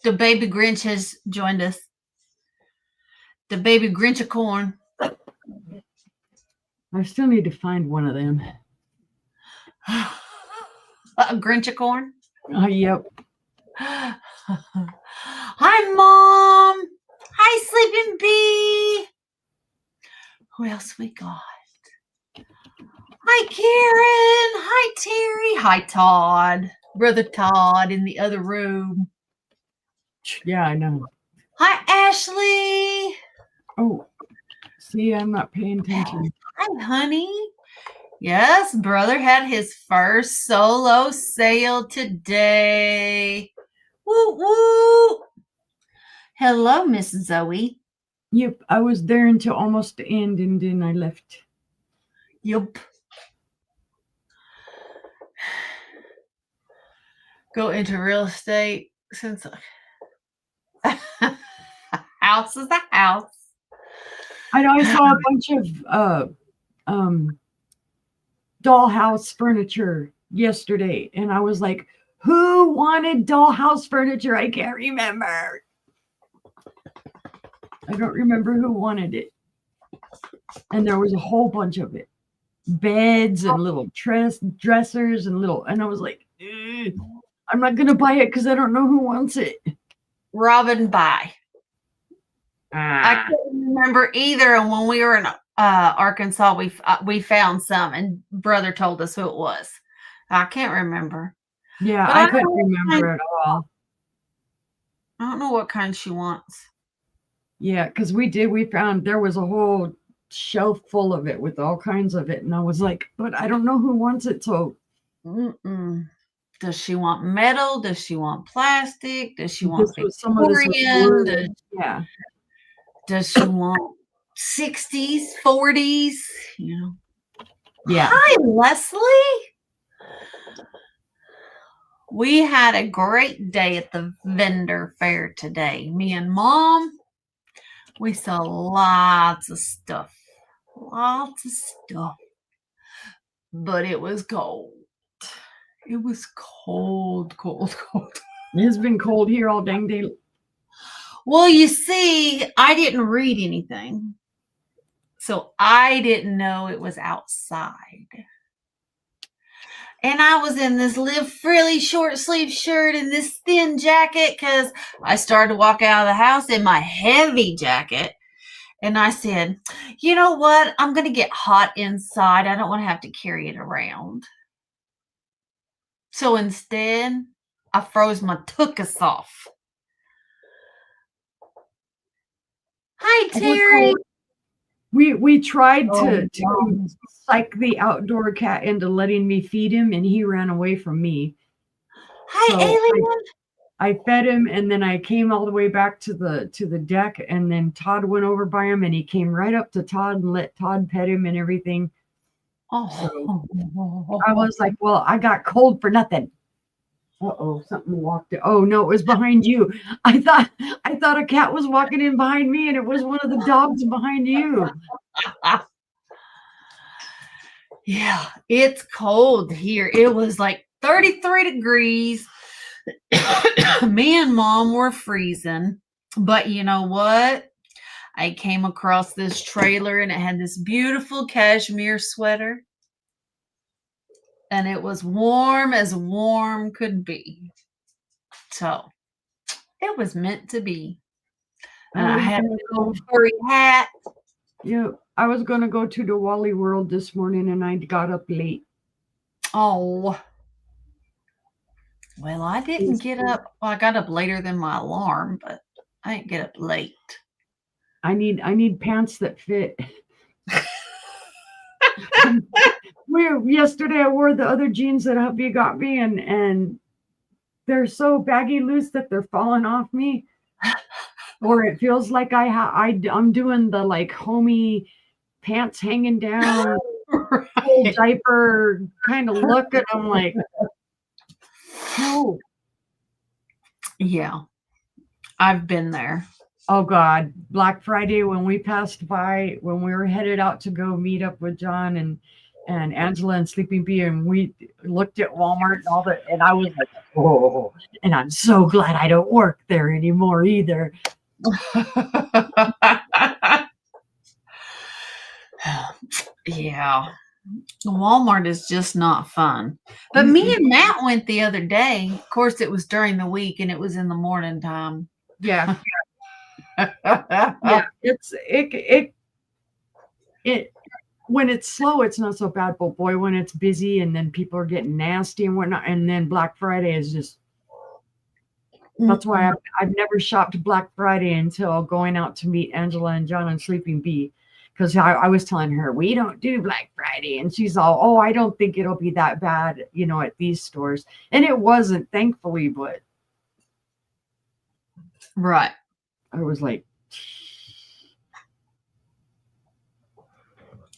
The baby Grinch has joined us. The baby Grinchicorn. I still need to find one of them. A Grinchicorn? Yep. Hi, Mom. Hi, Sleeping Bee. Who else we got? Hi, Karen. Hi, Terry. Hi, Todd. Brother Todd in the other room. Yeah, I know. Hi, Ashley. Oh, see, I'm not paying attention. Hi, honey. Yes, brother had his first solo sale today. Woo woo. Hello, Miss Zoe. Yep, I was there until almost the end, and then I left. Yep. Go into real estate since a house is a house. I know I saw a bunch of dollhouse furniture yesterday, and I was like, who wanted dollhouse furniture? I can't remember. I don't remember who wanted it. And there was a whole bunch of it. Beds and little dressers and I was like, I'm not gonna buy it because I don't know who wants it. Robin buy. I couldn't remember either. And when we were in Arkansas, we found some, and brother told us who it was. I can't remember. Yeah, but I couldn't remember at all. I don't know what kind she wants. Yeah, because we found there was a whole shelf full of it with all kinds of it, and I was like, but I don't know who wants it. So does she want metal? Does she want plastic? Does she want Victorian? Yeah. Does she want 60s, 40s? You know. Yeah. Hi, Leslie. We had a great day at the vendor fair today. Me and Mom. We saw lots of stuff. Lots of stuff. But it was cold. It was cold. It's been cold here all dang day. Well, you see, I didn't read anything. So I didn't know it was outside. And I was in this frilly short sleeve shirt and this thin jacket because I started to walk out of the house in my heavy jacket. And I said, you know what? I'm going to get hot inside. I don't want to have to carry it around. So instead, I froze my tuchus off. Hi, Terry. We tried to psych the outdoor cat into letting me feed him, and he ran away from me. Hi, Alien. I fed him, and then I came all the way back to the deck, and then Todd went over by him, and he came right up to Todd and let Todd pet him and everything. So I was like, well, I got cold for nothing. Something walked in. Oh no, it was behind you. I thought a cat was walking in behind me, and it was one of the dogs behind you. Yeah, it's cold here. It was like 33 degrees. Me and Mom were freezing. But you know what? I came across this trailer, and it had this beautiful cashmere sweater. And it was warm as warm could be. So it was meant to be. And I had a little furry hat. Yeah, I was going to go to the Wally World this morning, and I got up late. Oh. Well, I didn't get up. Well, I got up later than my alarm, but I didn't get up late. I need pants that fit. Yesterday I wore the other jeans that hubby got me, and they're so baggy loose that they're falling off me. Or it feels like I'm doing the like homey pants hanging down, full diaper kind of look, and I'm like, no. Yeah, I've been there. Oh God, Black Friday when we passed by, when we were headed out to go meet up with John and Angela and Sleeping Bee, and we looked at Walmart and all that, and I was like, oh, and I'm so glad I don't work there anymore either. Yeah. Walmart is just not fun. But me and Matt went the other day. Of course, it was during the week and it was in the morning time. Yeah. Yeah. It when it's slow, it's not so bad. But boy, when it's busy and then people are getting nasty and whatnot, and then Black Friday is just. That's why I've never shopped Black Friday until going out to meet Angela and John and Sleeping Bee. Because I was telling her, we don't do Black Friday. And she's all, oh, I don't think it'll be that bad, at these stores. And it wasn't, thankfully, but. Right. I was like,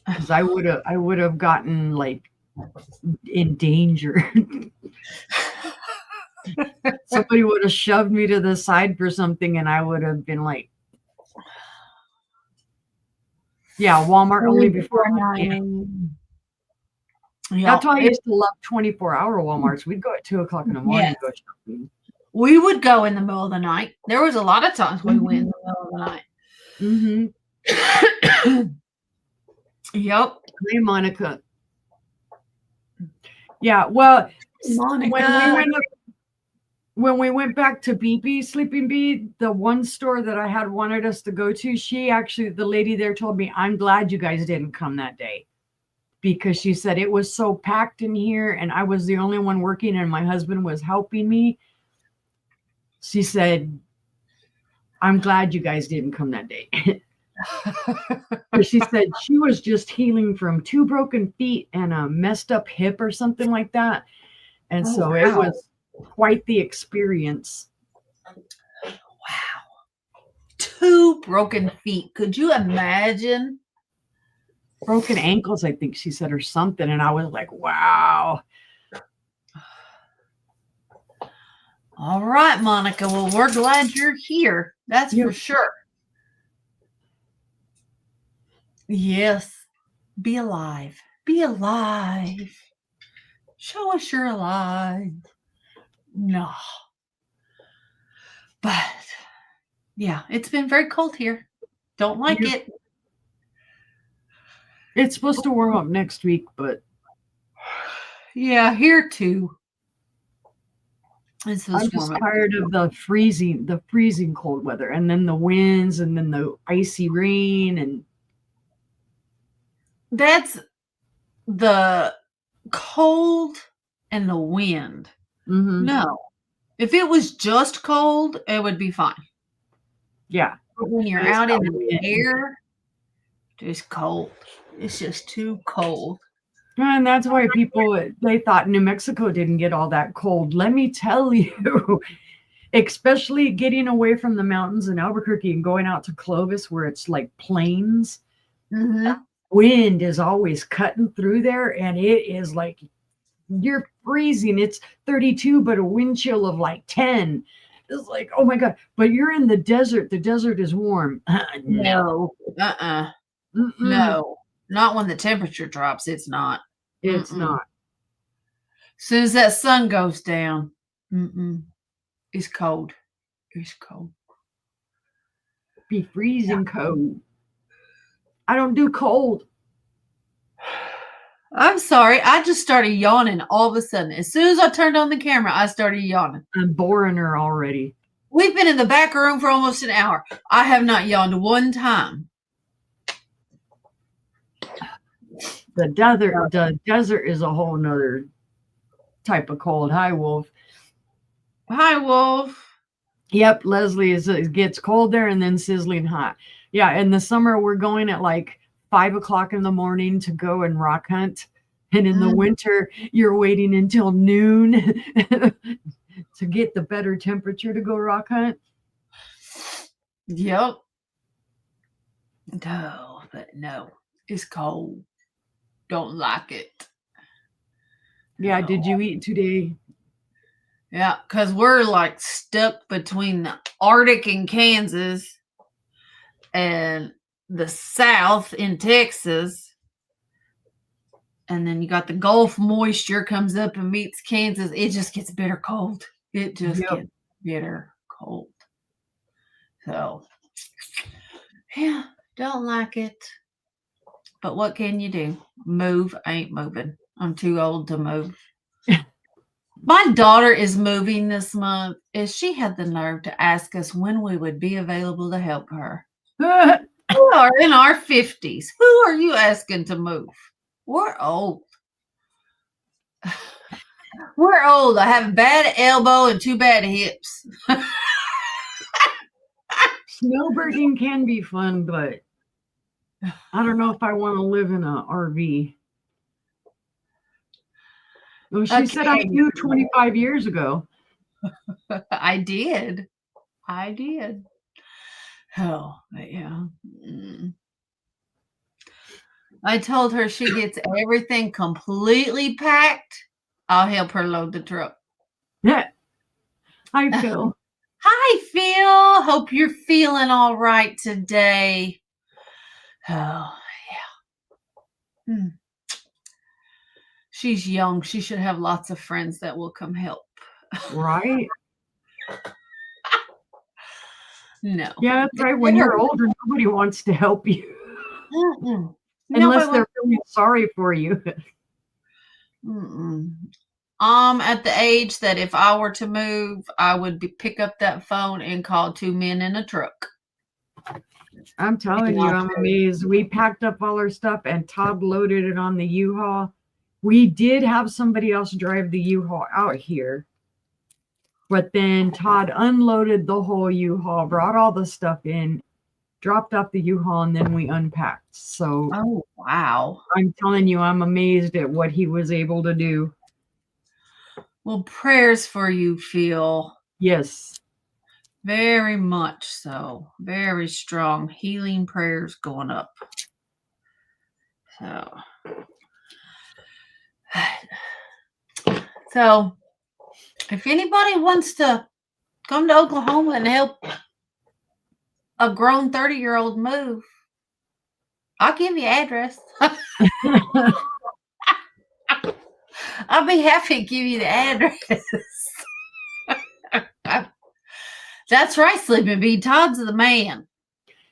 because I would have gotten like in danger. Somebody would have shoved me to the side for something and I would have been like, yeah, Walmart only before 9. That's why I used to love 24-hour Walmarts. We'd go at 2:00 in the morning and go shopping. We would go in the middle of the night. There was a lot of times we went in the middle of the night. Yep. Hey, Monica. Yeah, well, Monica. When we went back to BB, Sleeping Bee, the one store that I had wanted us to go to, the lady there told me, I'm glad you guys didn't come that day. Because she said it was so packed in here and I was the only one working and my husband was helping me. She said, I'm glad you guys didn't come that day. She said she was just healing from 2 broken feet and a messed up hip or something like that. And it was quite the experience. Wow. 2 broken feet. Could you imagine? Broken ankles, I think she said, or something. And I was like, wow. All right, Monica. Well, we're glad you're here. That's for sure. Yes. Be alive. Be alive. Show us you're alive. No. But, yeah, it's been very cold here. Don't like it. It's supposed to warm up next week, but. Yeah, here too. I'm just tired of the freezing cold weather, and then the winds, and then the icy rain, and. That's the cold and the wind. No. If it was just cold, it would be fine. Yeah. But when you're out in the air, it's cold. It's just too cold. And that's why they thought New Mexico didn't get all that cold. Let me tell you, especially getting away from the mountains in Albuquerque and going out to Clovis where it's like plains. Wind is always cutting through there and it is like you're freezing. It's 32, but a wind chill of like 10. It's like, oh my God. But you're in the desert. The desert is warm. No. No. Not when the temperature drops. It's not. It's not. As soon as that sun goes down, it's cold. It's cold. Be freezing cold. I don't do cold. I'm sorry. I just started yawning all of a sudden. As soon as I turned on the camera, I started yawning. I'm boring her already. We've been in the back room for almost an hour. I have not yawned one time. The desert is a whole nother type of cold. Hi, Wolf. Hi, Wolf. Yep, Leslie it gets cold there and then sizzling hot. Yeah, in the summer we're going at like 5:00 in the morning to go and rock hunt. And in the winter, you're waiting until noon to get the better temperature to go rock hunt. Yep. No, it's cold. Don't like it. Yeah, did you eat today? Yeah, because we're like stuck between the Arctic in Kansas and the South in Texas. and then you got the Gulf moisture comes up and meets Kansas. It just gets bitter cold. It just Yep. gets bitter cold. So, yeah, don't like it. But what can you do? Move ain't moving. I'm too old to move. My daughter is moving this month, and she had the nerve to ask us when we would be available to help her. We are in our 50s. Who are you asking to move? We're old. We're old. I have a bad elbow and 2 bad hips. Snowbirding can be fun, but I don't know if I want to live in an RV. Well, she said I knew 25 years ago. I did. Oh, yeah. I told her she gets everything completely packed. I'll help her load the truck. Yeah. Hi, Phil. Hi, Phil. Hope you're feeling all right today. Oh, yeah. She's young. She should have lots of friends that will come help. Right? No. Yeah, that's right. When you're older, nobody wants to help you. Unless they're really sorry for you. I'm at the age that if I were to move, I would pick up that phone and call 2 men in a truck. I'm telling you, I'm amazed. We packed up all our stuff and Todd loaded it on the U-Haul. We did have somebody else drive the U-Haul out here. But then Todd unloaded the whole U-Haul, brought all the stuff in, dropped off the U-Haul, and then we unpacked. So, oh, wow. I'm telling you, I'm amazed at what he was able to do. Well, prayers for you, Phil. Yes. Very much so. Very strong healing prayers going up. So, if anybody wants to come to Oklahoma and help a grown 30-year-old move, I'll give you address. I'll be happy to give you the address. That's right, Sleeping Bee. Todd's the man.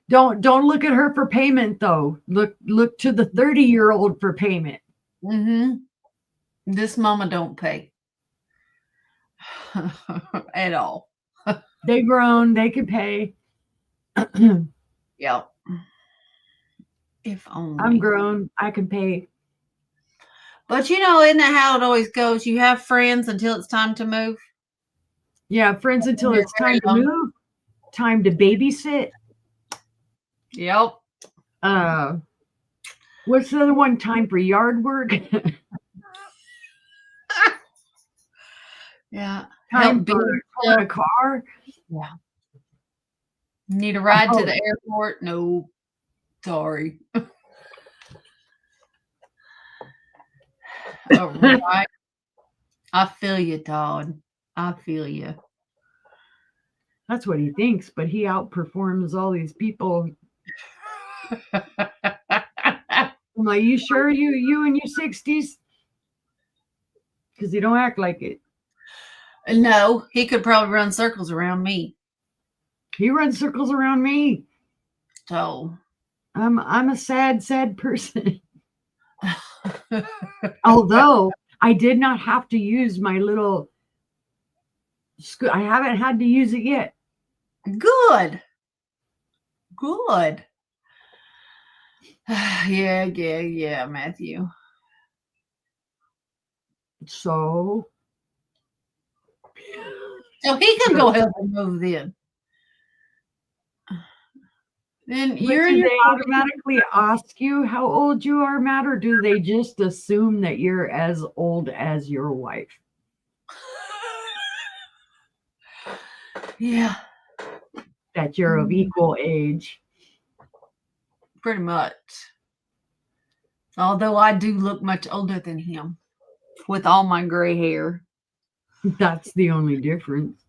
Don't look at her for payment, though. Look to the 30-year-old for payment. This mama don't pay at all. They grown. They can pay. Yep. If only. I'm grown. I can pay. But isn't that how it always goes? You have friends until it's time to move. Yeah, friends until it's time to move. Time to babysit. Yep. What's the other one? Time for yard work. Yeah. Time for a car. Yeah. Need a ride to the airport? No. Sorry. Right. I feel you, Todd. I feel you. That's what he thinks, but he outperforms all these people. I'm like, you sure you in your 60s? Because you don't act like it. No, he could probably run circles around me. He runs circles around me. So I'm a sad person. Although I did not have to use my little I haven't had to use it yet. Good. Yeah, Matthew. So he can go help him move then. Then do they automatically ask you how old you are, Matt, or do they just assume that you're as old as your wife? Yeah. That you're of equal age. Pretty much. Although I do look much older than him with all my gray hair. That's the only difference.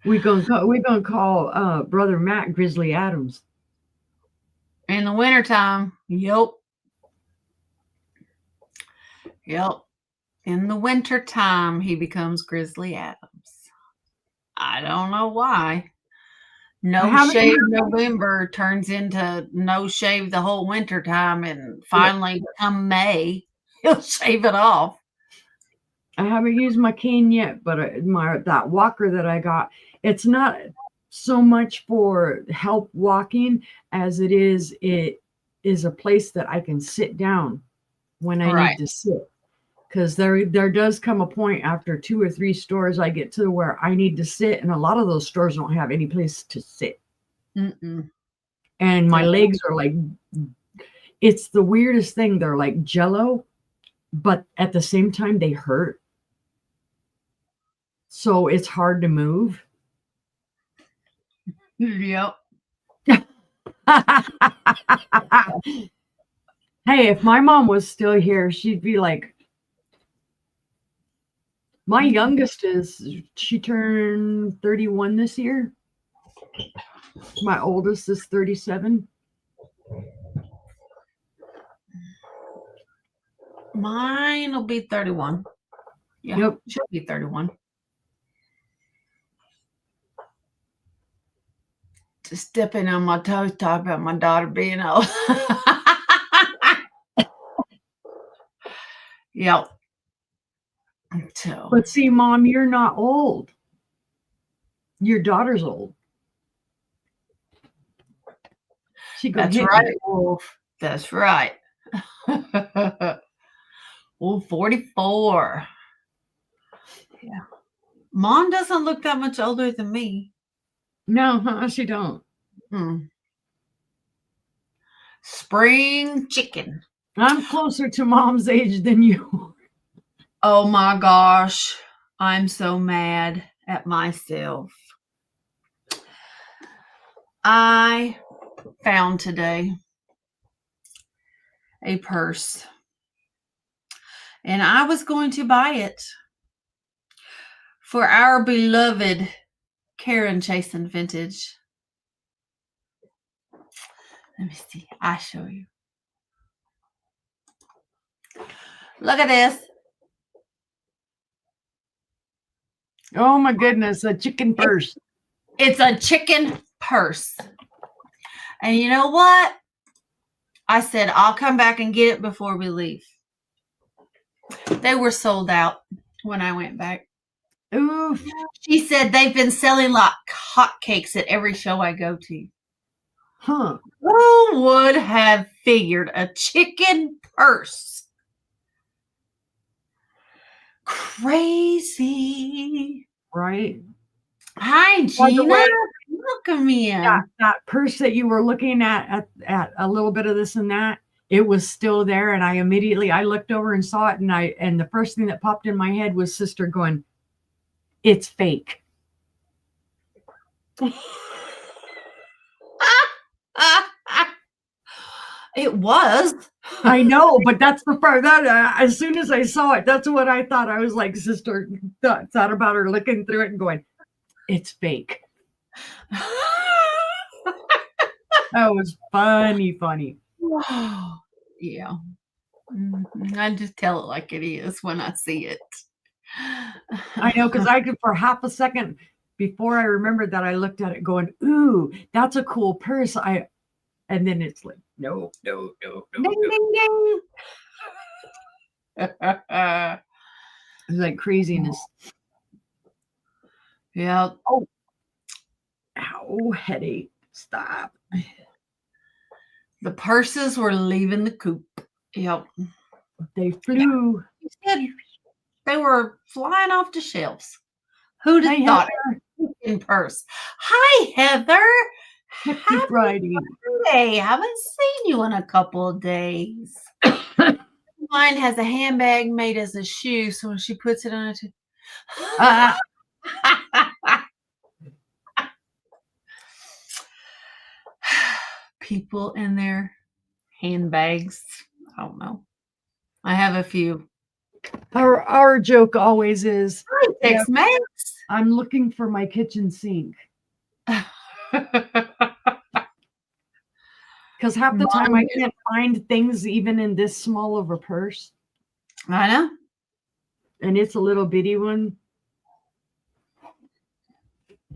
We're gonna call Brother Matt Grizzly Adams. In the wintertime. Yep. Yep. In the wintertime, he becomes Grizzly Adams. I don't know why. I No haven't shave used, November turns into no shave the whole winter time, and yep, finally come May, he'll shave it off. I haven't used my cane yet, but that walker that I got, it's not so much for help walking as it is a place that I can sit down when I Right. need to sit. Because there does come a point after 2 or 3 stores I get to where I need to sit, and a lot of those stores don't have any place to sit. Mm-mm. And my legs are like, it's the weirdest thing. They're like jello, but at the same time they hurt. So it's hard to move. Yep. Hey, if my mom was still here, she'd be like, my youngest she turned 31 this year. My oldest is 37. Mine will be 31. Yeah, Yep. she'll be 31. Just dipping on my toes, talking about my daughter being old. Yep. So, But see, Mom, you're not old. Your daughter's old. She go that's hit right, me. Wolf. That's right. Well, 44. Yeah. Mom doesn't look that much older than me. No, she don't. Spring chicken. I'm closer to Mom's age than you. Oh my gosh. I'm so mad at myself. I found today a purse, and I was going to buy it for our beloved Karen Chasen vintage. Let me see. I'll show you. Look at this. Oh my goodness, a chicken purse. It's a chicken purse. And you know what? I said, I'll come back and get it before we leave. They were sold out when I went back. Oof. She said they've been selling like hotcakes at every show I go to. Huh. Who would have figured a chicken purse? Crazy. Right. Hi, Gina. Welcome in. That purse that you were looking at a little bit of this and that, it was still there. And I looked over and saw it. And the first thing that popped in my head was Sister going, it's fake. It was. I know, but that's the part that as soon as I saw it, that's what I thought. I was like, Sister thought about her looking through it and going, it's fake. That was funny. Yeah. I just tell it like it is when I see it. I know, because I could, for half a second before I remembered that, I looked at it going, ooh, that's a cool purse. And then it's like, no. Ding, ding, ding. It's like craziness. Yeah. Oh, ow, headache. Stop. The purses were leaving the coop. Yep. They flew. They were flying off the shelves. Who'd have thought in purse? Hi, Heather. Happy Friday. Hey, haven't seen you in a couple of days. Mine has a handbag made as a shoe, so when she puts it on it, people in their handbags. I don't know. I have a few. Our joke always is, Tex-Mex. I'm looking for my kitchen sink. Because half the time I can't find things even in this small of a purse. I know. And it's a little bitty one.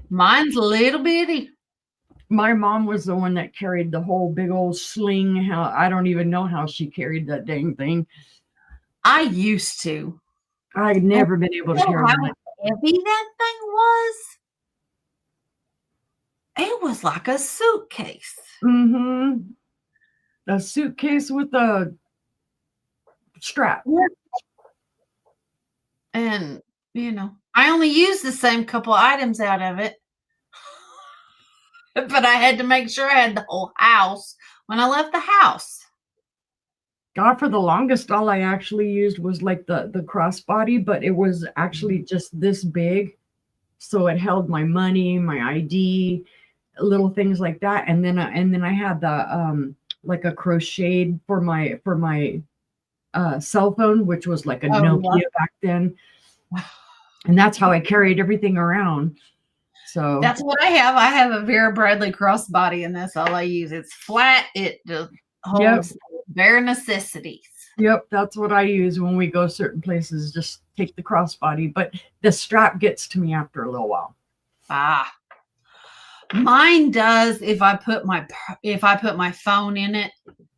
Mine's a little bitty. My mom was the one that carried the whole big old sling. How I don't even know how she carried that dang thing. I used to. I've never been able to carry how that. heavy that thing was. It was like a suitcase. Mm-hmm. A suitcase with a strap. And, I only used the same couple items out of it. But I had to make sure I had the whole house when I left the house. God, for the longest, all I actually used was like the crossbody, but it was actually just this big. So it held my money, my ID, little things like that. And then I had the like a crocheted for my cell phone, which was like a Nokia back then. And that's how I carried everything around. So that's what I have. I have a Vera Bradley crossbody, and that's all I use. It's flat. It holds bare necessities. Yep, that's what I use when we go certain places. Just take the crossbody, but the strap gets to me after a little while. Mine does if I put my phone in it.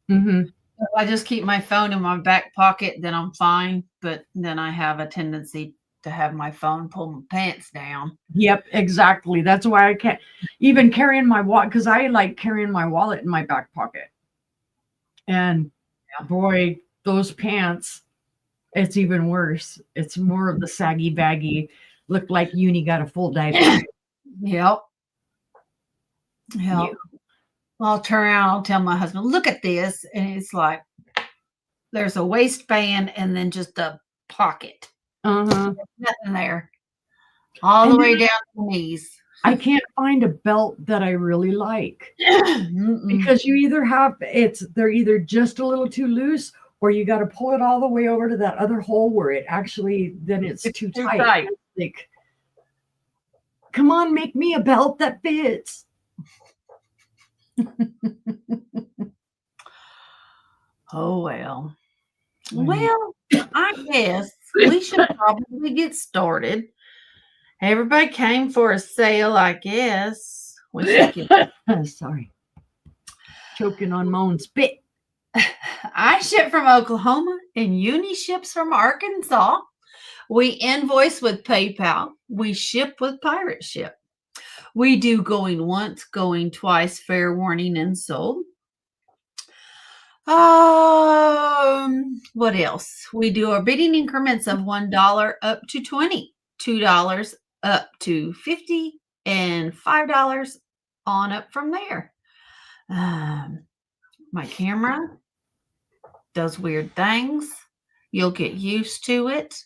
Mm-hmm. If I just keep my phone in my back pocket, then I'm fine. But then I have a tendency to have my phone pull my pants down. Yep, exactly. That's why I can't even carrying my wallet, because I like carrying my wallet in my back pocket. And boy, those pants, it's even worse. It's more of the saggy baggy, look like Uni got a full diaper. Yep. I'll turn around, I'll tell my husband, look at this. And it's like there's a waistband and then just a pocket. Uh-huh. Nothing there. All the way down to the knees. I can't find a belt that I really like. Because you either they're either just a little too loose, or you got to pull it all the way over to that other hole where it actually, then it's too tight. Like, come on, make me a belt that fits. Oh, well. Well, I guess we should probably get started. Everybody came for a sale, I guess. Sorry. Choking on my own spit. I ship from Oklahoma and Uni ships from Arkansas. We invoice with PayPal. We ship with Pirate Ship. We do going once, going twice, fair warning, and sold. What else? We do our bidding increments of $1 up to 20, $2 up to 50, and $5 on up from there. My camera does weird things. You'll get used to it.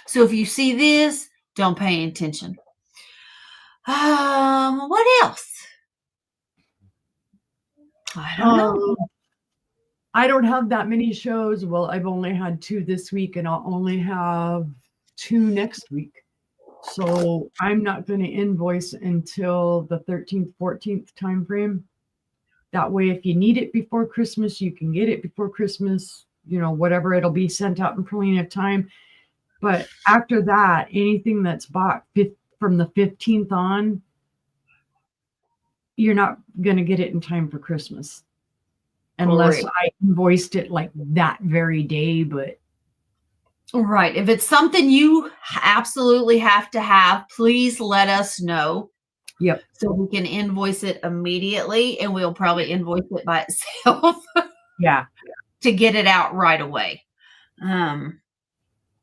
So if you see this, don't pay attention. What else? I don't know. I don't have that many shows. Well, I've only had 2 this week, and I'll only have 2 next week. So I'm not going to invoice until the 13th, 14th time frame. That way, if you need it before Christmas, you can get it before Christmas. Whatever, it'll be sent out in plenty of time. But after that, anything that's bought from the 15th on, you're not going to get it in time for Christmas. Unless I invoiced it like that very day, but. Right. If it's something you absolutely have to have, please let us know. Yep. So we can invoice it immediately, and we'll probably invoice it by itself. Yeah. To get it out right away.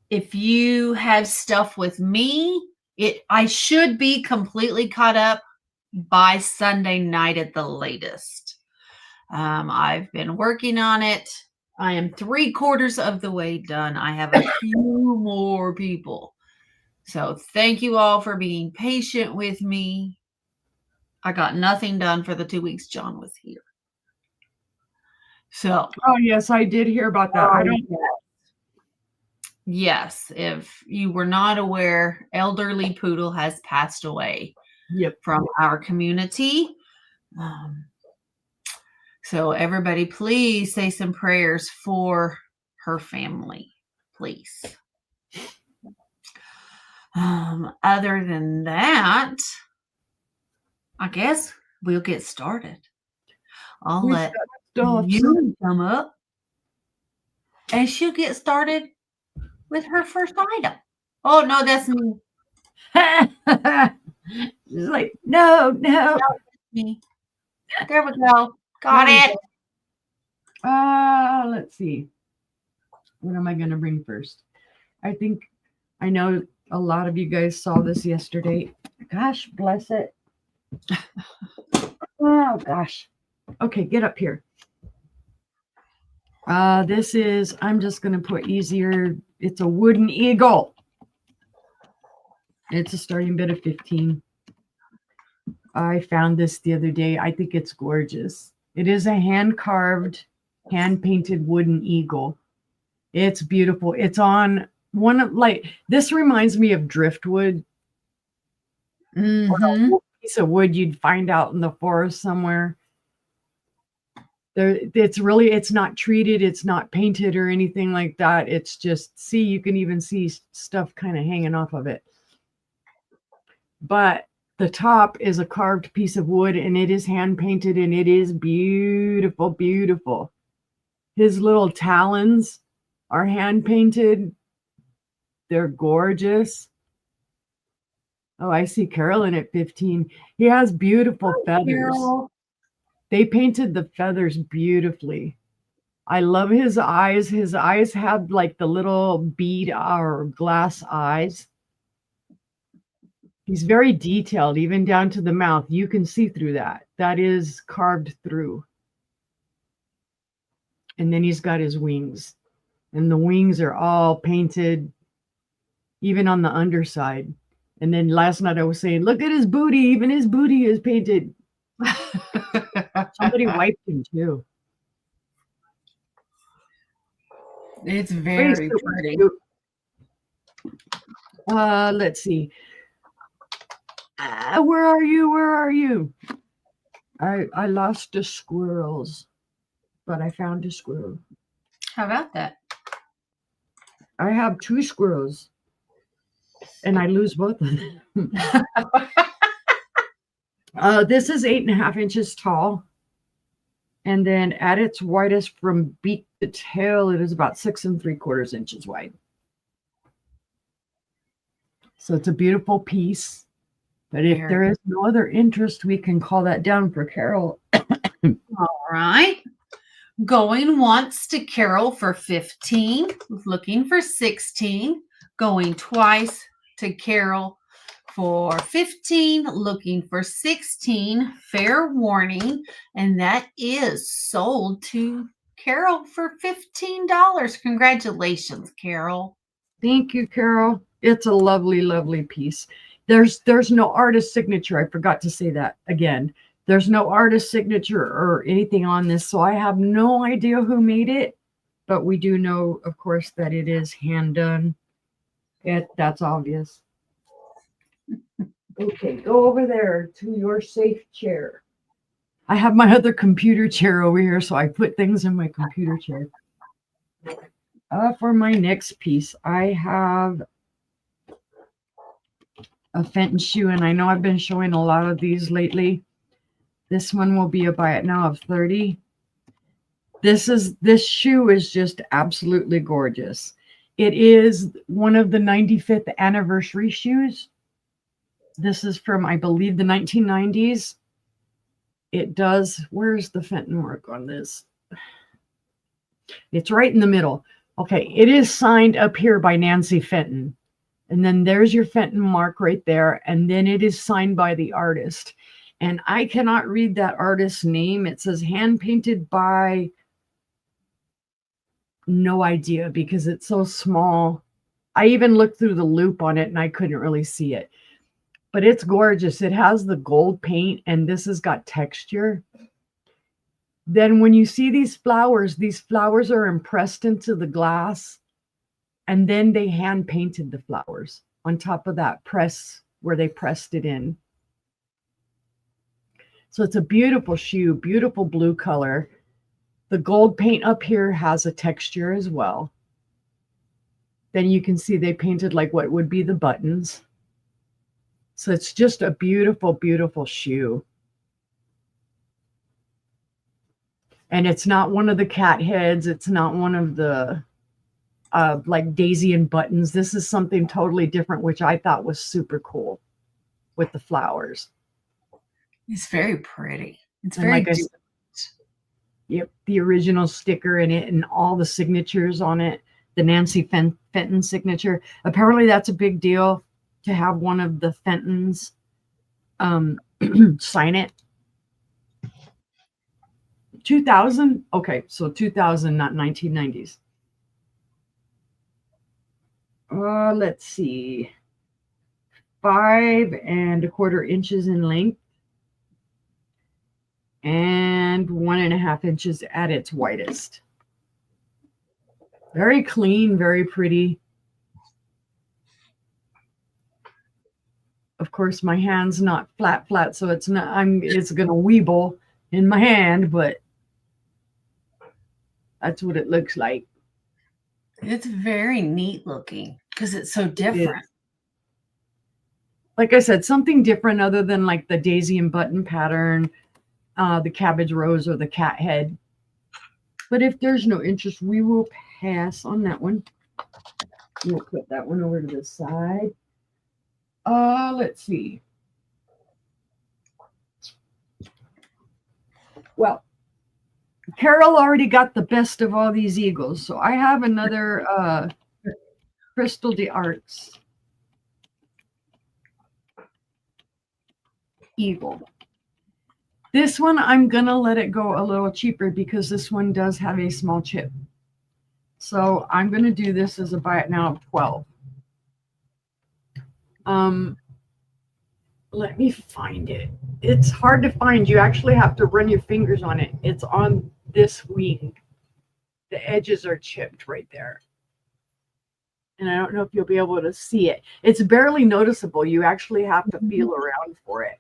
If you have stuff with me, I should be completely caught up by Sunday night at the latest. I've been working on it. I am 3/4 of the way done. I have a few more people. So thank you all for being patient with me. I got nothing done for the 2 weeks John was here. So. Oh, yes, I did hear about that. Yes, if you were not aware, elderly poodle has passed away. Yep. From our community. So everybody, please say some prayers for her family, please. Other than that, I guess we'll get started. I'll let you come up, and she'll get started with her first item. Oh, no, that's me. She's like, no. That's me. There we go. Got it. Let's see. What am I going to bring first? I know a lot of you guys saw this yesterday. Gosh, bless it. Oh, gosh. Okay, get up here. This is, I'm just going to put easier. It's a wooden eagle. It's a starting bid of 15. I found this the other day. I think it's gorgeous. It is a hand-carved, hand-painted wooden eagle. It's beautiful. It's on one of, like, this reminds me of driftwood. Or a piece of wood you'd find out in the forest somewhere. It's not treated, it's not painted or anything like that. It's just, see, you can even see stuff kind of hanging off of it. But the top is a carved piece of wood, and it is hand painted, and it is beautiful, beautiful. His little talons are hand painted. They're gorgeous. Oh, I see Carolyn at 15. He has beautiful feathers. Carol. They painted the feathers beautifully. I love his eyes. His eyes have like the little bead or glass eyes. He's very detailed, even down to the mouth. You can see through that. That is carved through. And then he's got his wings. And the wings are all painted, even on the underside. And then last night I was saying, look at his booty. Even his booty is painted. Somebody wiped him too. It's very pretty. Let's see. Where are you? Where are you? I lost the squirrels, but I found a squirrel. How about that? I have 2 squirrels, and I lose both of them. This is 8.5 inches tall, and then at its widest from beak to tail, it is about 6 3/4 inches wide. So it's a beautiful piece. But if there is no other interest, we can call that down for Carol. All right. Going once to Carol for 15, looking for 16. Going twice to Carol for 15, looking for 16. Fair warning. And that is sold to Carol for $15. Congratulations, Carol. Thank you, Carol. It's a lovely, lovely piece. There's no artist signature. I forgot to say that again. There's no artist signature or anything on this, so I have no idea who made it. But we do know, of course, that it is hand done. That's obvious. Okay, go over there to your safe chair. I have my other computer chair over here, so I put things in my computer chair. For my next piece, I have a Fenton shoe, and I know I've been showing a lot of these lately. This one will be a buy it now of 30. This shoe is just absolutely gorgeous. It is one of the 95th anniversary shoes. This is from, I believe, the 1990s. It does, where's the Fenton mark on this? It's right in the middle. Okay, it is signed up here by Nancy Fenton. And then there's your Fenton mark right there. And then it is signed by the artist. And I cannot read that artist's name. It says hand painted by, no idea, because it's so small. I even looked through the loop on it and I couldn't really see it. But it's gorgeous. It has the gold paint, and this has got texture. Then when you see these flowers are impressed into the glass. And then they hand painted the flowers on top of that press where they pressed it in. So it's a beautiful shoe, beautiful blue color. The gold paint up here has a texture as well. Then you can see they painted like what would be the buttons. So it's just a beautiful, beautiful shoe. And it's not one of the cat heads. It's not one of the like daisy and buttons. This is something totally different, which I thought was super cool with the flowers. It's very pretty. It's And very like I said, yep, the original sticker in it and all the signatures on it, the Nancy Fenton signature. Apparently that's a big deal to have one of the Fentons sign it. 2000? Okay, so 2000, not 1990s. Let's see. 5¼ inches in length and 1.5 inches at its widest. Very clean, very pretty. Of course, my hand's not flat, so it's gonna weeble in my hand, but that's what it looks like. It's very neat looking because it's so different. Like I said, something different other than like the daisy and button pattern, the cabbage rose or the cat head. But if there's no interest, we will pass on that one. We'll put that one over to the side. Let's see. Well, Carol already got the best of all these eagles, so I have another Crystal d'Arcs eagle. This one, I'm going to let it go a little cheaper because this one does have a small chip. So I'm going to do this as a buy it now of 12. Let me find it. It's hard to find. You actually have to run your fingers on it. It's on this wing. The edges are chipped right there. And I don't know if you'll be able to see it. It's barely noticeable. You actually have to feel around for it.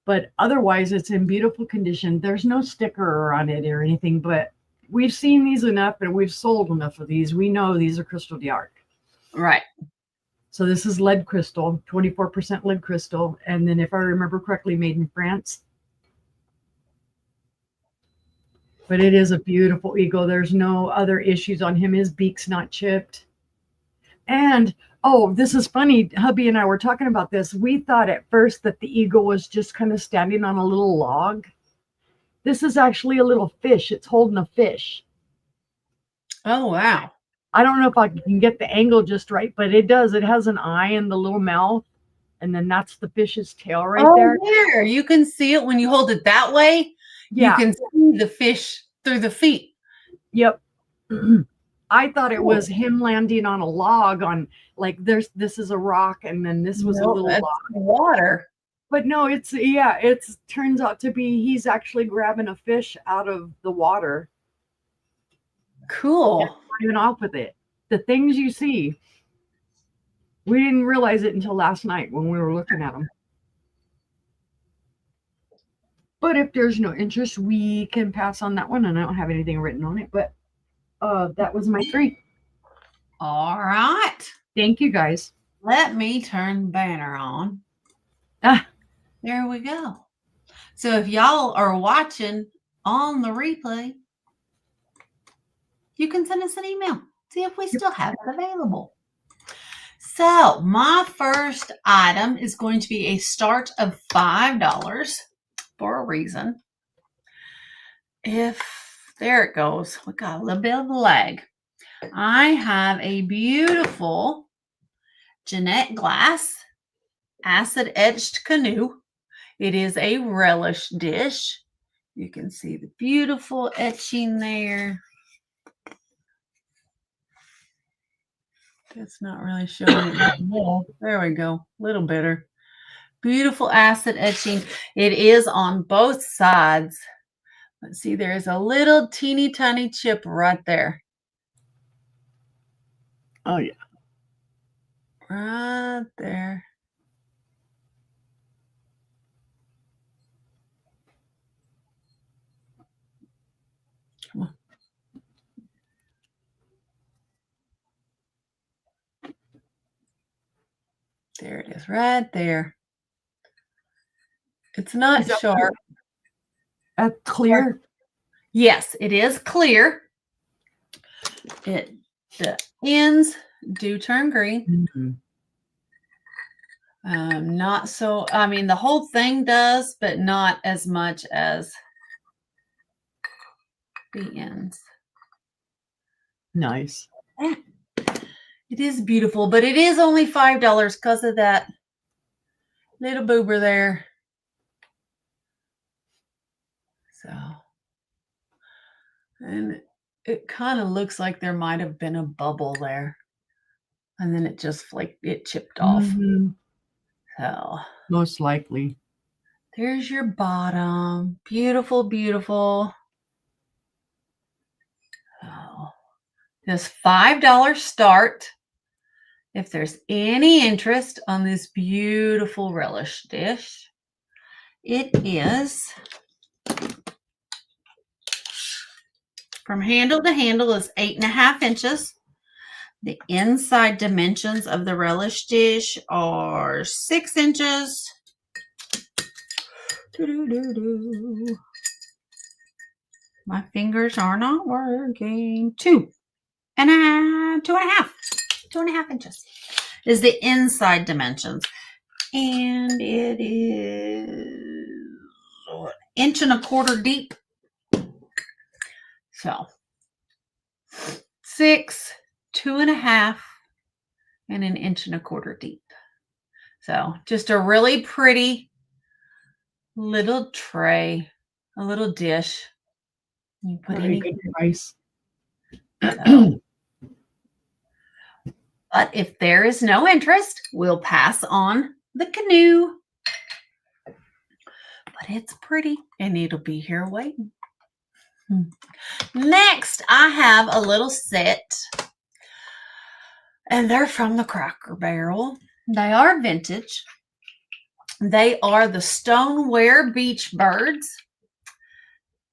But otherwise, it's in beautiful condition. There's no sticker on it or anything, but we've seen these enough and we've sold enough of these. We know these are Crystal d'Arc. Right. So this is lead crystal, 24% lead crystal. And then if I remember correctly, made in France. But it is a beautiful eagle. There's no other issues on him. His beak's not chipped. And, oh, this is funny. Hubby and I were talking about this. We thought at first that the eagle was just kind of standing on a little log. This is actually a little fish. It's holding a fish. Oh, wow. I don't know if I can get the angle just right, but it does. It has an eye in the little mouth, and then that's the fish's tail right there. There. You can see it when you hold it that way. Yeah. You can see the fish through the feet. Yep. I thought it was him landing on a log on like this is a rock, and then this was a little log. Water. But no, it turns out to be he's actually grabbing a fish out of the water. Cool. Even off with it. The things you see, we didn't realize it until last night when we were looking at them. But if there's no interest, we can pass on that one. And I don't have anything written on it, but that was my 3. All right. Thank you, guys. Let me turn the banner on. There we go. So if y'all are watching on the replay, you can send us an email. See if we still have it available. So my first item is going to be a start of $5 for a reason. There it goes. We got a little bit of a lag. I have a beautiful Jeanette Glass acid etched canoe. It is a relish dish. You can see the beautiful etching there. It's not really showing it. There we go. A little better. Beautiful acid etching. It is on both sides. Let's see, there is a little teeny tiny chip right there. Oh, yeah. Right there. is right there. It's not sharp. Clear? Yes, it is clear. The ends do turn green. Mm-hmm. Not so, I mean, the whole thing does, but not as much as the ends. Nice. Yeah. It is beautiful, but it is only $5 because of that little boober there. So, and it kind of looks like there might have been a bubble there. And then it just flaked, it chipped off. Mm-hmm. So, most likely. There's your bottom. Beautiful, beautiful. Oh, this $5 start. If there's any interest on this beautiful relish dish, it is from handle to handle is 8.5 inches. The inside dimensions of the relish dish are 6 inches. My fingers are not working. 2.5 inches is the inside dimensions. And it is 1.25 inches deep. So 6, 2.5, and 1.25 inches deep. So just a really pretty little tray, a little dish. You put Very good price. So, but if there is no interest, we'll pass on the canoe. But it's pretty and it'll be here waiting. Next, I have a little set, and they're from the Cracker Barrel. They are vintage. They are the stoneware beach birds.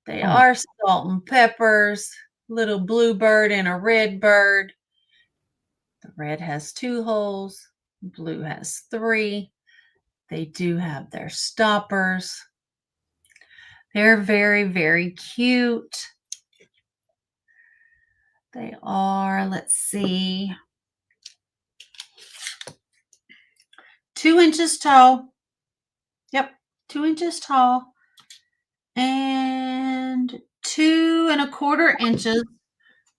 They are salt and peppers, little blue bird and a red bird. The red has 2 holes, blue has 3. They do have their stoppers. They're very, very cute. They are, let's see, 2 inches tall. Yep, 2 inches tall. And 2.25 inches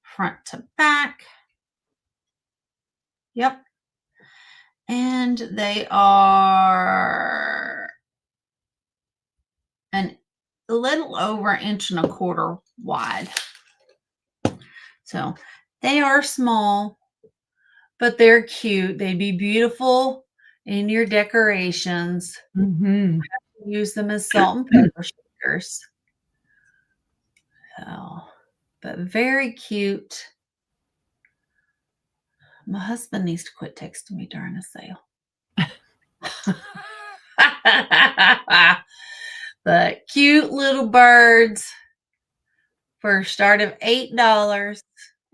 front to back. Yep. And they are a little over 1.25 inches wide. So they are small, but they're cute. They'd be beautiful in your decorations. Mm-hmm. Use them as salt and pepper shakers. So, but very cute. My husband needs to quit texting me during a sale. But cute little birds for a start of $8.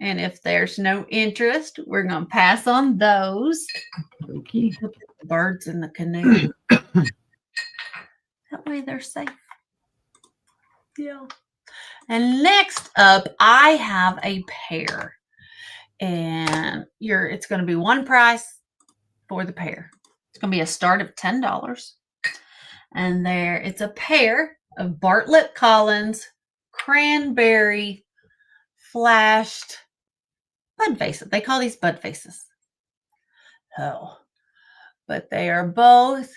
And if there's no interest, we're going to pass on those. Okay. Put the birds in the canoe. That way they're safe. Yeah. And next up, I have a pair. And it's going to be one price for the pair. It's going to be a start of $10. And it's a pair of Bartlett Collins cranberry flashed bud faces. They call these bud faces. Oh, but they are both.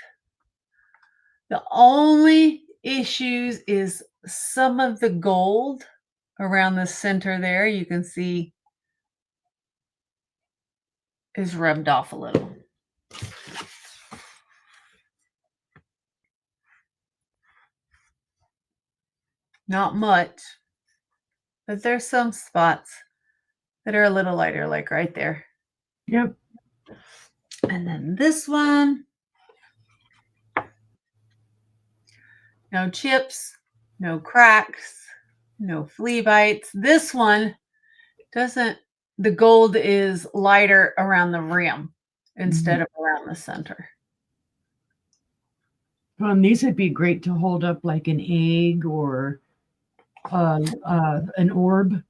The only issues is some of the gold around the center there, you can see, is rubbed off a little. Not much, but there's some spots that are a little lighter, like right there. Yep. And then this one, no chips, no cracks, no flea bites. This one the gold is lighter around the rim instead of around the center. And these would be great to hold up like an egg or an orb.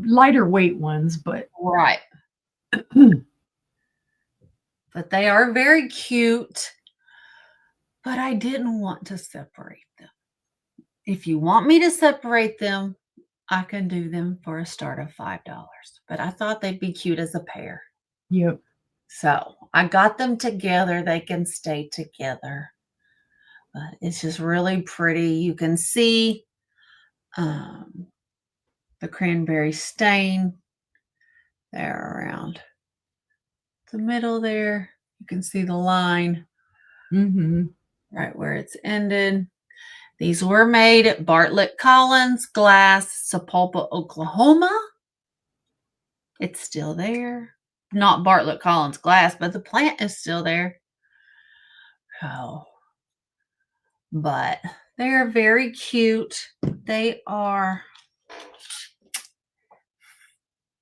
Lighter weight ones, but Right. But they are very cute. But I didn't want to separate them. If you want me to separate them, I can do them for a start of $5. But I thought they'd be cute as a pair. Yep. So I got them together. They can stay together. But it's just really pretty. You can see the cranberry stain there around the middle there. You can see the line right where it's ended. These were made at Bartlett Collins Glass, Sapulpa, Oklahoma. It's still there. Not Bartlett Collins Glass, but the plant is still there. Oh. But they're very cute. They are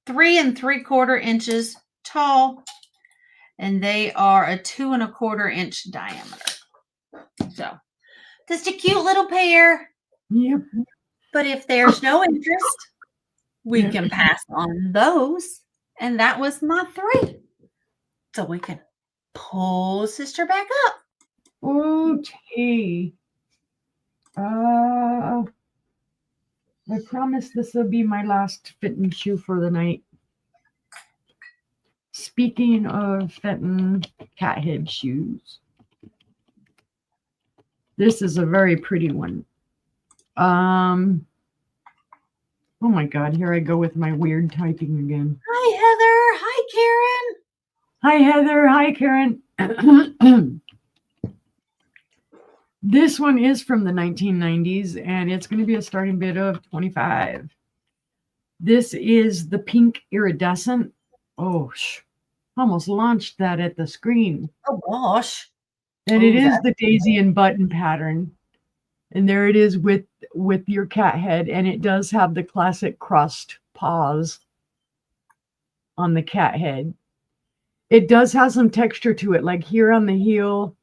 3 3/4 inches tall, and they are a 2 1/4 inch diameter. So, just a cute little pair. Yep. But if there's no interest, we can pass on those. And that was my 3. So we can pull sister back up. Okay. I promise this will be my last fitting shoe for the night. Speaking of fitting cat head shoes, this is a very pretty one. Oh my God, here I go with my weird typing again. Hi, Heather. Hi, Hi, Karen. Heather. Hi, Karen. This one is from the 1990s, and it's going to be a starting bid of $25. This is the pink iridescent. Oh, almost launched that at the screen. Oh, gosh. And it is the daisy and button pattern. And there it is with your cat head, and it does have the classic crossed paws on the cat head. It does have some texture to it, like here on the heel,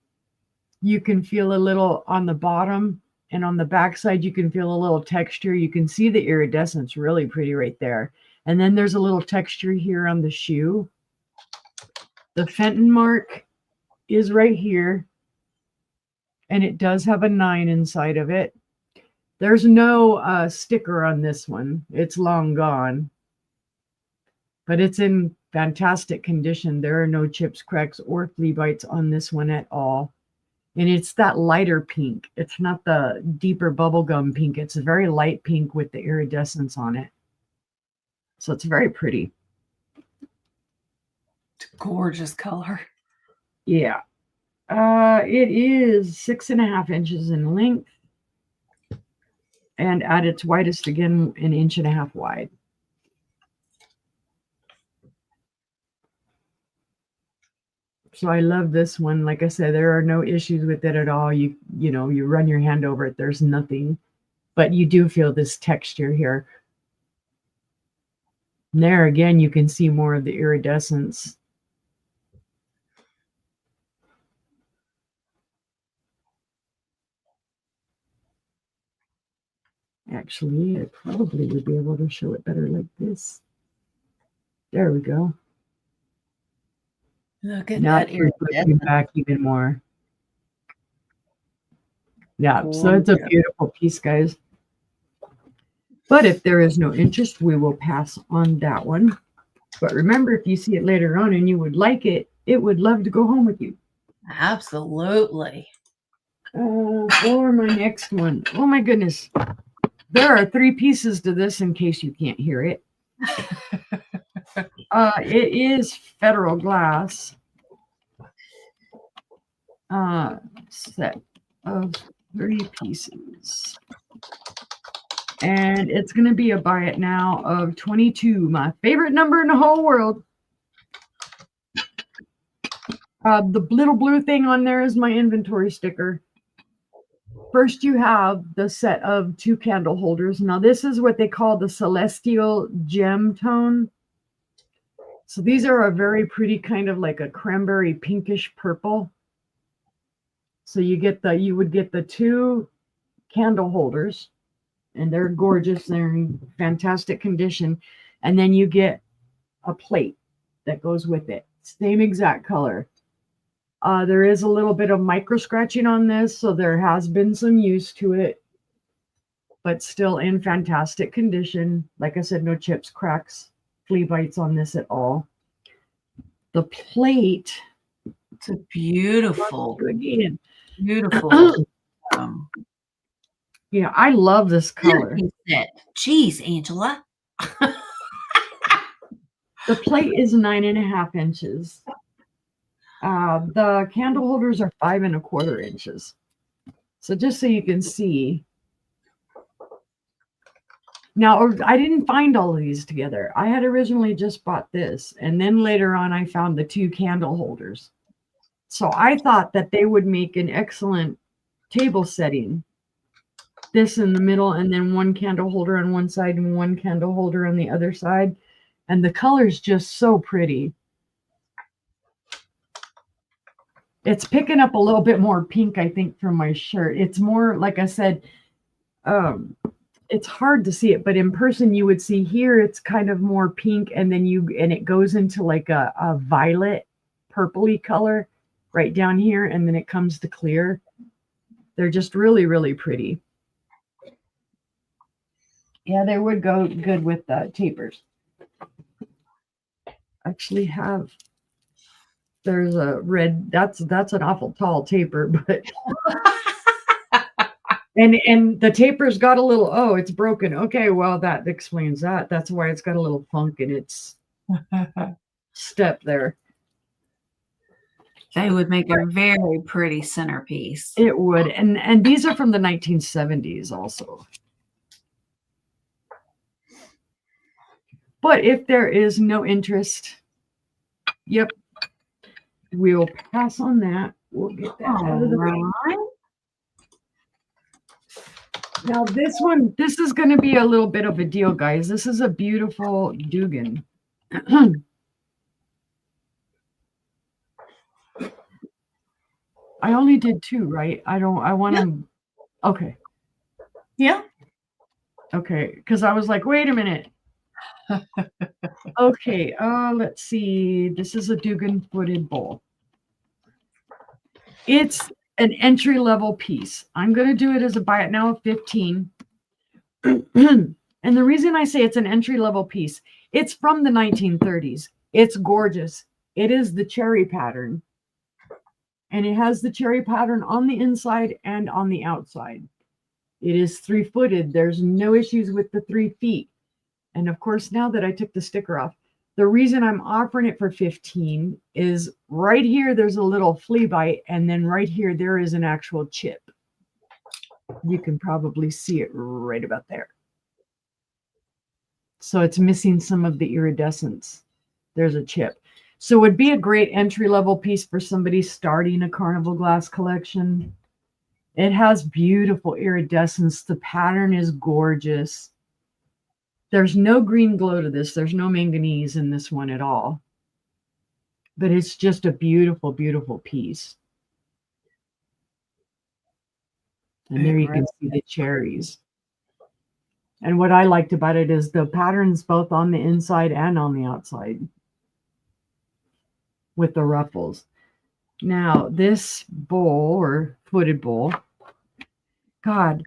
you can feel a little on the bottom, and on the backside, you can feel a little texture. You can see the iridescence really pretty right there. And then there's a little texture here on the shoe. The Fenton mark is right here, and it does have a 9 inside of it. There's no sticker on this one. It's long gone, but it's in fantastic condition. There are no chips, cracks, or flea bites on this one at all. And it's that lighter pink. It's not the deeper bubblegum pink. It's a very light pink with the iridescence on it. So it's very pretty. It's a gorgeous color. Yeah. It is 6.5 inches in length. And at its widest, again, 1.5 inches wide. So I love this one. Like I said, there are no issues with it at all. You run your hand over it. There's nothing. But you do feel this texture here. And there again, you can see more of the iridescence. Actually, I probably would be able to show it better like this. There we go. Look at now that it's back even more. Yeah, so it's a beautiful piece, guys. But if there is no interest, we will pass on that one. But remember, if you see it later on and you would like it, it would love to go home with you. Absolutely. For my next one. Oh my goodness. There are 3 pieces to this in case you can't hear it. It is Federal Glass. Set of 3 pieces. And it's going to be a buy it now of 22, my favorite number in the whole world. The little blue thing on there is my inventory sticker. First, you have the set of 2 candle holders. Now, this is what they call the Celestial Gem Tone. So these are a very pretty kind of like a cranberry pinkish purple. So you would get the 2 candle holders, and they're gorgeous. They're in fantastic condition. And then you get a plate that goes with it. Same exact color. There is a little bit of micro scratching on this, so there has been some use to it, but still in fantastic condition. Like I said, no chips, cracks, flea bites on this at all. The plate. It's a beautiful, again. Beautiful. Yeah, I love this color. Jeez, Angela. The plate is 9.5 inches. The candle holders are 5.25 inches. So just so you can see. Now, I didn't find all of these together. I had originally just bought this, and then later on I found the 2 candle holders. So I thought that they would make an excellent table setting. This in the middle, and then 1 candle holder on one side and 1 candle holder on the other side. And the color's just so pretty. It's picking up a little bit more pink, I think, from my shirt. It's more, like I said, it's hard to see it, but in person you would see here it's kind of more pink, and then it goes into like a violet purpley color right down here, and then it comes to clear. They're just really, really pretty. Yeah, they would go good with tapers. Actually there's a red, that's an awful tall taper, but and the taper's got a little, oh, it's broken. Okay, well, that explains that. That's why it's got a little funk in its step there. They would make a very pretty centerpiece. It would. And these are from the 1970s also. But if there is no interest, yep, we'll pass on that. We'll get that out of the way. Now this is going to be a little bit of a deal, guys. This is a beautiful Dugan. I only did 2, right? I want to. Okay. Yeah. Okay, because I was like, wait a minute. Okay, let's see. This is a Dugan footed bowl. It's an entry-level piece. I'm going to do it as a buy it now of 15. And the reason I say it's an entry-level piece, it's from the 1930s. It's gorgeous. It is the cherry pattern. And it has the cherry pattern on the inside and on the outside. It is 3-footed. There's no issues with the 3 feet. And of course, now that I took the sticker off, the reason I'm offering it for 15 is right here, there's a little flea bite. And then right here, there is an actual chip. You can probably see it right about there. So it's missing some of the iridescence. There's a chip. So it would be a great entry-level piece for somebody starting a carnival glass collection. It has beautiful iridescence. The pattern is gorgeous. There's no green glow to this. There's no manganese in this one at all. But it's just a beautiful, beautiful piece. And there you can see the cherries. And what I liked about it is the patterns both on the inside and on the outside with the ruffles. Now, this bowl or footed bowl, God,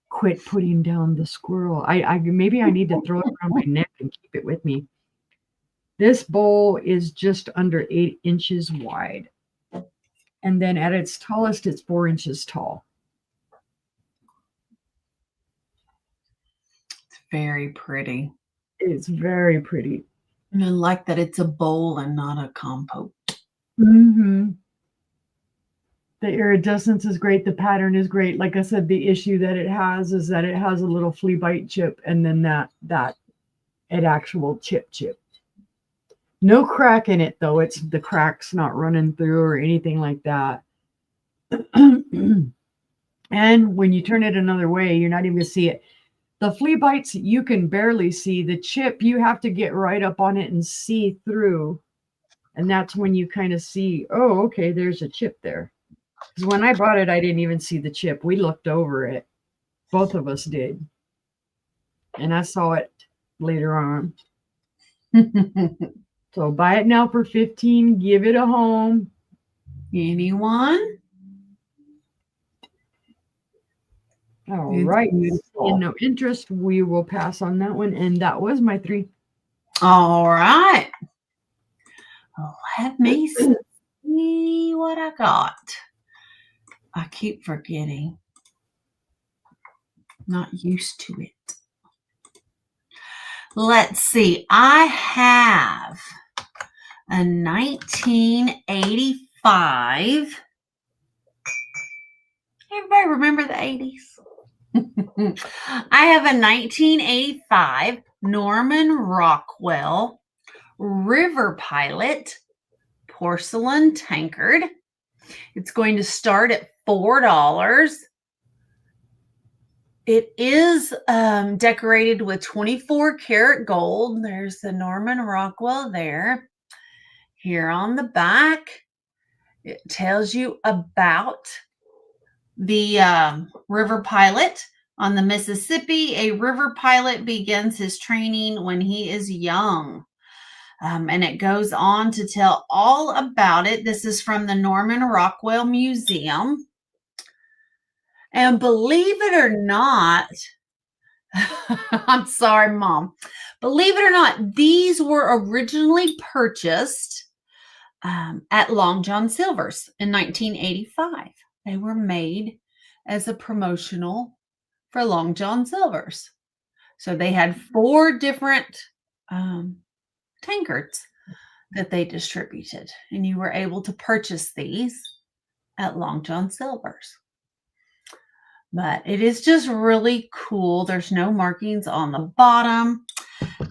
quit putting down the squirrel. Maybe I need to throw it around my neck and keep it with me. This bowl is just under 8 inches wide. And then at its tallest, it's 4 inches tall. It's very pretty. It's very pretty. And I like that it's a bowl and not a compote. Mm-hmm. The iridescence is great. The pattern is great. Like I said, the issue that it has is that it has a little flea bite chip, and then that actual chip. No crack in it, though. It's the crack's not running through or anything like that. And when you turn it another way, you're not even going to see it. The flea bites, you can barely see. The chip, you have to get right up on it and see through. And that's when you kind of see, oh, okay, there's a chip there. Because when I bought it, I didn't even see the chip. We looked over it. Both of us did. And I saw it later on. So buy it now for $15. Give it a home. Anyone? All right. Seeing no interest, we will pass on that one. And that was my 3. All right. Let me see what I got. I keep forgetting. Not used to it. Let's see. I have a 1985. Everybody remember the 80s? I have a 1985 Norman Rockwell River Pilot porcelain tankard. It's going to start at $4. It is decorated with 24 karat gold. There's the Norman Rockwell there. Here on the back, it tells you about the river pilot. On the Mississippi, a river pilot begins his training when he is young. And it goes on to tell all about it. This is from the Norman Rockwell Museum. And believe it or not, I'm sorry, Mom. Believe it or not, these were originally purchased at Long John Silver's in 1985. They were made as a promotional for Long John Silver's. So they had 4 different tankards that they distributed, and you were able to purchase these at Long John Silver's. But it is just really cool. There's no markings on the bottom.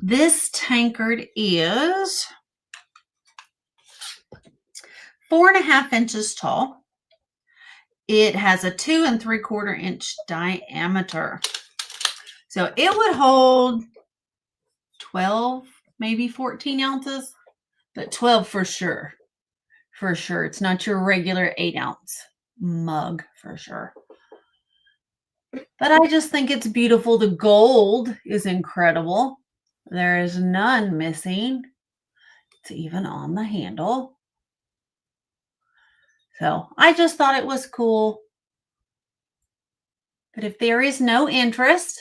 This tankard is 4.5 inches tall. It has a 2 3/4 inch diameter. So it would hold 12, maybe 14 ounces, but 12 for sure. For sure. It's not your regular 8-ounce mug for sure. But I just think it's beautiful. The gold is incredible. There is none missing. It's even on the handle. So I just thought it was cool. But if there is no interest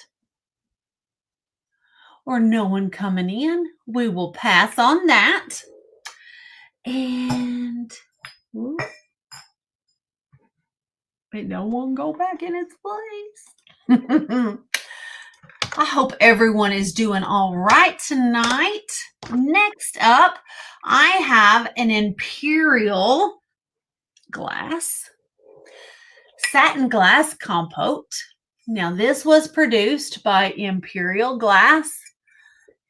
or no one coming in, we will pass on that. And no one go back in its place. I hope everyone is doing all right tonight. Next up, I have an Imperial glass, satin glass compote. Now, this was produced by Imperial Glass.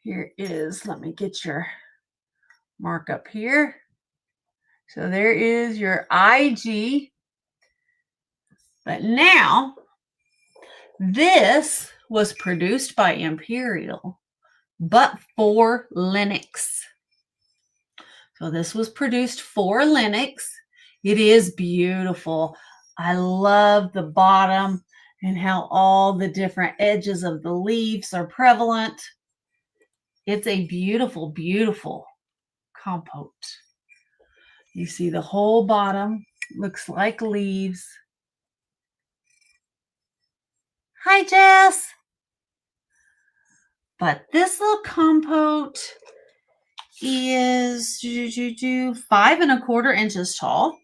Here is, let me get your markup here. So there is your IG. But now, this was produced by Imperial, but for Lenox. So this was produced for Lenox. It is beautiful. I love the bottom and how all the different edges of the leaves are prevalent. It's a beautiful, beautiful compote. You see the whole bottom looks like leaves. Hi, Jess. But this little compote is 5 1/4 inches tall.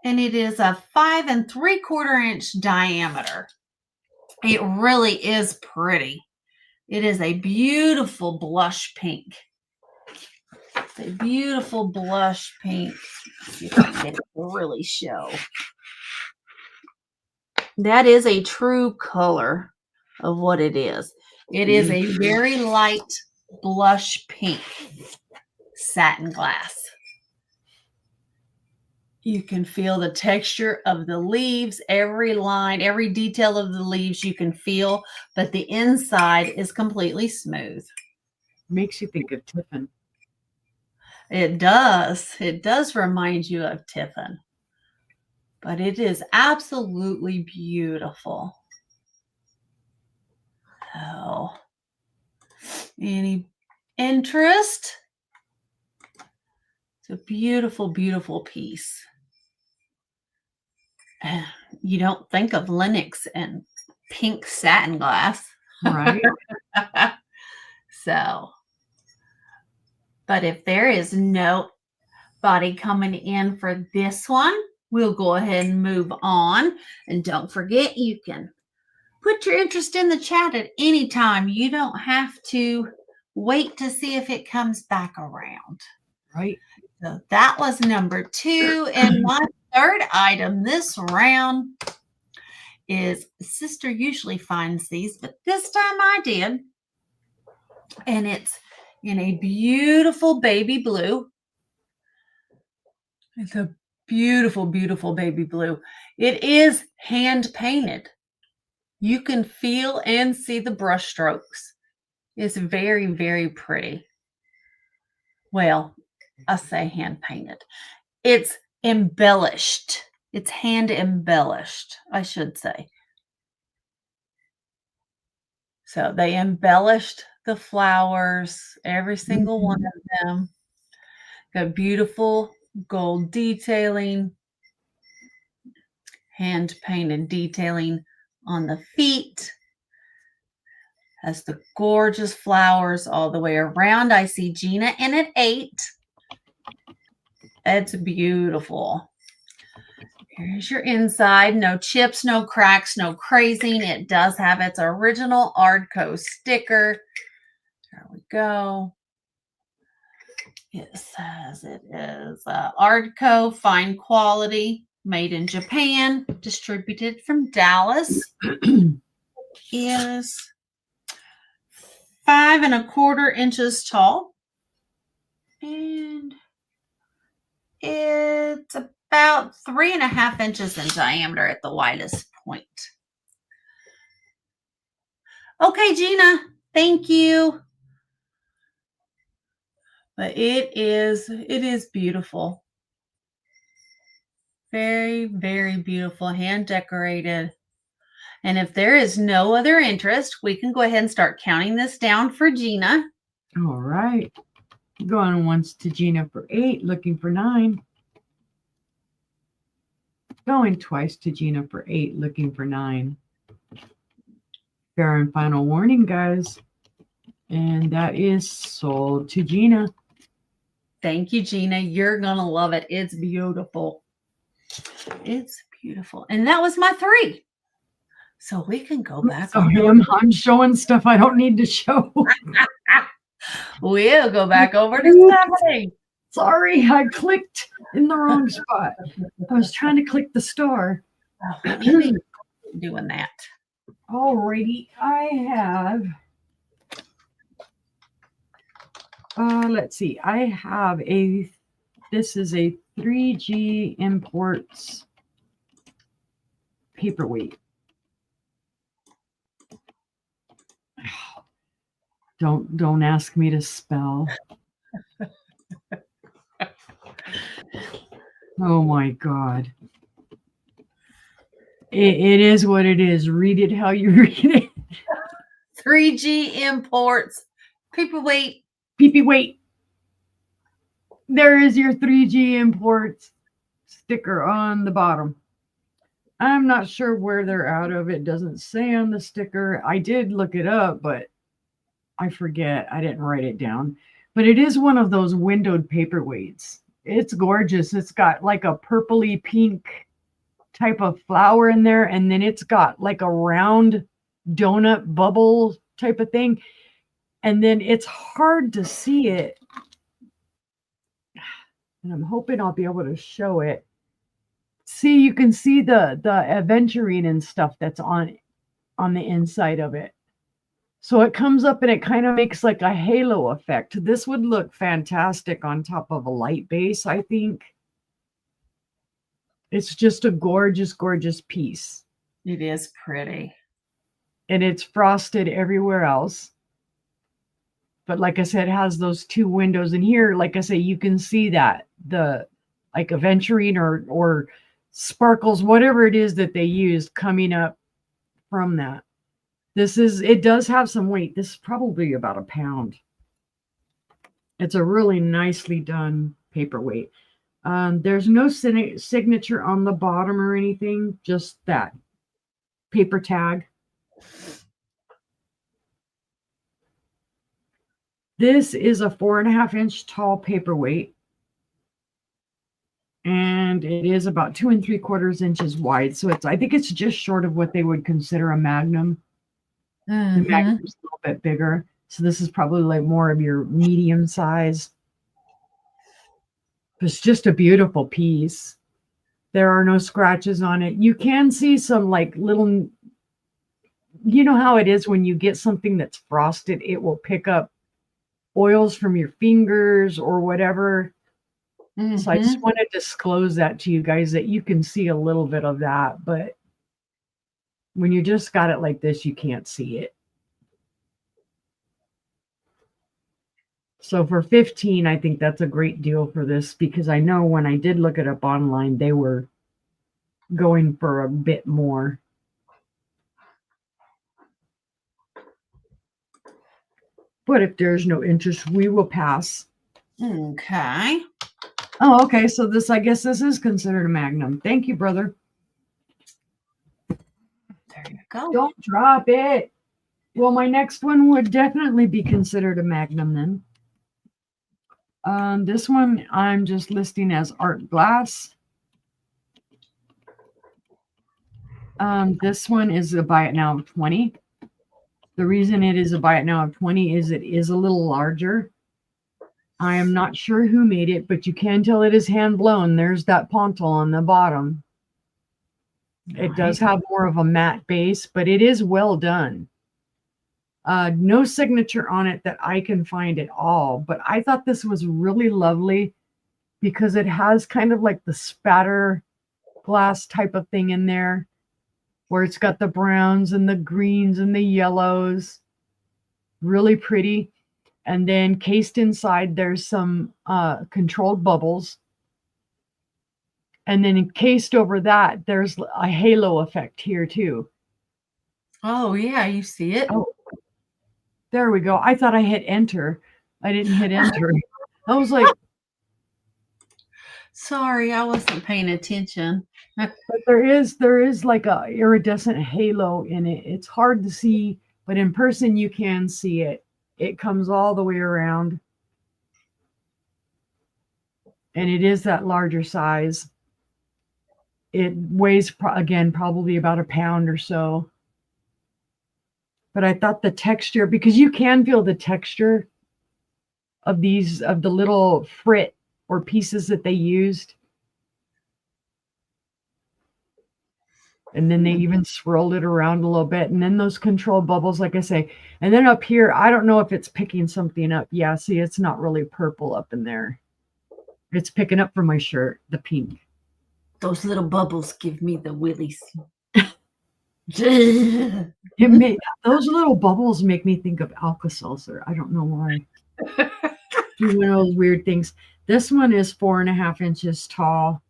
And it is a 5 3/4 inch diameter. It really is pretty. It is a beautiful blush pink. It's a beautiful blush pink. Let's see if I can get it to really show. That is a true color of what it is. It is a very light blush pink satin glass. You can feel the texture of the leaves, every line, every detail of the leaves you can feel, but the inside is completely smooth. Makes you think of Tiffin. It does. It does remind you of Tiffin. But it is absolutely beautiful. Oh, any interest? It's a beautiful, beautiful piece. You don't think of Lenox and pink satin glass. Right. So, but if there is nobody coming in for this one, we'll go ahead and move on. And don't forget, you can put your interest in the chat at any time. You don't have to wait to see if it comes back around. Right. So that was number 2. And my third item this round is, Sister usually finds these, but this time I did. And it's in a beautiful baby blue. It's a beautiful, beautiful baby blue. It is hand painted. You can feel and see the brush strokes. It's very, very pretty. Well, I say hand painted. It's embellished. It's hand embellished, I should say. So they embellished the flowers, every single one of them. Got beautiful gold detailing, hand painted detailing on the feet. Has the gorgeous flowers all the way around. I see Gina in at 8. It's beautiful. Here's your inside. No chips, no cracks, no crazing. It does have its original Ardco sticker. There we go. It says it is Ardco, fine quality, made in Japan, distributed from Dallas. Is 5 1/4 inches tall. And it's about 3 1/2 inches in diameter at the widest point. Okay, Gina, thank you. But it is beautiful. Very, very beautiful, hand decorated. And if there is no other interest, we can go ahead and start counting this down for Gina. All right. Going once to Gina for 8, looking for 9. Going twice to Gina for 8, looking for 9. Fair and final warning, guys. And that is sold to Gina. Thank you, Gina. You're going to love it. It's beautiful. It's beautiful. And that was my 3. So we can go back. Sorry, I'm showing stuff I don't need to show. We'll go back over to Stephanie. Sorry, I clicked in the wrong spot. I was trying to click the star. Doing that. Alrighty, I have. Let's see. I have this is a 3G Imports paperweight. Don't ask me to spell. Oh my God. It is what it is. Read it how you read it. 3G Imports paperweight. Paperweight. There is your 3G Imports sticker on the bottom. I'm not sure where they're out of. It doesn't say on the sticker. I did look it up, but I forget. I didn't write it down. But it is one of those windowed paperweights. It's gorgeous. It's got like a purpley pink type of flower in there, and then it's got like a round donut bubble type of thing, and then it's hard to see it, and I'm hoping I'll be able to show it. See, you can see the aventurine and stuff that's on the inside of it. So it comes up and it kind of makes like a halo effect. This would look fantastic on top of a light base, I think. It's just a gorgeous, gorgeous piece. It is pretty. And it's frosted everywhere else. But like I said, it has those 2 windows. And here, like I say, you can see that the like aventurine or sparkles, whatever it is that they used coming up from that. It does have some weight. This is probably about a pound. It's a really nicely done paperweight. There's no signature on the bottom or anything, just that paper tag. This is a 4.5-inch tall paperweight, and it is about 2 3/4 inches wide. So I think it's just short of what they would consider a Magnum. The Magnum's a little bit bigger. So this is probably like more of your medium size. It's just a beautiful piece. There are no scratches on it. You can see some like little, you know how it is when you get something that's frosted, it will pick up oils from your fingers or whatever. So I just want to disclose that to you guys, that you can see a little bit of that, but when you just got it like this, you can't see it. So for 15, I think that's a great deal for this, because I know when I did look it up online, they were going for a bit more. But if there's no interest, we will pass. Okay. Oh, okay. So I guess this is considered a Magnum. Thank you, brother. There you go. Don't drop it. Well, my next one would definitely be considered a Magnum then. This one I'm just listing as art glass. This one is a buy it now of 20. The reason it is a buy it now of 20 is it is a little larger. I am not sure who made it, but you can tell it is hand blown. There's that pontil on the bottom. It does have more of a matte base, but it is well done. No signature on it that I can find at all, but I thought this was really lovely because it has kind of like the spatter glass type of thing in there, where it's got the browns and the greens and the yellows. Really pretty. And then cased inside, there's some controlled bubbles. And then encased over that, there's a halo effect here too. Oh, yeah, you see it. Oh, there we go. I thought I hit enter. I didn't hit enter. I was like, sorry, I wasn't paying attention. but there is like a iridescent halo in it. It's hard to see, but in person you can see it. It comes all the way around. And it is that larger size. It weighs, again, probably about a pound or so. But I thought the texture, because you can feel the texture of the little frit or pieces that they used. And then they even swirled it around a little bit. And then those controlled bubbles, like I say. And then up here, I don't know if it's picking something up. Yeah, see, it's not really purple up in there. It's picking up from my shirt, the pink. Those little bubbles give me the willies. Those little bubbles make me think of Alka-Seltzer. I don't know why. One of those weird things. This one is 4.5 inches tall.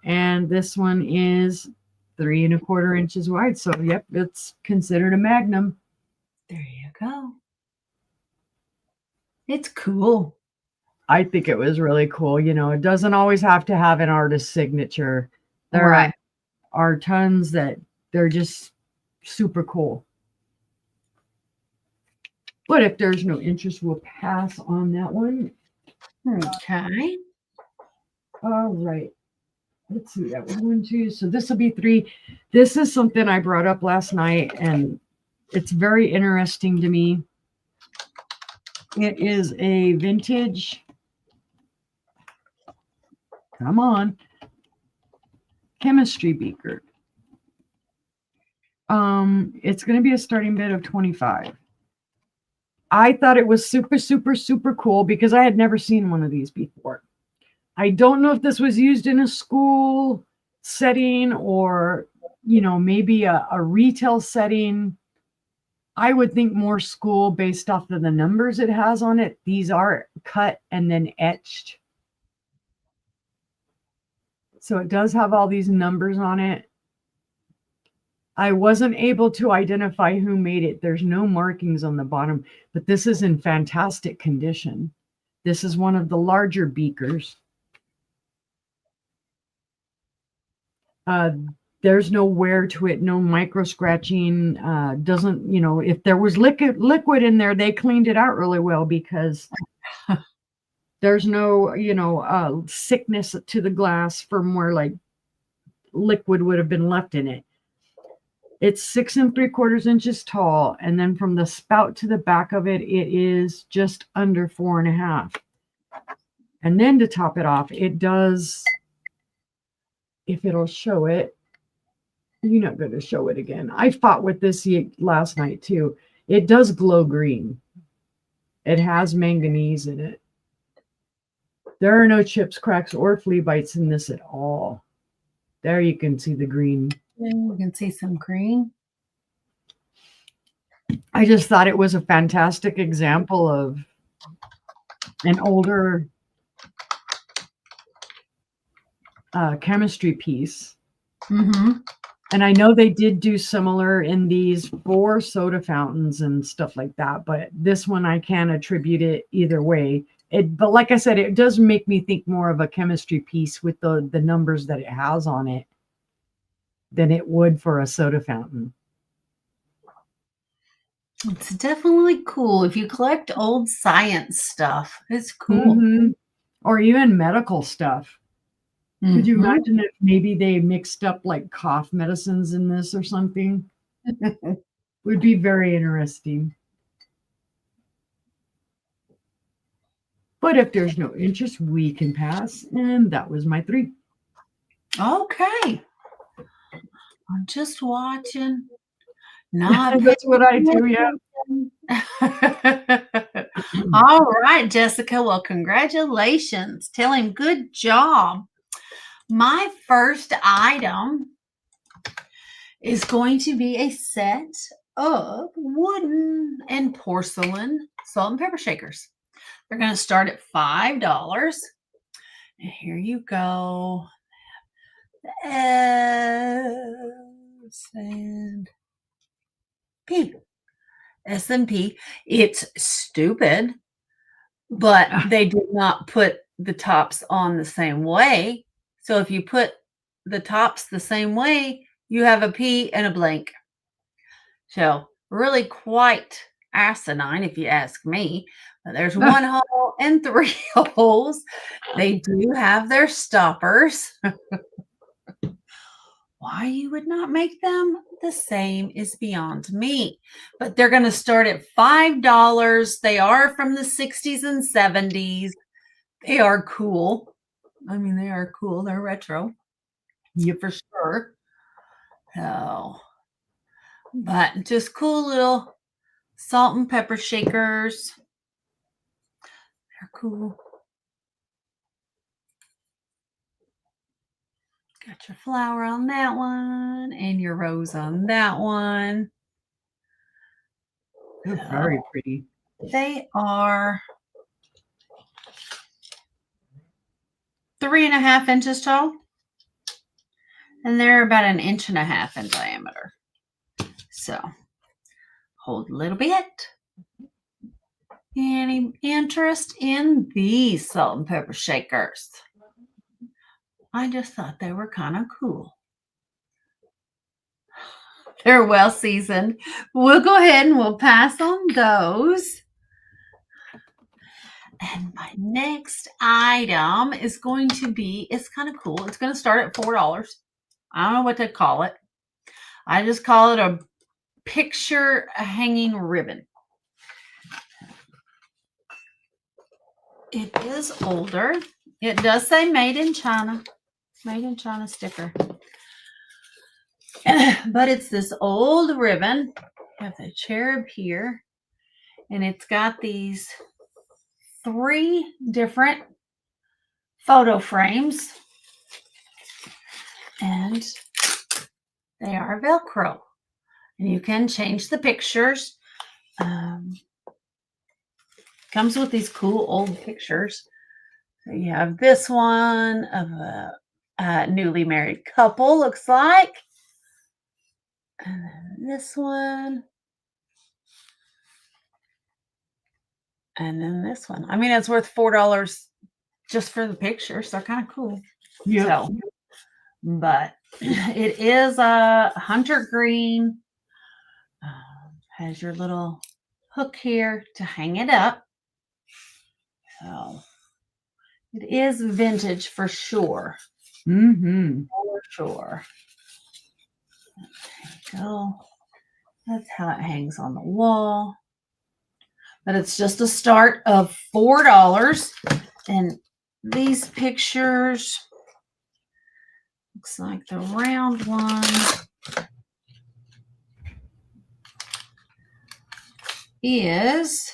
And this one is 3 1/4 inches wide. So, yep, it's considered a Magnum. There you go. It's cool. I think it was really cool. You know, it doesn't always have to have an artist's signature. There are tons that they're just super cool. But if there's no interest, we'll pass on that one. Okay. All right. Let's see. That was 1, 2. So this will be 3. This is something I brought up last night, and it's very interesting to me. It is a vintage. Come on. Chemistry beaker. It's going to be a starting bid of 25. I thought it was super, super, super cool because I had never seen one of these before. I don't know if this was used in a school setting or, you know, maybe a retail setting. I would think more school based off of the numbers it has on it. These are cut and then etched. So it does have all these numbers on it. I wasn't able to identify who made it. There's no markings on the bottom, but this is in fantastic condition. This is one of the larger beakers. There's no wear to it, no micro scratching. Doesn't, if there was liquid in there, they cleaned it out really well because there's no, sickness to the glass from where like liquid would have been left in it. It's 6 3/4 inches tall, and then from the spout to the back of it, it is just under 4.5. And then to top it off, it does, if it'll show it, you're not going to show it again. I fought with this last night too. It does glow green. It has manganese in it. There are no chips, cracks, or flea bites in this at all. There you can see the green. You can see some green. I just thought it was a fantastic example of an older chemistry piece. Mm-hmm. And I know they did do similar in these for soda fountains and stuff like that, but this one I can attribute it either way. But like I said, it does make me think more of a chemistry piece with the numbers that it has on it than it would for a soda fountain. It's definitely cool. If you collect old science stuff, it's cool. Mm-hmm. Or even medical stuff. Could you imagine if maybe they mixed up like cough medicines in this or something? Would be very interesting. But if there's no interest, we can pass. And that was my 3. Okay. I'm just watching. Not That's what I do, yeah. All right, Jessica. Well, congratulations. Tell him good job. My first item is going to be a set of wooden and porcelain salt and pepper shakers. They're going to start at $5. And here you go. S&P. It's stupid, but they did not put the tops on the same way. So if you put the tops the same way, you have a P and a blank. So really quite asinine, if you ask me. But there's 1 hole and 3 holes. They do have their stoppers. Why you would not make them the same is beyond me. But they're going to start at $5. They are from the 60s and 70s. They are cool. I mean, they are cool. They're retro. Yeah, for sure. So, but just cool little salt and pepper shakers. They're cool. Got your flower on that one and your rose on that one. They're very pretty. They are 3.5 inches tall, and they're about 1.5 inches in diameter. So hold a little bit. Any interest in these salt and pepper shakers? I just thought they were kind of cool. They're well seasoned. We'll go ahead and we'll pass on those. And my next item is going to be, it's kind of cool. It's going to start at $4. I don't know what to call it. I just call it a picture hanging ribbon. It is older. It does say made in China. Made in China sticker. But it's this old ribbon. I have the cherub here. And it's got these 3 different photo frames. And they are Velcro. And you can change the pictures. Comes with these cool old pictures. So you have this one of a newly married couple, looks like. And then this one. And then this one. I mean, it's worth $4 just for the pictures. They're kind of cool. Yeah. So, but it is a hunter green. Has your little hook here to hang it up. So it is vintage for sure. Mm-hmm. For sure. There you go. That's how it hangs on the wall. But it's just a start of $4. And these pictures, looks like the round one is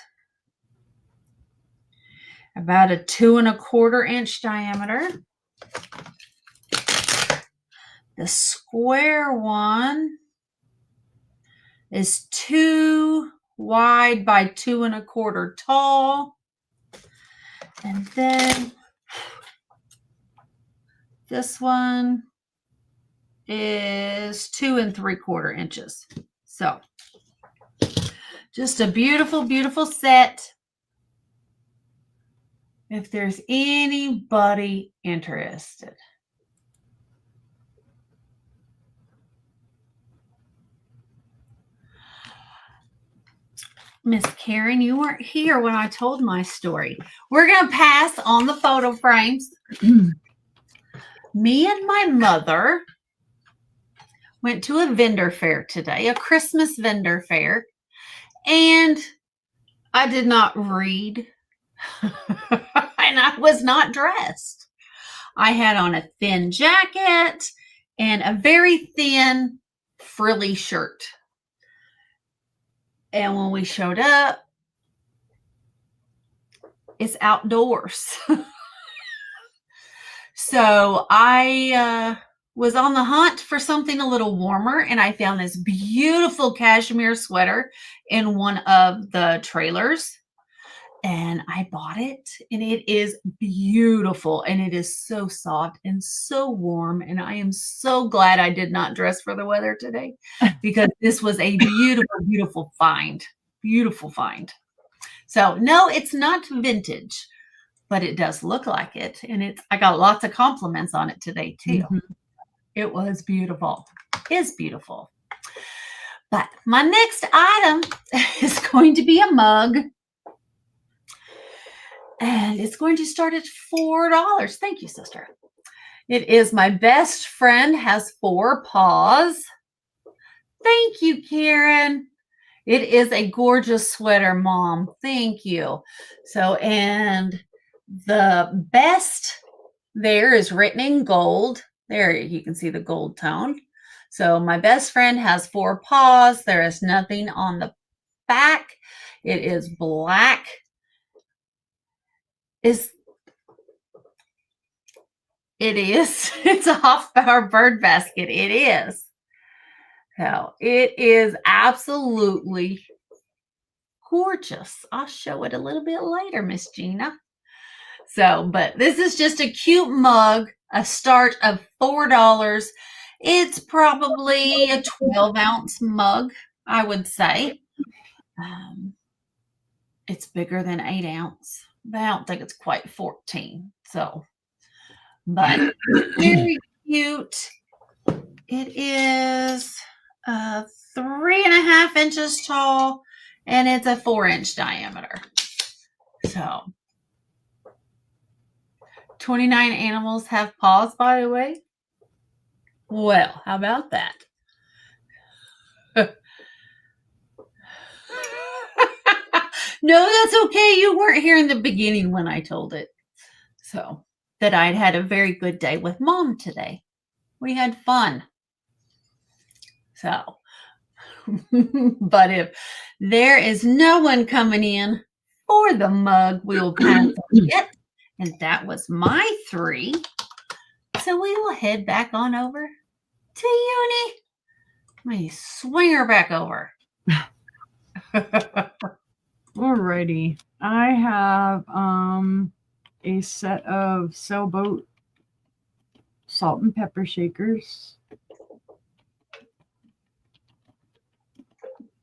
about a 2 1/4 inch diameter. The square one is 2 wide by 2 1/4 tall. And then this one is 2 3/4 inches. So just a beautiful, beautiful set. If there's anybody interested. Miss Karen, you weren't here when I told my story. We're going to pass on the photo frames. Me and my mother went to a vendor fair today, a Christmas vendor fair, and I did not read, and I was not dressed. I had on a thin jacket and a very thin frilly shirt. And when we showed up, it's outdoors. So I was on the hunt for something a little warmer, and I found this beautiful cashmere sweater in one of the trailers. And I bought it, and it is beautiful, and it is so soft and so warm. And I am so glad I did not dress for the weather today, because this was a beautiful, beautiful find. Beautiful find. So no, it's not vintage, but it does look like it. And I got lots of compliments on it today too. Mm-hmm. It was beautiful. Is beautiful. But my next item is going to be a mug. And it's going to start at $4. Thank you, sister. It is My Best Friend Has 4 Paws. Thank you, Karen. It is a gorgeous sweater, Mom. Thank you. So, and the best there is written in gold. There you can see the gold tone. So my best friend has 4 paws. There is nothing on the back. It is black. It is. It's a Hofbauer bird basket. It is. So it is absolutely gorgeous. I'll show it a little bit later, Miss Gina. So, but this is just a cute mug, a start of $4. It's probably a 12-ounce mug, I would say. It's bigger than 8 ounce, but I don't think it's quite 14. So, but very cute. It is 3.5 inches tall, and it's a 4-inch diameter. So 29 animals have paws, by the way. Well, how about that? No, that's okay. You weren't here in the beginning when I told it. So that I'd had a very good day with Mom today. We had fun. So, but if there is no one coming in for the mug, we will pass it. And that was my 3. So we will head back on over to Uni. Let me swing her back over. Alrighty. I have a set of Sailboat salt and pepper shakers.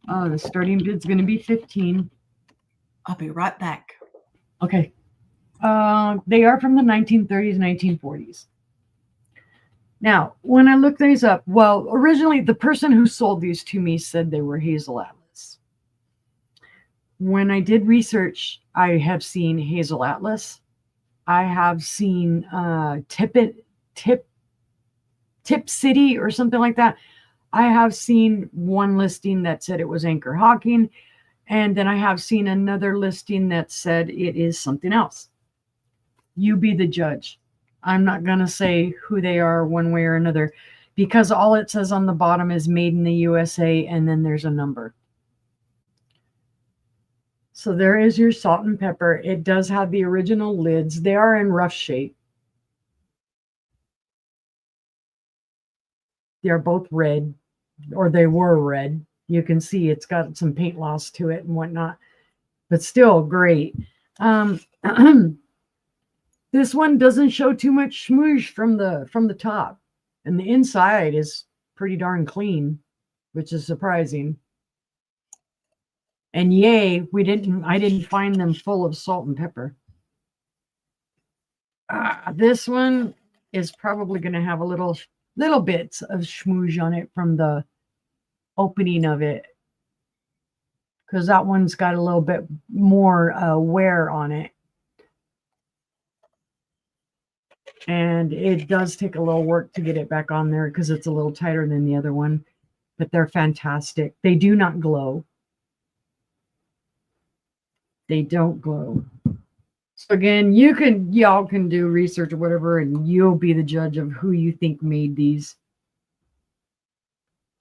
The starting bid's going to be 15. I'll be right back. Okay. They are from the 1930s, 1940s. Now, when I looked these up, well, originally the person who sold these to me said they were Hazel Atlas. When I did research, I have seen Hazel Atlas. I have seen Tip City or something like that. I have seen one listing that said it was Anchor Hawking, and then I have seen another listing that said it is something else. You be the judge. I'm not going to say who they are one way or another, because all it says on the bottom is made in the USA, and then there's a number. So there is your salt and pepper. It does have the original lids. They are in rough shape. They're both red, or they were red. You can see it's got some paint loss to it and whatnot, but still great. This one doesn't show too much smoosh from the top, and the inside is pretty darn clean, which is surprising. And yay, I didn't find them full of salt and pepper. This one is probably going to have a little bits of smoosh on it from the opening of it, because that one's got a little bit more wear on it. And it does take a little work to get it back on there because it's a little tighter than the other one, but they're fantastic. They do not glow. They don't glow. So again, y'all can do research or whatever, and you'll be the judge of who you think made these.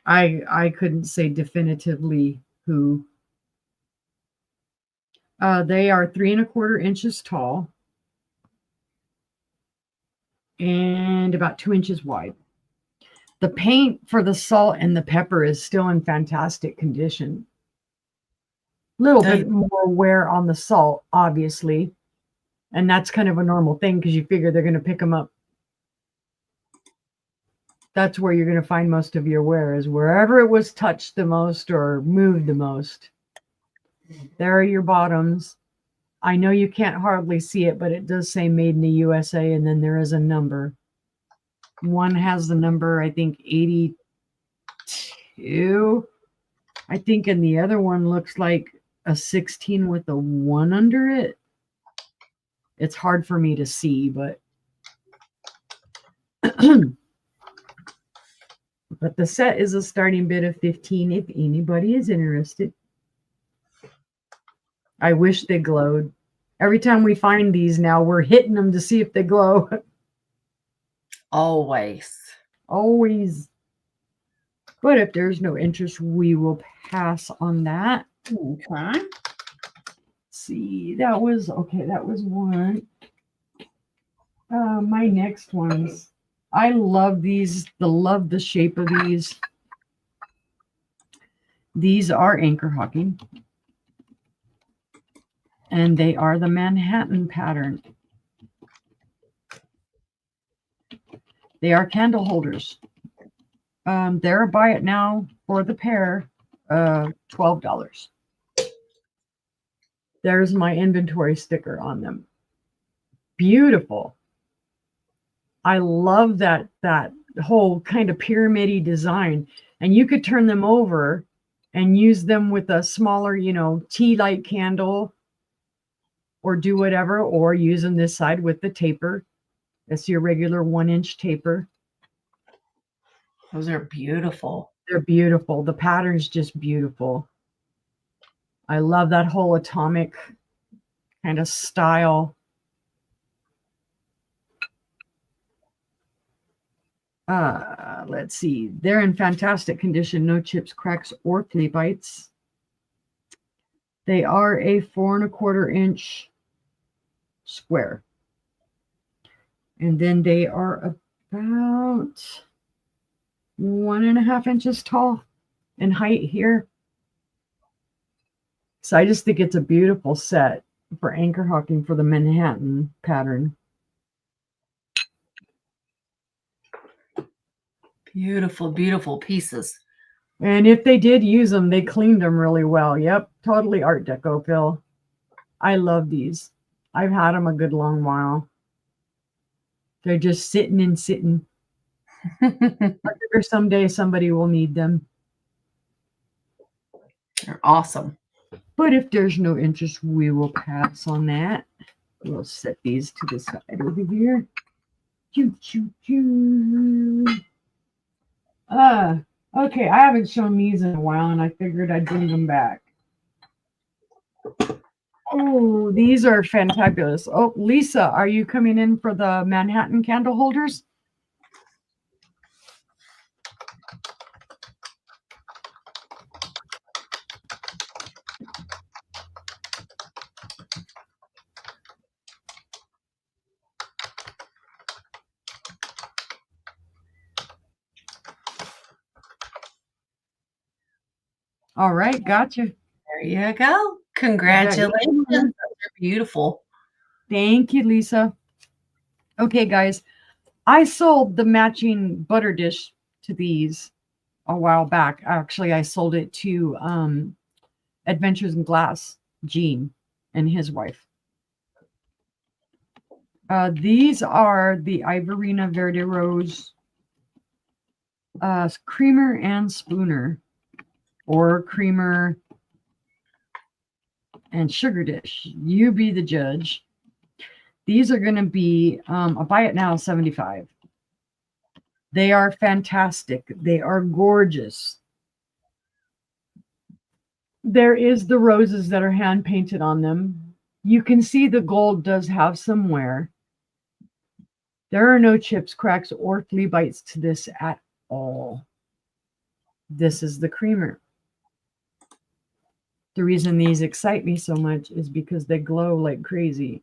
I couldn't say definitively who. They are 3 1/4 inches tall and about 2 inches wide. The paint for the salt and the pepper is still in fantastic condition. Little bit more wear on the salt, obviously. And that's kind of a normal thing because you figure they're going to pick them up. That's where you're going to find most of your wear, is wherever it was touched the most or moved the most. There are your bottoms. I know you can't hardly see it, but it does say made in the USA, and then there is a number. One has the number, I think, 82. I think, and the other one looks like a 16 with a 1 under it. It's hard for me to see, but but the set is a starting bid of 15 if anybody is interested. I wish they glowed. Every time we find these now, we're hitting them to see if they glow. Always. But if there's no interest, we will pass on that. Okay. Let's see, that was one. My next ones. I love these. Love the shape of these. These are Anchor Hawking. And they are the Manhattan pattern. They are candle holders. They're buy it now for the pair, $12. There's my inventory sticker on them. Beautiful. I love that whole kind of pyramid-y design. And you could turn them over and use them with a smaller, tea light candle, or do whatever, or use them this side with the taper. That's your regular 1-inch taper. Those are beautiful. They're beautiful. The pattern's just beautiful. I love that whole atomic kind of style. Let's see. They're in fantastic condition. No chips, cracks, or flea bites. They are a 4 1/4 inch square. And then they are about 1.5 inches tall in height here. So I just think it's a beautiful set for anchor hocking for the Manhattan pattern. Beautiful, beautiful pieces. And if they did use them, they cleaned them really well. Yep, totally Art Deco, Phil. I love these. I've had them a good long while. They're just sitting and sitting. I figure someday somebody will need them. They're awesome. But if there's no interest, we will pass on that. We'll set these to the side over here. Choo, choo, choo. Okay, I haven't shown these in a while, and I figured I'd bring them back. Oh, these are fantabulous. Oh, Lisa, are you coming in for the Manhattan candle holders? All right, gotcha. There you go. Congratulations. They're beautiful. Thank you, Lisa. Okay, guys, I sold the matching butter dish to these a while back. Actually, I sold it to Adventures in Glass, Gene, and his wife. These are the Ivorina Verde Rose creamer and spooner, or creamer and sugar dish. You be the judge. These are going to be a buy it now 75. They are fantastic. They are gorgeous. There is the roses that are hand painted on them. You can see the gold does have some wear. There are no chips, cracks, or flea bites to this at all. This is the creamer. The reason these excite me so much is because they glow like crazy.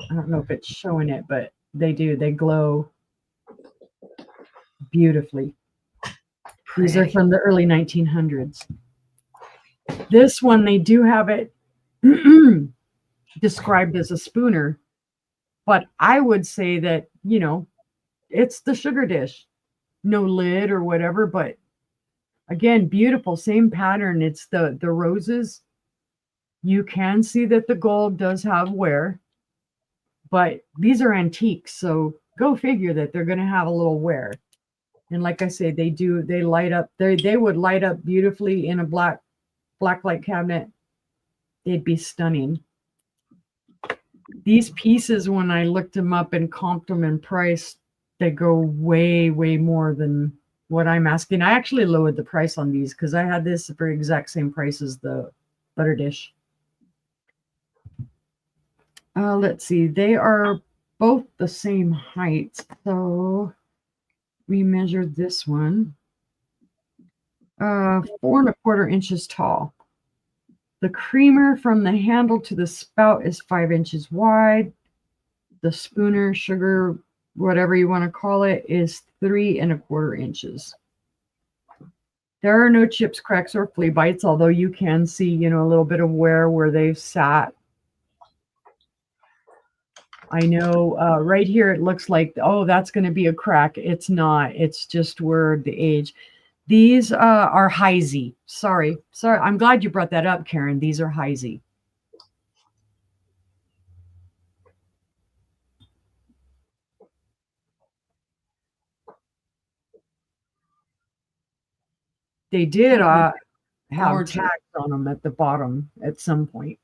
I don't know if it's showing it, but they do. They glow beautifully. These are from the early 1900s. This one, they do have it described as a spooner, but I would say that, you know, it's the sugar dish. No lid or whatever, but again, beautiful, same pattern. It's the roses. You can see that the gold does have wear, but these are antiques, so go figure that they're going to have a little wear. And like I say, they light up. They would light up beautifully in a black light cabinet. They'd be stunning. These pieces, when I looked them up and comped them in price, they go way, way more than what I'm asking. I actually lowered the price on these because I had this for exact same price as the butter dish. Let's see. They are both the same height. So we measured this one. 4 1/4 inches tall. The creamer from the handle to the spout is 5 inches wide. The spooner, sugar, whatever you want to call it, is 3 1/4 inches. There are no chips, cracks, or flea bites, although you can see, you know, a little bit of wear where they've sat. I know right here it looks like, oh, that's going to be a crack. It's not. It's just where the age. These are Heisey. Sorry. I'm glad you brought that up, Karen. These are Heisey. They did have tags on them at the bottom at some point.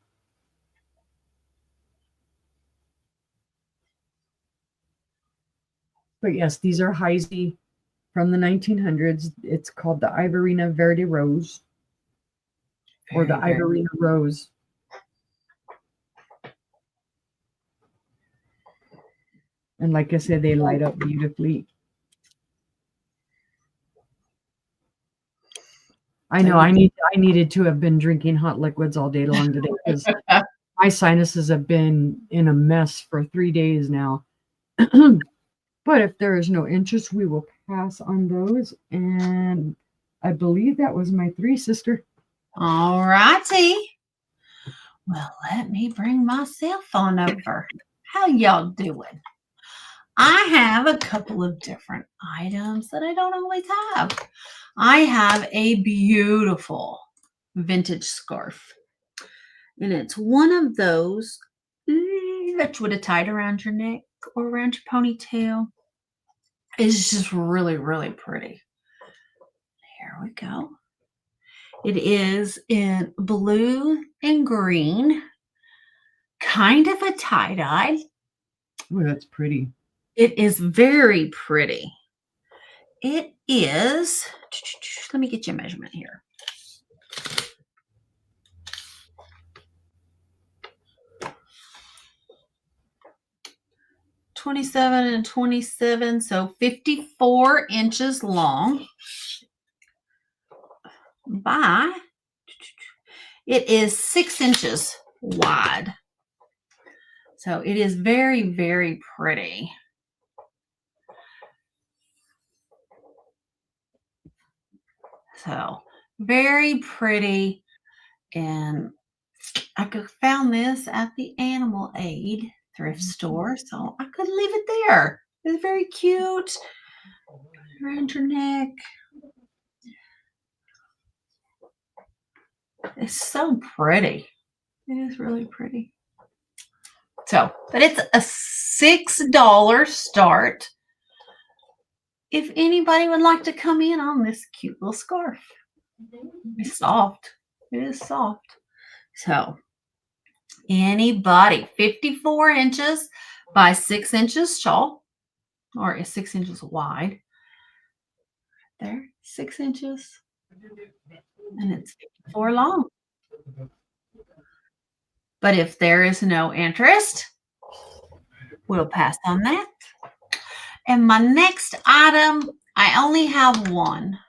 But yes, these are Heisey from the 1900s. It's called the Ivorina Verde Rose, or the Ivorina Rose. And like I said, they light up beautifully. I know I needed to have been drinking hot liquids all day long today because my sinuses have been in a mess for 3 days now. But if there is no interest, we will pass on those. And I believe that was my 3, sister. All righty. Well, let me bring my cell phone over. How y'all doing? I have a couple of different items that I don't always have. I have a beautiful vintage scarf. And it's one of those that you would have tied around your neck or around your ponytail. It's just really, really pretty. Here we go. It is in blue and green, kind of a tie-dye. Oh, that's pretty. It is very pretty. It is, let me get you a measurement here. "27 and 27, so 54 inches long by, it is 6 inches wide. So it is very, very pretty. So very pretty. And I found this at the Animal Aid thrift store, so I could leave it there. It's very cute. Around your neck. It's so pretty. It is really pretty. So, but it's a $6 start. If anybody would like to come in on this cute little scarf. It's soft. It is soft. So, anybody, 54 inches by 6 inches tall, or 6 inches wide. There, 6 inches. And it's 54 long. But if there is no interest, we'll pass on that. And my next item, I only have one,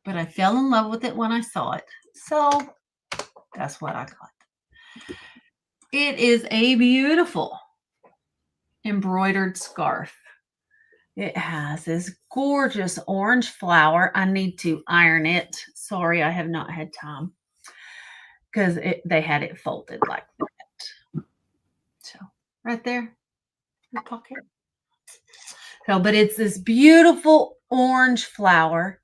but I fell in love with it when I saw it. So that's what I got. It is a beautiful embroidered scarf. It has this gorgeous orange flower. I need to iron it. Sorry, I have not had time because they had it folded like that. So right there, your pocket. So, but it's this beautiful orange flower.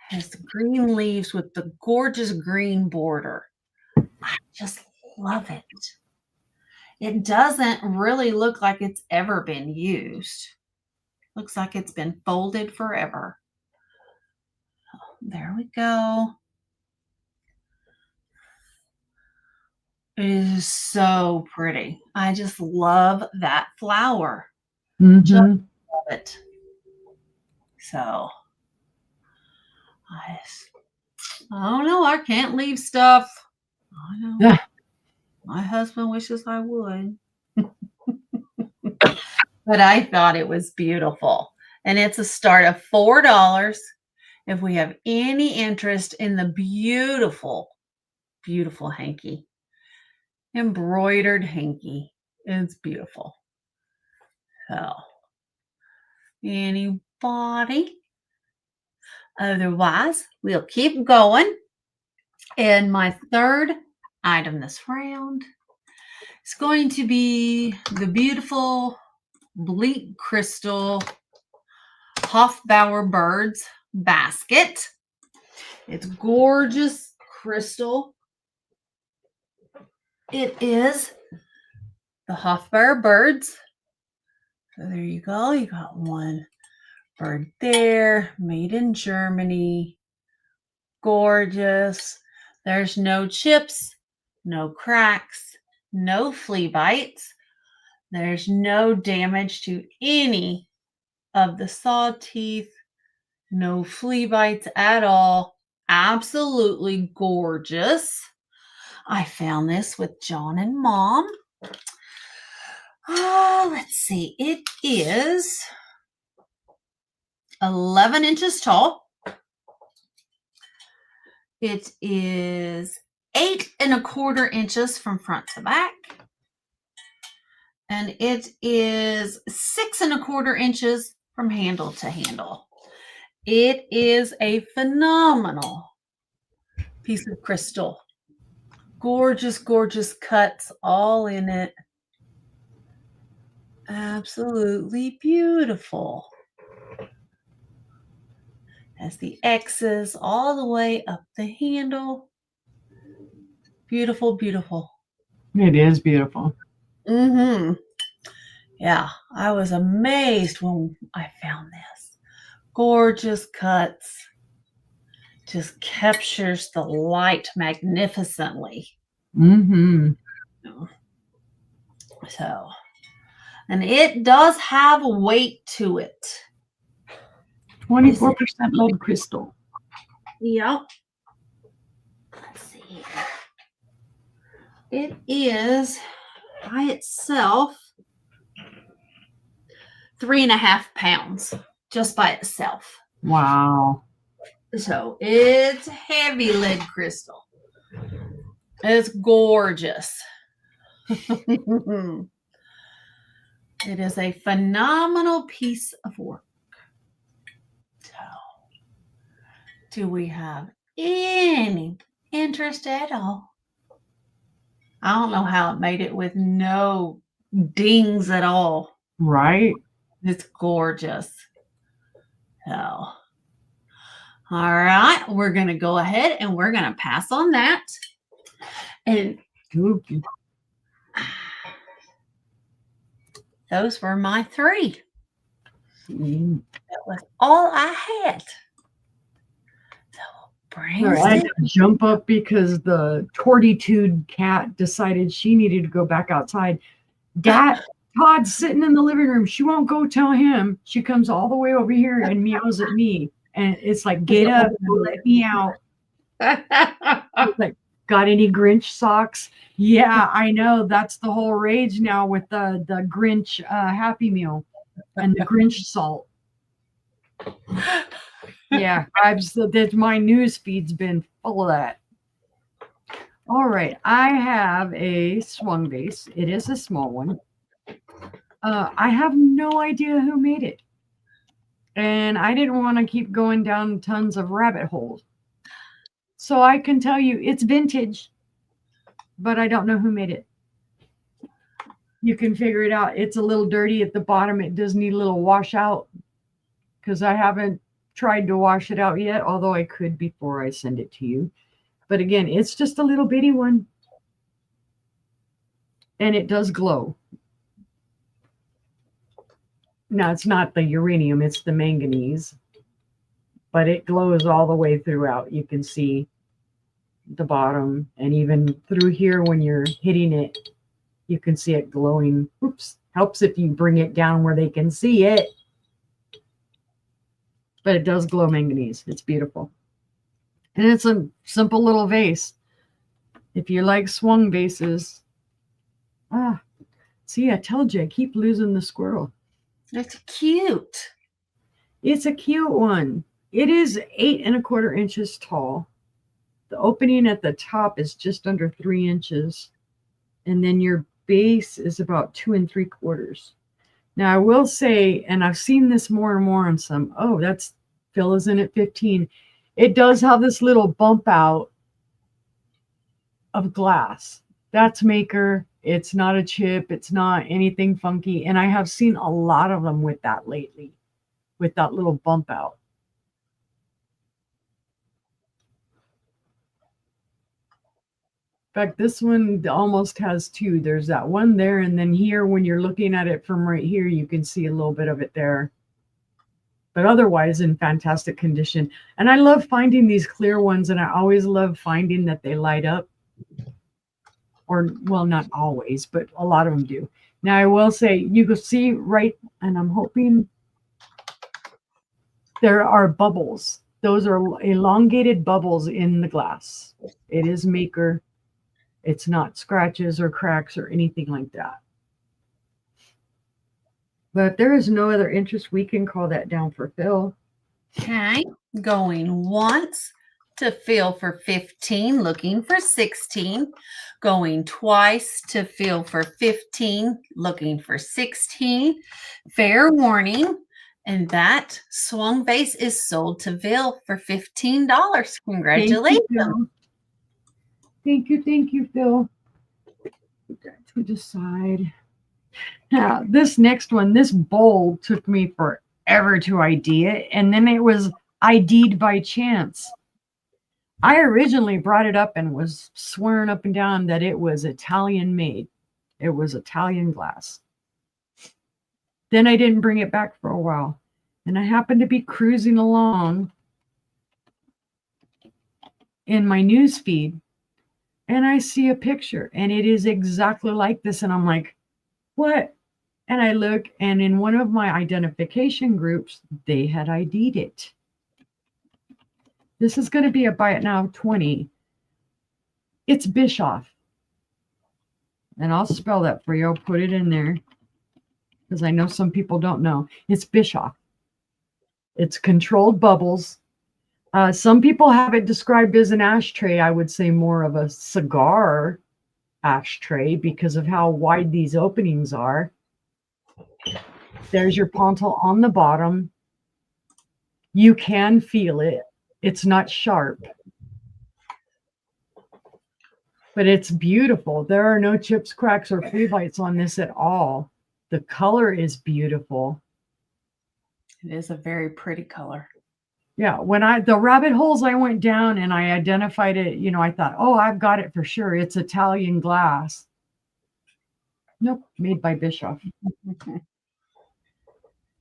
Has the green leaves with the gorgeous green border. I just love it. It doesn't really look like it's ever been used. Looks like it's been folded forever. There we go. It is so pretty. I just love that flower. Just love it. So, I don't know. I can't leave stuff. I know. Yeah. My husband wishes I would. But I thought it was beautiful. And it's a start of $4 if we have any interest in the beautiful, beautiful hanky. Embroidered hanky. It's beautiful. So, anybody? Otherwise, we'll keep going. And my third item this round is going to be the beautiful bleak crystal Hofbauer Birds basket. It's gorgeous crystal. It is the Hofbauer Birds. So there you go. You got one bird there, made in Germany. Gorgeous. There's no chips, no cracks, no flea bites. There's no damage to any of the saw teeth, no flea bites at all. Absolutely gorgeous. I found this with John and Mom. Let's see. It is 11 inches tall. It is 8 1/4 inches from front to back. And it is 6 1/4 inches from handle to handle. It is a phenomenal piece of crystal. gorgeous, gorgeous cuts all in it. Absolutely beautiful. Has the X's all the way up the handle. Beautiful, beautiful. It is beautiful. Mm-hmm. Yeah, I was amazed when I found this. Gorgeous cuts. Just captures the light magnificently. Mm-hmm. So, and it does have weight to it. 24% lead crystal. Yep. Let's see. It is by itself 3.5 pounds just by itself. Wow. So it's heavy lead crystal. It's gorgeous. It is a phenomenal piece of work. So, do we have any interest at all? I don't know how it made it with no dings at all. Right. It's gorgeous. So, all right, we're going to go ahead and we're going to pass on that. And those were my 3. That was all I had. So, I had to jump up because the tortitude cat decided she needed to go back outside. Todd's sitting in the living room. She won't go tell him. She comes all the way over here and meows at me. And it's like, get up and let me out. Like, got any Grinch socks? Yeah, I know. That's the whole rage now with the Grinch Happy Meal and the Grinch salt. Yeah, my news feed's been full of that. All right, I have a swung vase. It is a small one. I have no idea who made it. And I didn't want to keep going down tons of rabbit holes. So I can tell you it's vintage, but I don't know who made it. You can figure it out. It's a little dirty at the bottom. It does need a little wash out because I haven't tried to wash it out yet, although I could before I send it to you. But again, it's just a little bitty one. And it does glow. Now, it's not the uranium, it's the manganese. But it glows all the way throughout. You can see the bottom. And even through here when you're hitting it, you can see it glowing. Oops. Helps if you bring it down where they can see it. But it does glow manganese. It's beautiful. And it's a simple little vase. If you like swung vases. See, I told you, I keep losing the squirrel. It's cute. It's a cute one. It is 8 1/4 inches tall. The opening at the top is just under 3 inches. And then your base is about 2 3/4. Now, I will say, and I've seen this more and more on some, that's Phil is in at 15. It does have this little bump out of glass. That's Maker. It's not a chip. It's not anything funky. And I have seen a lot of them with that lately, with that little bump out. In fact, this one almost has 2. There's that one there, and then here, when you're looking at it from right here, you can see a little bit of it there. But otherwise in fantastic condition. And I love finding these clear ones, and I always love finding that they light up. Or, well, not always, but a lot of them do. Now, I will say, you can see right, and I'm hoping there are bubbles. Those are elongated bubbles in the glass. It is Maker. It's not scratches or cracks or anything like that. But if there is no other interest, we can call that down for Phil. Okay, going once to Phil for 15, looking for 16. Going twice to Phil for 15, looking for 16. Fair warning. And that swung vase is sold to Phil for $15. Congratulations. Thank you, Phil. Put that to the side. Now, this next one, this bowl took me forever to ID it, and then it was ID'd by chance. I originally brought it up and was swearing up and down that it was Italian made. It was Italian glass. Then I didn't bring it back for a while. And I happened to be cruising along in my news feed, and I see a picture, and it is exactly like this. And I'm like, what? And I look, and in one of my identification groups, they had ID'd it. This is going to be a buy it now 20. It's Bischoff. And I'll spell that for you. I'll put it in there because I know some people don't know. It's Bischoff. It's controlled bubbles. Some people have it described as an ashtray. I would say more of a cigar ashtray because of how wide these openings are. There's your pontal on the bottom. You can feel it. It's not sharp, but it's beautiful. There are no chips, cracks, or flea bites on this at all. The color is beautiful. It is a very pretty color. Yeah, when the rabbit holes I went down and I identified it, I thought, oh, I've got it for sure. It's Italian glass. Nope, made by Bischoff.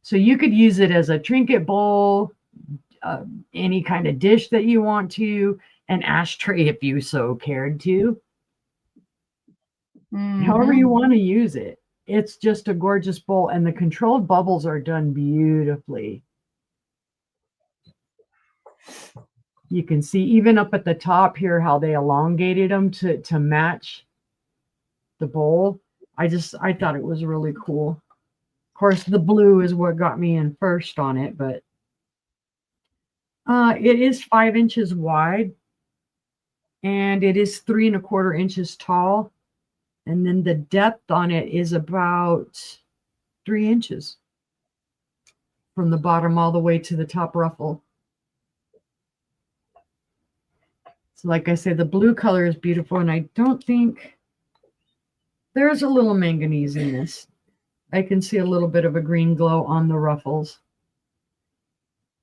So you could use it as a trinket bowl, any kind of dish that you want to, an ashtray if you so cared to. However you want to use it. It's just a gorgeous bowl, and the controlled bubbles are done beautifully. You can see even up at the top here how they elongated them to match the bowl. I thought it was really cool. Of course, the blue is what got me in first on it, but it is 5 inches wide, and it is 3 1/4 inches tall. And then the depth on it is about 3 inches from the bottom all the way to the top ruffle. So like I said, the blue color is beautiful, and I don't think there's a little manganese in this. I can see a little bit of a green glow on the ruffles.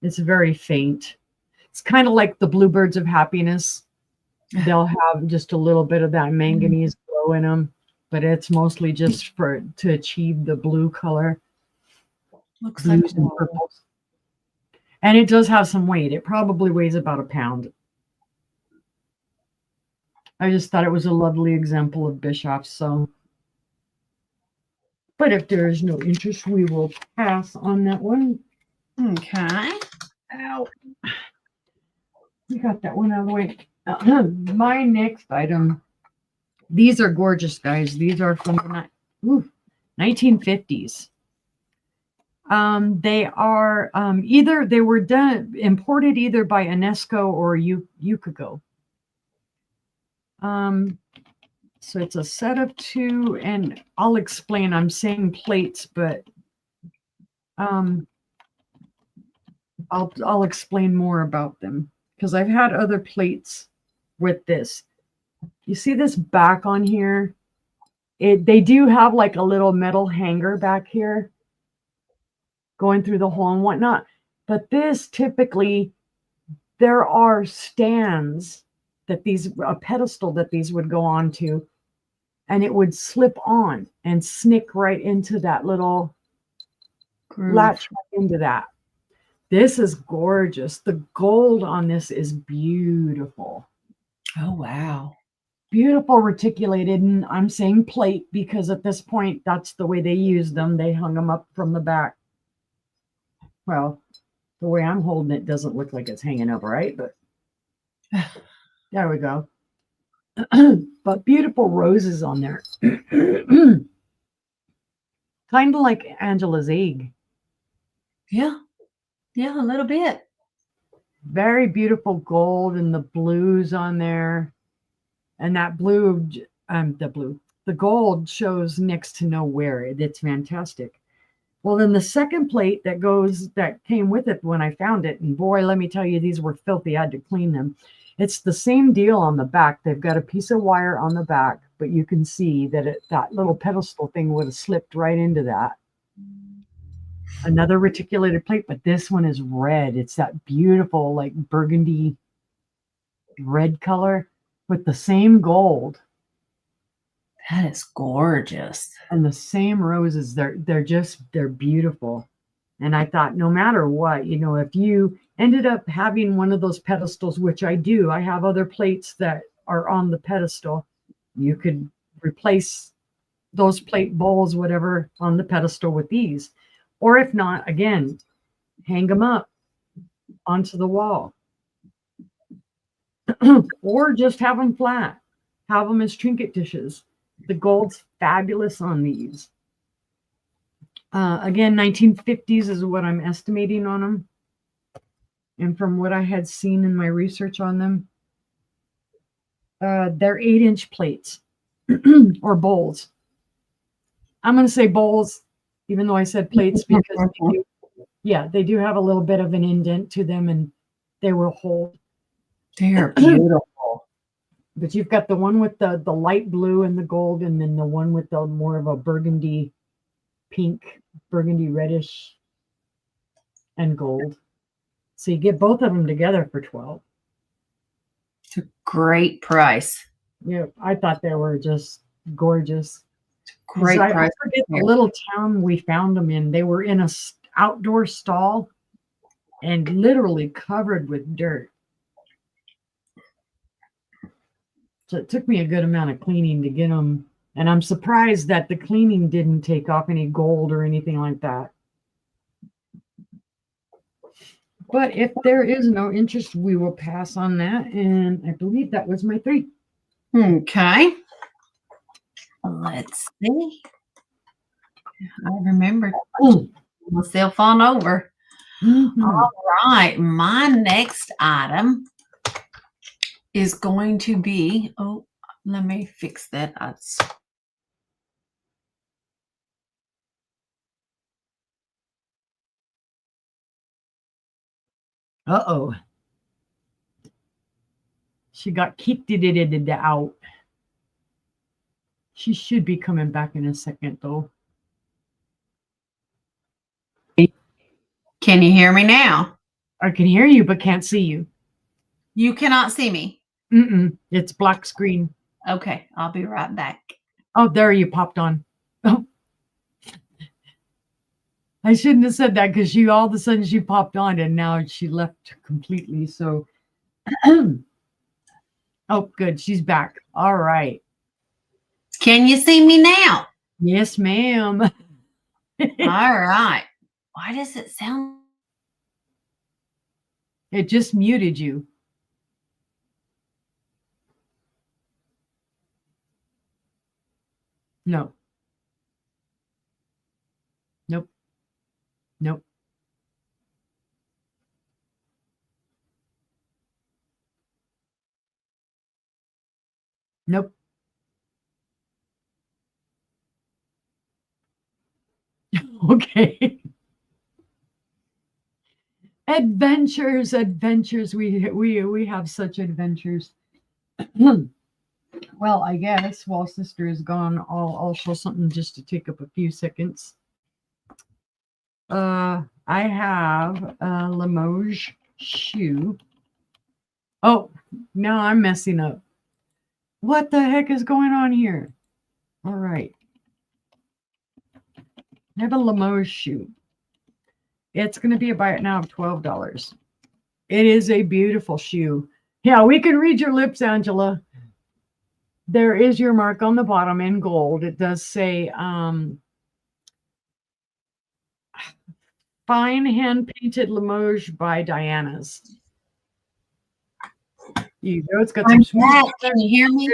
It's very faint. It's kind of like the bluebirds of happiness. They'll have just a little bit of that manganese glow in them, but it's mostly just to achieve the blue color. Looks Blues like and purples. And it does have some weight. It probably weighs about a pound. I just thought it was a lovely example of Bischoff. So, but if there is no interest, we will pass on that one. Okay. Ow. We got that one out of the way. My next item. These are gorgeous, guys. These are from the 1950s. They are they were imported either by UNESCO or Yukago. So it's a set of 2, and I'll explain. I'm saying plates, but I'll explain more about them because I've had other plates with this. You see this back on here? They do have like a little metal hanger back here going through the hole and whatnot. But this typically, there are stands that a pedestal that these would go on to, and it would slip on and snick right into that little latch right into that. This is gorgeous. The gold on this is beautiful. Oh, wow. Beautiful reticulated, and I'm saying plate because at this point, that's the way they used them. They hung them up from the back. Well, the way I'm holding it doesn't look like it's hanging up right, but there we go. But beautiful roses on there. Kind of like Angela's egg. Yeah. Yeah, a little bit. Very beautiful gold and the blues on there. And that the gold shows next to no wear. It's fantastic. Well, then the second plate that came with it when I found it, and boy, let me tell you, these were filthy. I had to clean them. It's the same deal on the back. They've got a piece of wire on the back, but you can see that that little pedestal thing would have slipped right into that. Another reticulated plate, but this one is red. It's that beautiful, like burgundy red color with the same gold. That is gorgeous. And the same roses. They're beautiful. And I thought, no matter what, if you ended up having one of those pedestals, which I do, I have other plates that are on the pedestal, you could replace those plate bowls, whatever, on the pedestal with these. Or if not, again, hang them up onto the wall. Or just have them flat. Have them as trinket dishes. The gold's fabulous on these. Again, 1950s is what I'm estimating on them. And from what I had seen in my research on them, they're 8-inch plates or bowls. I'm going to say bowls, even though I said plates, because they do have a little bit of an indent to them, and they will hold. They're beautiful. But you've got the one with the light blue and the gold, and then the one with the more of a burgundy pink, burgundy reddish, and gold. So you get both of them together for $12. It's a great price. Yeah, I thought they were just gorgeous. Great price. I forget the little town we found them in. They were in a outdoor stall and literally covered with dirt. So it took me a good amount of cleaning to get them. And I'm surprised that the cleaning didn't take off any gold or anything like that. But if there is no interest, we will pass on that. And I believe that was my 3. Okay. Let's see. I remember myself on over. Mm-hmm. All right. My next item is going to be, let me fix that. Uh-oh. She got kicked out. She should be coming back in a second, though. Can you hear me now? I can hear you, but can't see you. You cannot see me? It's black screen. Okay, I'll be right back. Oh, there you popped on. Oh. I shouldn't have said that because all of a sudden she popped on and now she left completely. So, oh, good. She's back. All right. Can you see me now? Yes, ma'am. All right. Why does it sound? It just muted you. No. Nope. Nope. Nope. Okay. Adventures. We have such adventures. Well, I guess while Sister is gone, I'll show something just to take up a few seconds. I have a Limoges shoe. Oh, now I'm messing up. What the heck is going on here? All right. I have a Limoges shoe. It's going to be about now of $12. It is a beautiful shoe. Yeah, we can read your lips, Angela. There is your mark on the bottom in gold. It does say fine hand-painted Limoges by Diana's. You know, it's got some back. Can you hear me?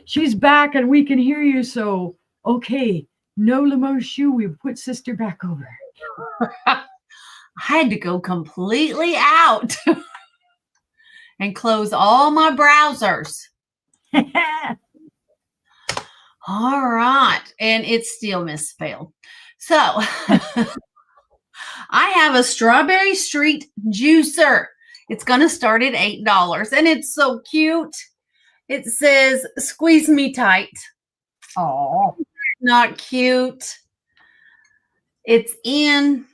She's back and we can hear you. So, okay, no Limoges shoe. We put Sister back over. I had to go completely out and close all my browsers. All right. And it's still misspelled. So I have a Strawberry Street juicer. It's going to start at $8 and it's so cute. It says, squeeze me tight. Oh, not cute. It's in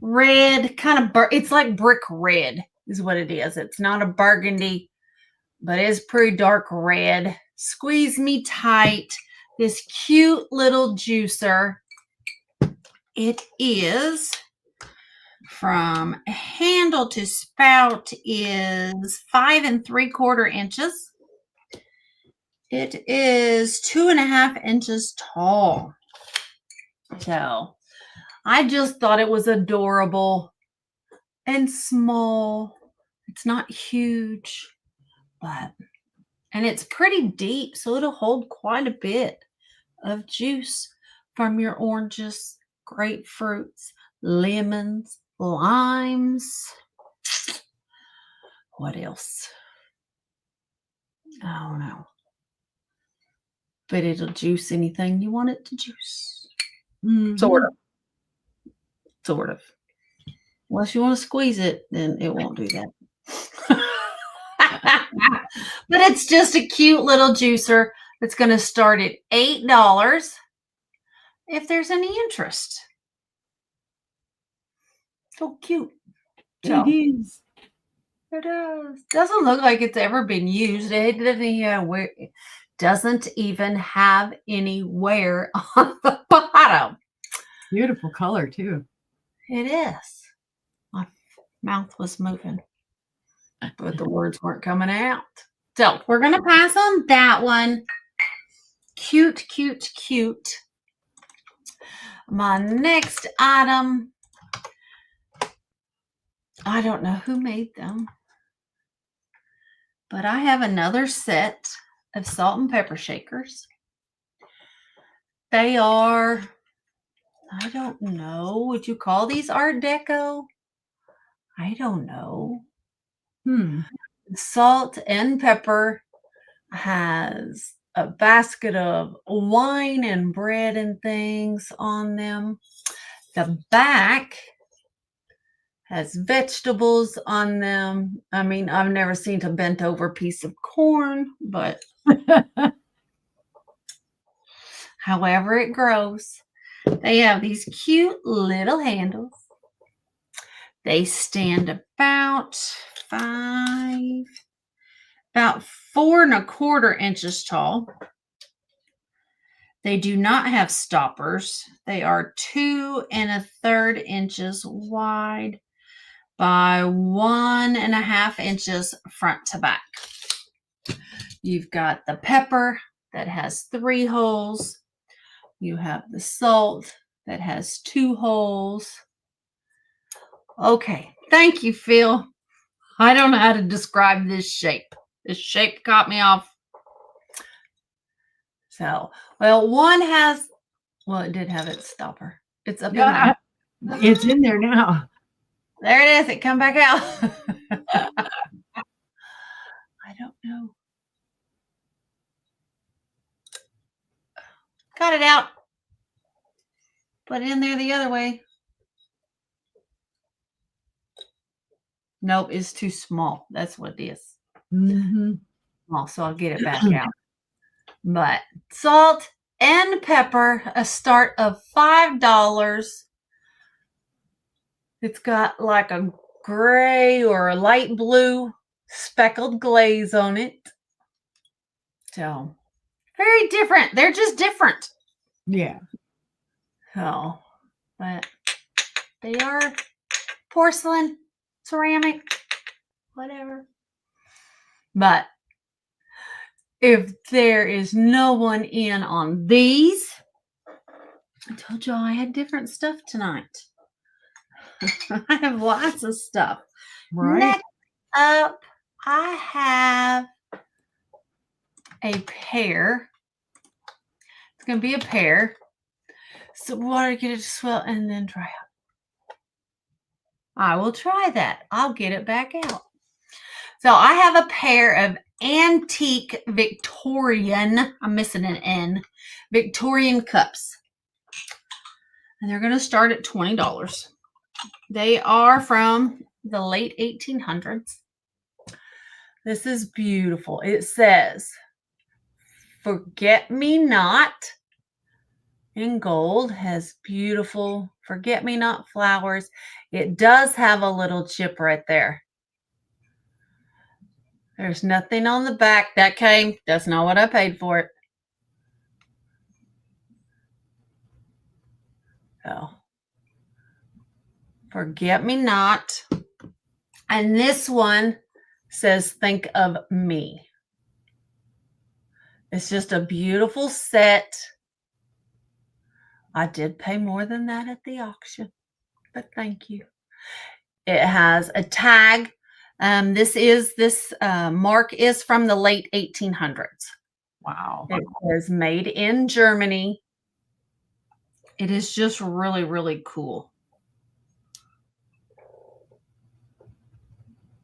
red, kind of, it's like brick red is what it is. It's not a burgundy, but it's pretty dark red. Squeeze me tight. This cute little juicer. It is from handle to spout is 5 3/4 inches. It is 2.5 inches tall. So I just thought it was adorable and small. It's not huge, but, and it's pretty deep, so it'll hold quite a bit of juice from your oranges, grapefruits, lemons, limes. What else? I don't know. But it'll juice anything you want it to juice. mm-hmm. Sort of. Sort of. Unless you want to squeeze it, then it won't do that. But it's just a cute little juicer that's going to start at $8 if there's any interest. So cute. So, It is. it does. Doesn't look like it's ever been used. It doesn't even have any wear on the bottom. Beautiful color too. It is. My mouth was moving, but the words weren't coming out. So we're going to pass on that one. Cute, cute, cute. My next item, I don't know who made them, but I have another set of salt and pepper shakers. They are, I don't know, would you call these Art Deco? I don't know. Salt and pepper has a basket of wine and bread and things on them. The back has vegetables on them. I mean, I've never seen a bent over piece of corn, but however it grows. They have these cute little handles. They stand about 4 1/4 inches tall. They do not have stoppers. They are 2 1/3 inches wide by 1 1/2 inches front to back. You've got the pepper that has 3 holes. You have the salt that has 2 holes. Okay, thank you, Phil. I don't know how to describe this shape. This shape caught me off. So, well, one has, well, it did have its stopper. It's up in there. It's in there now. There it is. It come back out. I don't know. Got it out. Put it in there the other way. Nope, it's too small. That's what it is. Mm-hmm. Oh, so I'll get it back out. But salt and pepper, a start of $5. It's got like a gray or a light blue speckled glaze on it. So very different. They're just different. Yeah. So, but they are porcelain, ceramic, whatever. But if there is no one in on these, I told y'all I had different stuff tonight. I have lots of stuff. Right. Next up, I have a pair. It's going to be a pair. So water, get it to swell and then dry out. I will try that. I'll get it back out. So I have a pair of antique Victorian, I'm missing an N, Victorian cups. And they're going to start at $20. They are from the late 1800s. This is beautiful. It says, "Forget me not," in gold, has beautiful forget-me-not flowers. It does have a little chip right there. There's nothing on the back. That's not what I paid for it. Oh. Forget me not. And this one says, "Think of me." It's just a beautiful set. I did pay more than that at the auction, but thank you. It has a tag. This mark is from the late 1800s. Wow. It was made in Germany. It is just really, really cool.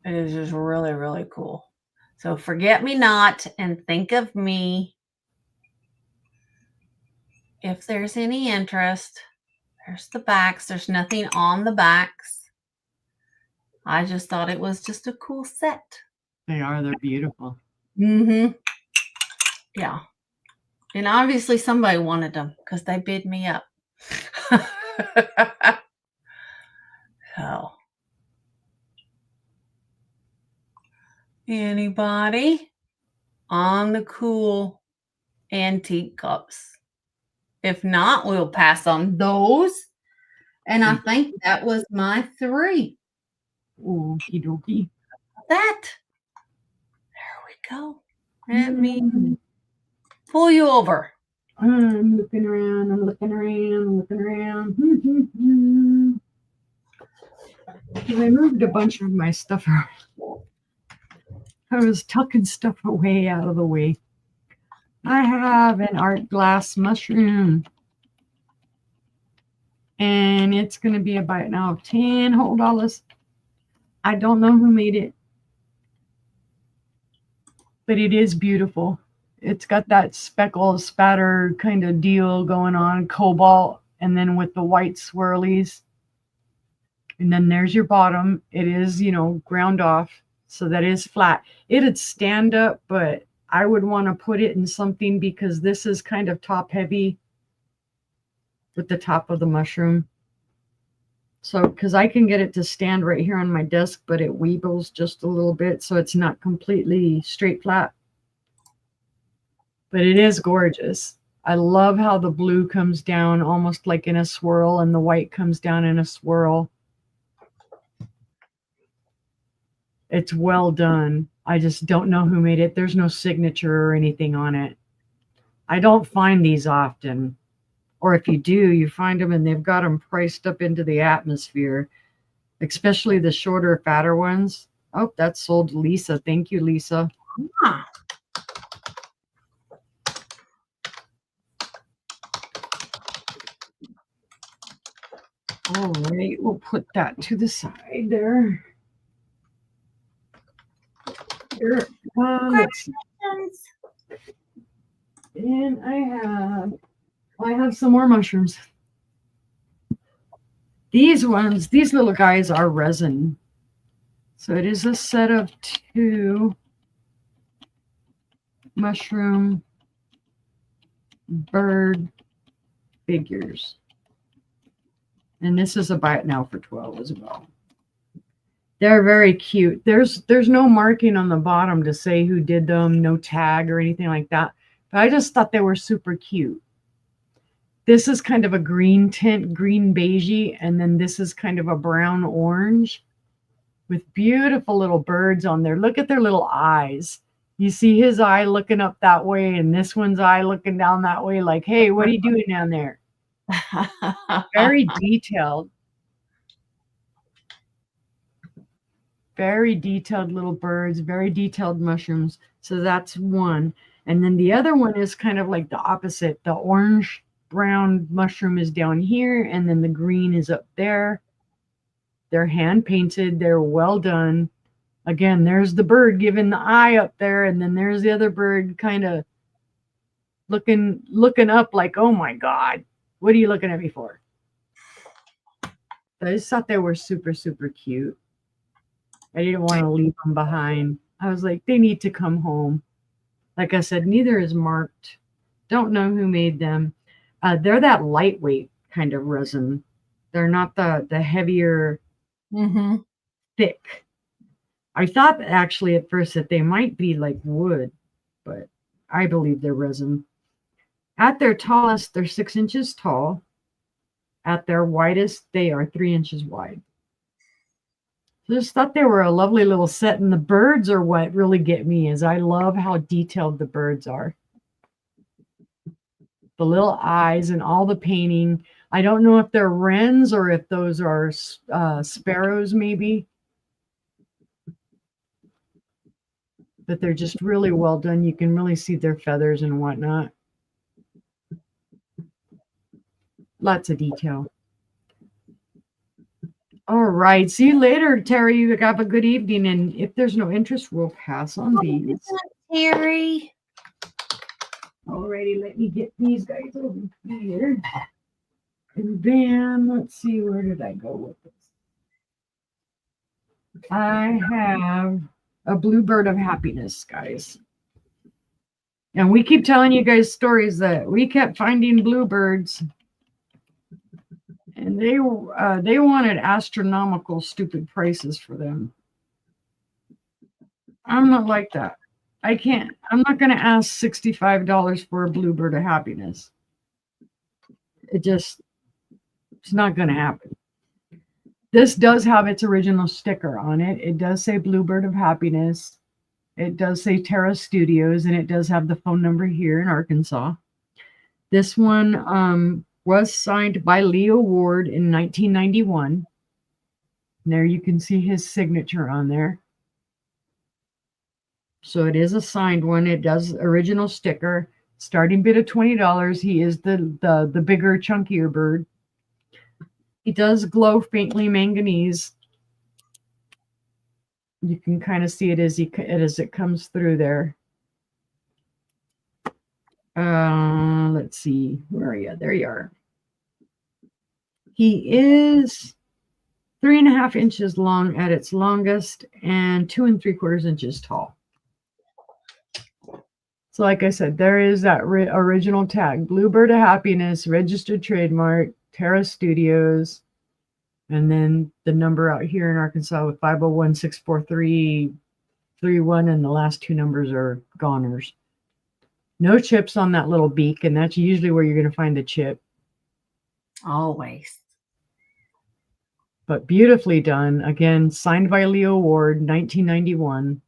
It is just really, really cool. So forget me not and think of me. If there's any interest, there's the backs. There's nothing on the backs. I just thought it was just a cool set. They're beautiful. Mm-hmm. Yeah. And obviously somebody wanted them because they bid me up. So, anybody on the cool antique cups? If not, we'll pass on those. And I think that was my 3. Okie dokie. There we go. Let me pull you over. I'm looking around. I moved a bunch of my stuff around. I was tucking stuff away out of the way. I have an art glass mushroom. And it's going to be a bite now of 10 whole dollars. I don't know who made it, but it is beautiful. It's got that speckle spatter kind of deal going on, cobalt, and then with the white swirlies. And then there's your bottom. It is, ground off. So that is flat. It'd stand up, but I would want to put it in something because this is kind of top heavy with the top of the mushroom. So, because I can get it to stand right here on my desk, but it weebles just a little bit, so it's not completely straight flat. But it is gorgeous. I love how the blue comes down almost like in a swirl and the white comes down in a swirl. It's well done. I just don't know who made it. There's no signature or anything on it. I don't find these often. Or if you do, you find them and they've got them priced up into the atmosphere, especially the shorter, fatter ones. Oh, that's sold to Lisa. Thank you, Lisa. Ah. All right, we'll put that to the side there. Here, and I have some more mushrooms. These little guys are resin. So it is a set of 2 mushroom bird figures. And this is a buy it now for 12 as well. They're very cute. There's no marking on the bottom to say who did them, no tag or anything like that. But I just thought they were super cute. This is kind of a green tint, green beigey, and then this is kind of a brown orange with beautiful little birds on there. Look at their little eyes. You see his eye looking up that way and this one's eye looking down that way like, hey, what are you doing down there? Very detailed. Very detailed little birds, very detailed mushrooms. So that's one. And then the other one is kind of like the opposite. The orange brown mushroom is down here, and then the green is up there. They're hand painted. They're well done. Again, there's the bird giving the eye up there, and then there's the other bird kind of looking up like, oh my God, what are you looking at me for? I just thought they were super, super cute. I didn't want to leave them behind. I was like, they need to come home. Like I said, neither is marked. Don't know who made them. They're that lightweight kind of resin. They're not the heavier, thick. I thought actually at first that they might be like wood, but I believe they're resin. At their tallest, they're 6 inches tall. At their widest, they are 3 inches wide. Just thought they were a lovely little set, and the birds are what really get me. Is I love how detailed the birds are. The little eyes and all the painting. I don't know if they're wrens or if those are sparrows, maybe. But they're just really well done. You can really see their feathers and whatnot. Lots of detail. All right. See you later, Terry. You have a good evening. And if there's no interest, we'll pass on these. Terry. Alrighty, let me get these guys over here. And then let's see, where did I go with this? I have a bluebird of happiness, guys. And we keep telling you guys stories that we kept finding bluebirds. And they wanted astronomical, stupid prices for them. I'm not like that. I can't. I'm not going to ask $65 for a bluebird of happiness. It's not going to happen. This does have its original sticker on it. It does say Bluebird of Happiness. It does say Terra Studios, and it does have the phone number here in Arkansas. This one was signed by Leo Ward in 1991. There you can see his signature on there. So it is a signed one. It does original sticker. Starting bid of $20. He is the bigger, chunkier bird. He does glow faintly manganese. You can kind of see it as it comes through there. Let's see. Where are you? There you are. He is 3.5 inches long at its longest and 2 3/4 inches tall. So like I said, there is that original tag, Bluebird of Happiness, registered trademark, Terra Studios, and then the number out here in Arkansas with 501-643-31, and the last 2 numbers are goners. No chips on that little beak, and that's usually where you're going to find the chip. Always. But beautifully done. Again, signed by Leo Ward, 1991.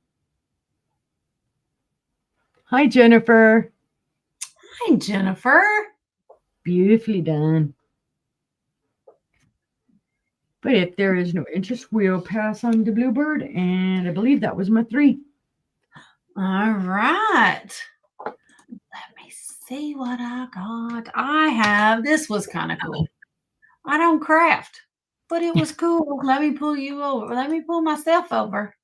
Hi, Jennifer. Hi, Jennifer. Beautifully done. But if there is no interest, we'll pass on to Bluebird. And I believe that was my 3. All right. Let me see what I got. This was kind of cool. I don't craft, but it was cool. Let me pull you over. Let me pull myself over,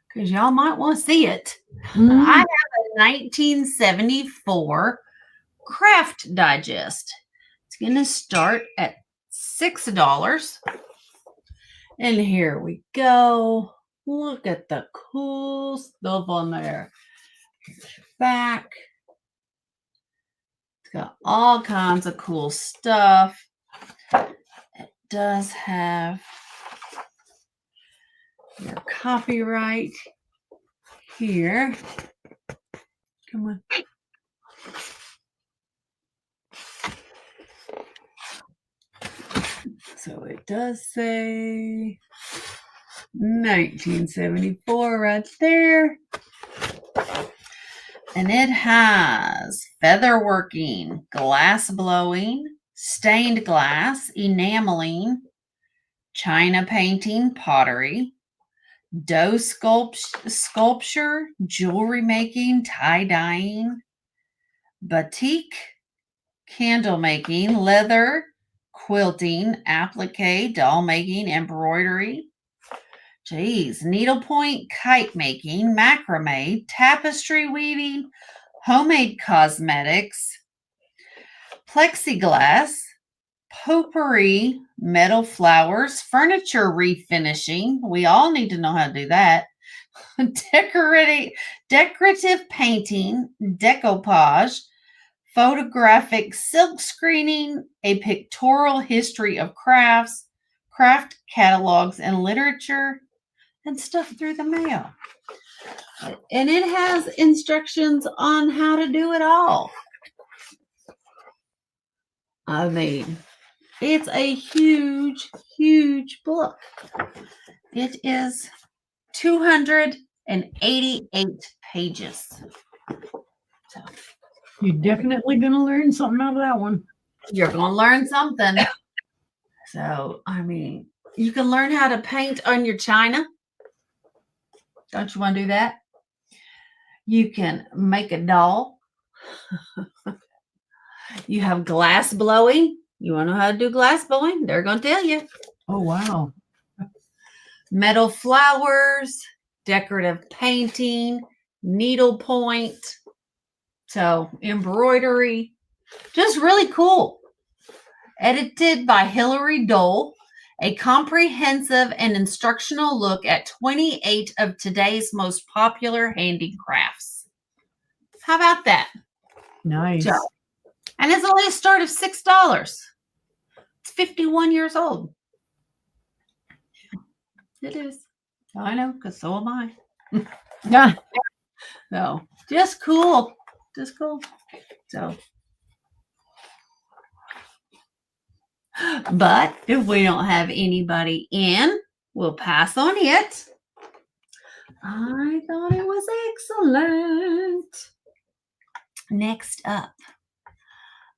because y'all might want to see it. I have a 1974 Craft Digest. It's going to start at $6. And here we go. Look at the cool stuff on there. Here's your back. It's got all kinds of cool stuff. It does have your copyright here. Come on. So it does say 1974 right there. And it has feather working, glass blowing, stained glass, enameling, china painting, pottery, dough sculpture, jewelry making, tie-dyeing, batik, candle making, leather, quilting, applique, doll making, embroidery, needlepoint, kite making, macrame, tapestry weaving, homemade cosmetics, plexiglass, potpourri, metal flowers, furniture refinishing. We all need to know how to do that. Decorative painting, decoupage, photographic silk screening, a pictorial history of crafts, craft catalogs and literature, and stuff through the mail. And it has instructions on how to do it all. I mean, it's a huge, huge book. It is 288 pages. So you're definitely going to learn something out of that one. You're going to learn something. So, I mean, you can learn how to paint on your china. Don't you want to do that? You can make a doll. You have glass blowing. You want to know how to do glass blowing? They're going to tell you. Oh, wow. Metal flowers, decorative painting, needlepoint, so embroidery. Just really cool. Edited by Hilary Dole, a comprehensive and instructional look at 28 of today's most popular handicrafts. How about that? Nice. So, and it's only a start of $6. It's 51 years old. It is. I know, because so am I. Yeah. So, just cool. Just cool. So, but if we don't have anybody in, we'll pass on it. I thought it was excellent. Next up,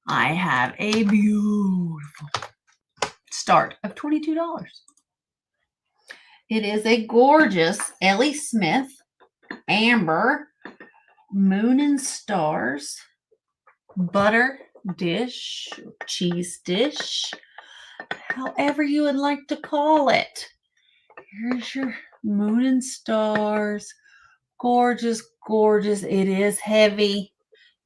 I have a beautiful start of $22. It is a gorgeous Ellie Smith amber moon and stars butter dish, cheese dish, however you would like to call it. Here's your moon and stars. Gorgeous, gorgeous. It is heavy.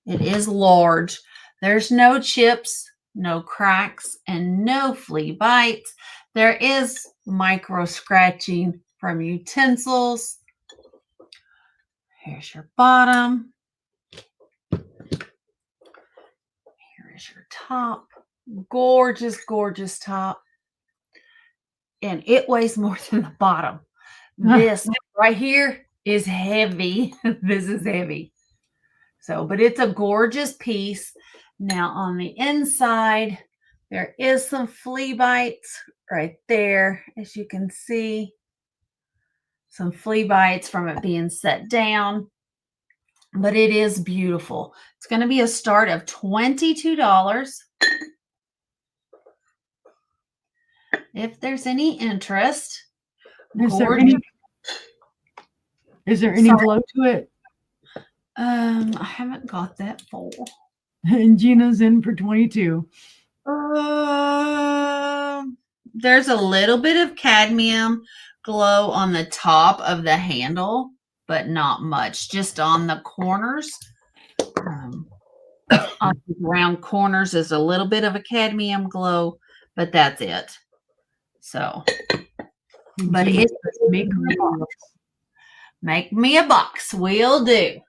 It is large. There's no chips, no cracks, and no flea bites. There is micro scratching from utensils. Here's your bottom. Here is your top. Gorgeous, gorgeous top. And it weighs more than the bottom. This right here is heavy. This is heavy. So, but it's a gorgeous piece. Now on the inside, there is some flea bites right there, as you can see. Some flea bites from it being set down. But it is beautiful. It's going to be a start of $22. If there's any interest. Is there any glow to it? I haven't got that full. And Gina's in for 22. There's a little bit of cadmium glow on the top of the handle, but not much. Just on the corners. On the round corners is a little bit of a cadmium glow, but that's it. So, but it's make me a box. Make me a box. Will do.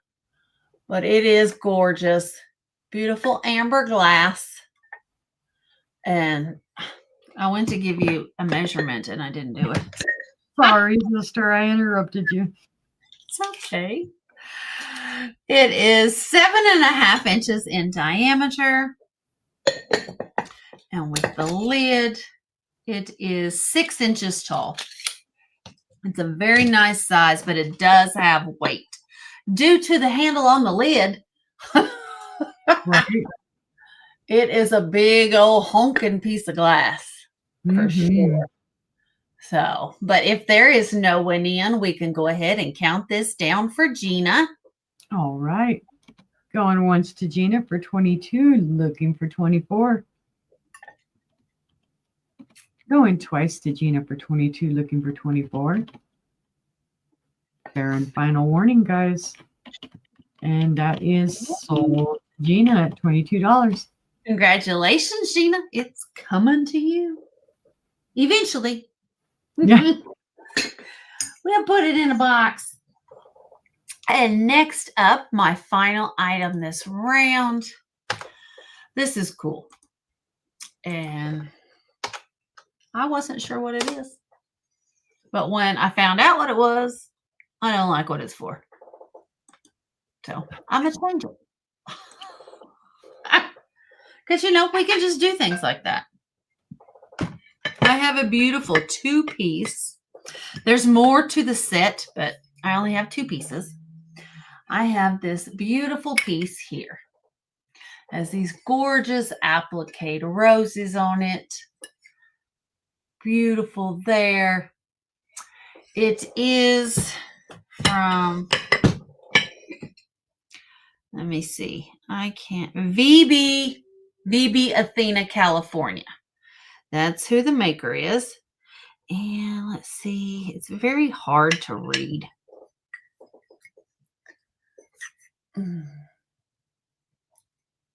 But it is gorgeous. Beautiful amber glass. And I went to give you a measurement and I didn't do it. Sorry, sister, I interrupted you. It's okay. It is 7.5 inches in diameter. And with the lid, it is 6 inches tall. It's a very nice size, but it does have weight. Due to the handle on the lid, right. It is a big old honking piece of glass for sure. So, but if there is no one in, we can go ahead and count this down for Gina. All right. Going once to Gina for 22, looking for 24. Going twice to Gina for 22, looking for 24. Fair and final warning, guys. And that is sold Gina at $22. Congratulations, Gina. It's coming to you. Eventually. Yeah. We'll put it in a box. And next up, my final item this round. This is cool. And I wasn't sure what it is. But when I found out what it was, I don't like what it's for. So I'm going to change it. Because, we can just do things like that. I have a beautiful 2-piece. There's more to the set, but I only have 2 pieces. I have this beautiful piece here. It has these gorgeous applique roses on it. Beautiful there. It is from, let me see. VB Athena, California. That's who the maker is. And let's see. It's very hard to read.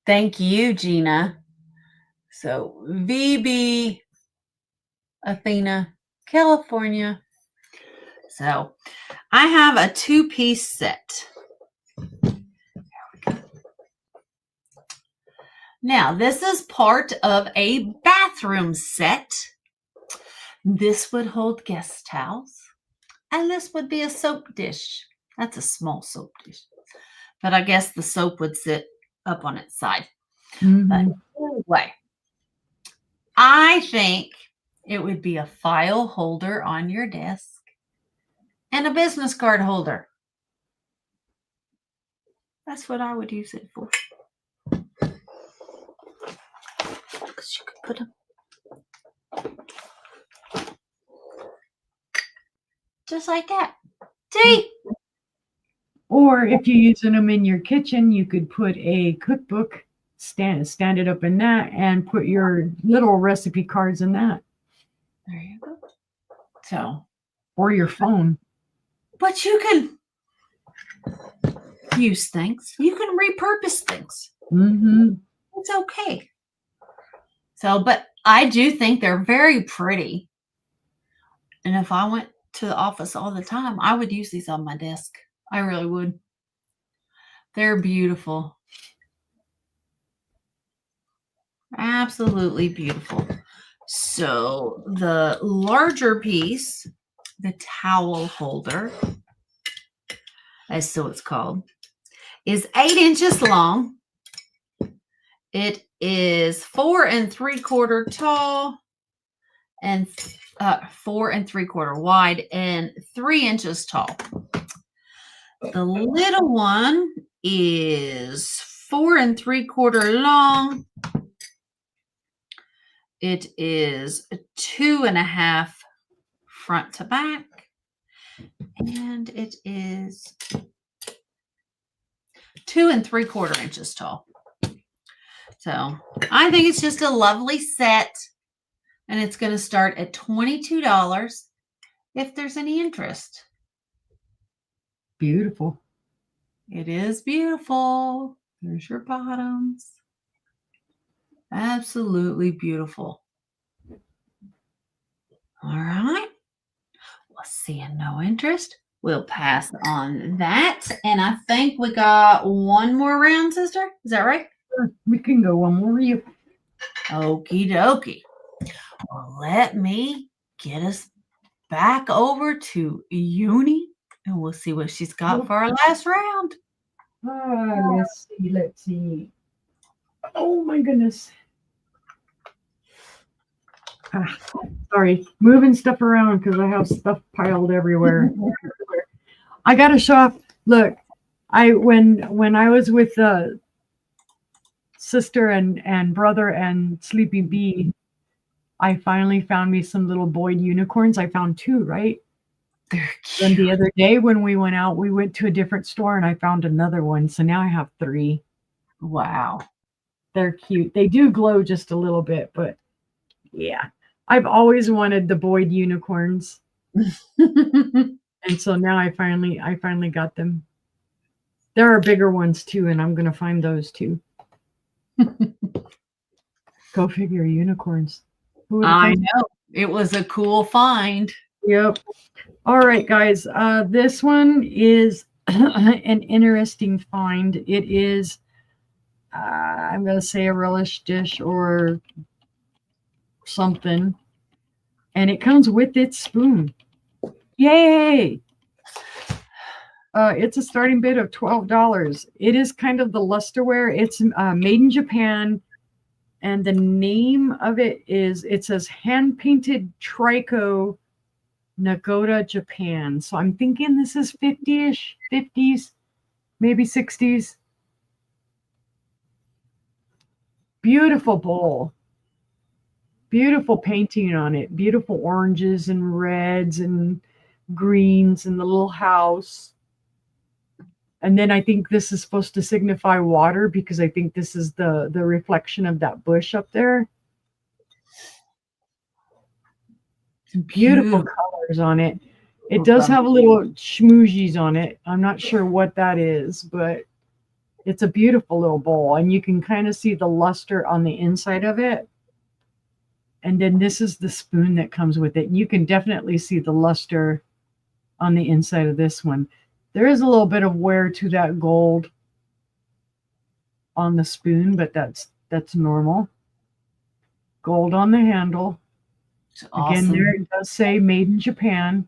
Thank you, Gina. So VB Athena, California. So I have a 2-piece set. Now, this is part of a bathroom set. This would hold guest towels, and this would be a soap dish. That's a small soap dish, but I guess the soap would sit up on its side. Mm-hmm. But anyway, I think it would be a file holder on your desk and a business card holder. That's what I would use it for. Because you could put them just like that. See? Or if you're using them in your kitchen, you could put a cookbook, stand it up in that, and put your little recipe cards in that. There you go. So, or your phone. But you can use things. You can repurpose things. Mm-hmm. It's okay. So, but I do think they're very pretty. And if I went to the office all the time, I would use these on my desk. I really would. They're beautiful. Absolutely beautiful. So the larger piece, the towel holder, as so it's called, is 8 inches long. It is 4 3/4 tall and 4 3/4 wide and 3 inches tall. The little one is 4 3/4 long. It is 2.5 front to back, and it is 2 3/4 inches tall. So I think it's just a lovely set, and it's going to start at $22 if there's any interest. Beautiful. It is beautiful. There's your bottoms. Absolutely beautiful. All right. Well, seeing no interest, we'll pass on that. And I think we got one more round, sister. Is that right? Sure. We can go one more. Okie dokie. Well, let me get us back over to Uni, and we'll see what she's got for our last round. Let's see. Oh my goodness. Sorry, moving stuff around because I have stuff piled everywhere. I gotta show off. Look, when I was with sister and brother and Sleepy Bee, I finally found me some little Boyd unicorns. I found 2, right? They're cute. And the other day when we went out, we went to a different store and I found another one. So now I have 3. Wow. They're cute. They do glow just a little bit, but yeah. I've always wanted the Boyd unicorns. And so now I finally got them. There are bigger ones too, and I'm gonna find those too. Go figure, unicorns. Who would I have thought? know. It was a cool find. Yep. All right, guys. This one is an interesting find. It is, I'm going to say a relish dish or something. And it comes with its spoon. Yay! It's a starting bid of $12. It is kind of the lusterware. It's made in Japan. And the name of it is, it says hand painted Trico Nagoda, Japan. So I'm thinking this is 50-ish, 50s, maybe 60s. Beautiful bowl. Beautiful painting on it. Beautiful oranges and reds and greens and the little house. And then I think this is supposed to signify water because I think this is the reflection of that bush up there. Beautiful colors on it. It does have a little schmoozies on it. I'm not sure what that is, but it's a beautiful little bowl. And you can kind of see the luster on the inside of it. And then this is the spoon that comes with it. And you can definitely see the luster on the inside of this one. There is a little bit of wear to that gold on the spoon, but that's normal. Gold on the handle. Awesome. Again, there it does say made in Japan.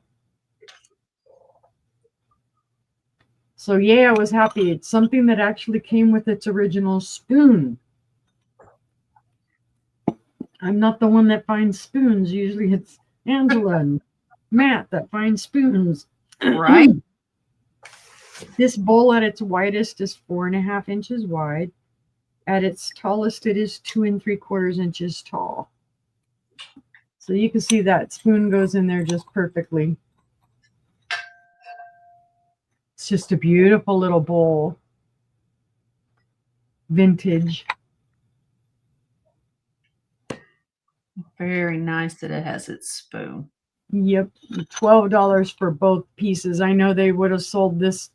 So yeah, I was happy. It's something that actually came with its original spoon. I'm not the one that finds spoons. Usually it's Angela and Matt that find spoons. Right. This bowl at its widest is 4.5 inches wide. At its tallest, it is 2 3/4 inches tall. So you can see that spoon goes in there just perfectly. It's just a beautiful little bowl. Vintage. Very nice that it has its spoon. Yep. $12 for both pieces. I know they would have sold this.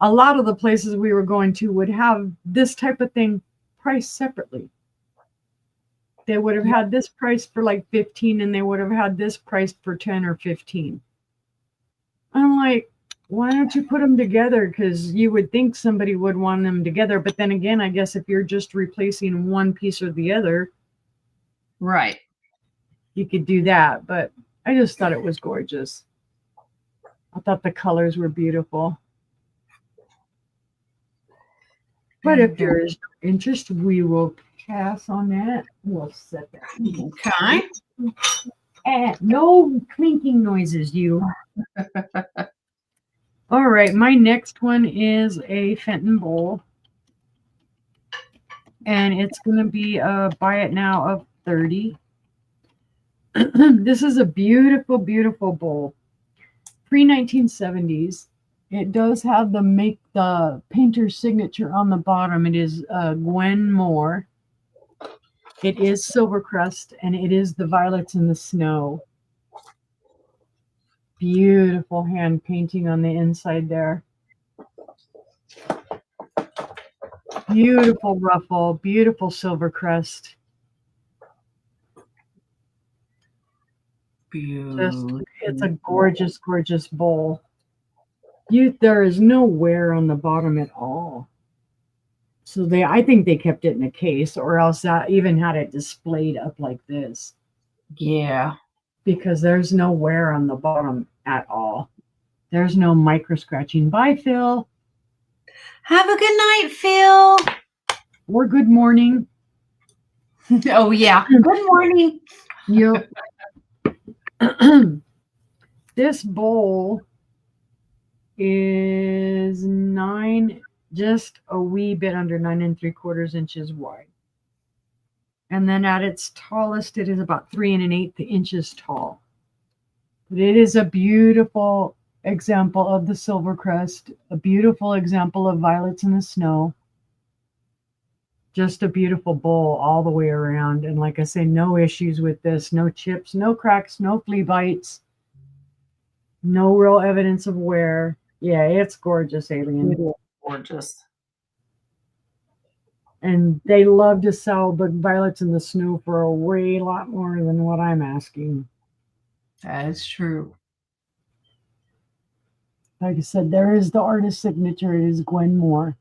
A lot of the places we were going to would have this type of thing priced separately. They would have had this price for like 15 and they would have had this priced for 10 or 15. I'm like, why don't you put them together? Because you would think somebody would want them together. But then again, I guess if you're just replacing one piece or the other, right, you could do that. But I just thought it was gorgeous. I thought the colors were beautiful. But if there is interest, we will pass on that. We'll set that. Okay. And no clinking noises, you. All right, my next one is a Fenton bowl. And it's going to be a buy it now of 30. This is a beautiful, beautiful bowl. Pre-1970s. It does have the painter's signature on the bottom. It is Gwen Moore. It is Silvercrest, and it is the Violets in the Snow. Beautiful hand painting on the inside there. Beautiful ruffle, beautiful Silvercrest. Beautiful. It's a gorgeous, gorgeous bowl. There is no wear on the bottom at all. So I think they kept it in a case, or else that even had it displayed up like this. Yeah. Because there's no wear on the bottom at all. There's no micro scratching. Bye, Phil. Have a good night, Phil. Or good morning. Oh, yeah. Good morning. Yep. This bowl is just a wee bit under 9 3/4 inches wide. And then at its tallest, it is about 3 1/8 inches tall. But it is a beautiful example of the Silvercrest, a beautiful example of Violets in the Snow. Just a beautiful bowl all the way around. And like I say, no issues with this. No chips, no cracks, no flea bites. No real evidence of wear. Yeah, it's gorgeous, Alien. It is gorgeous. And they love to sell the violets in the snow for a way lot more than what I'm asking. That is true. Like I said, there is the artist signature. It is Gwen Moore.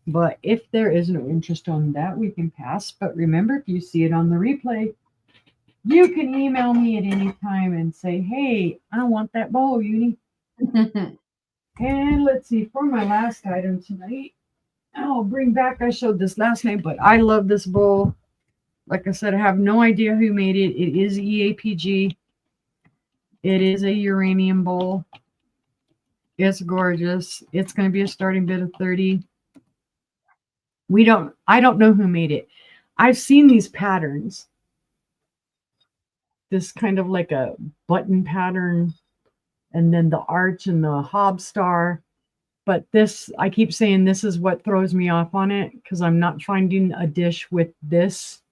But if there is no interest on that, we can pass. But remember, if you see it on the replay, you can email me at any time and say, hey, I want that bowl, Uni. And let's see, for my last item tonight, I'll bring back, I showed this last night, but I love this bowl. Like I said, I have no idea who made it. It is EAPG. It is a uranium bowl. It's gorgeous. It's going to be a starting bid of 30. I don't know who made it. I've seen these patterns. This kind of like a button pattern, and then the arch and the hob star. But this, I keep saying this is what throws me off on it, because I'm not finding a dish with this.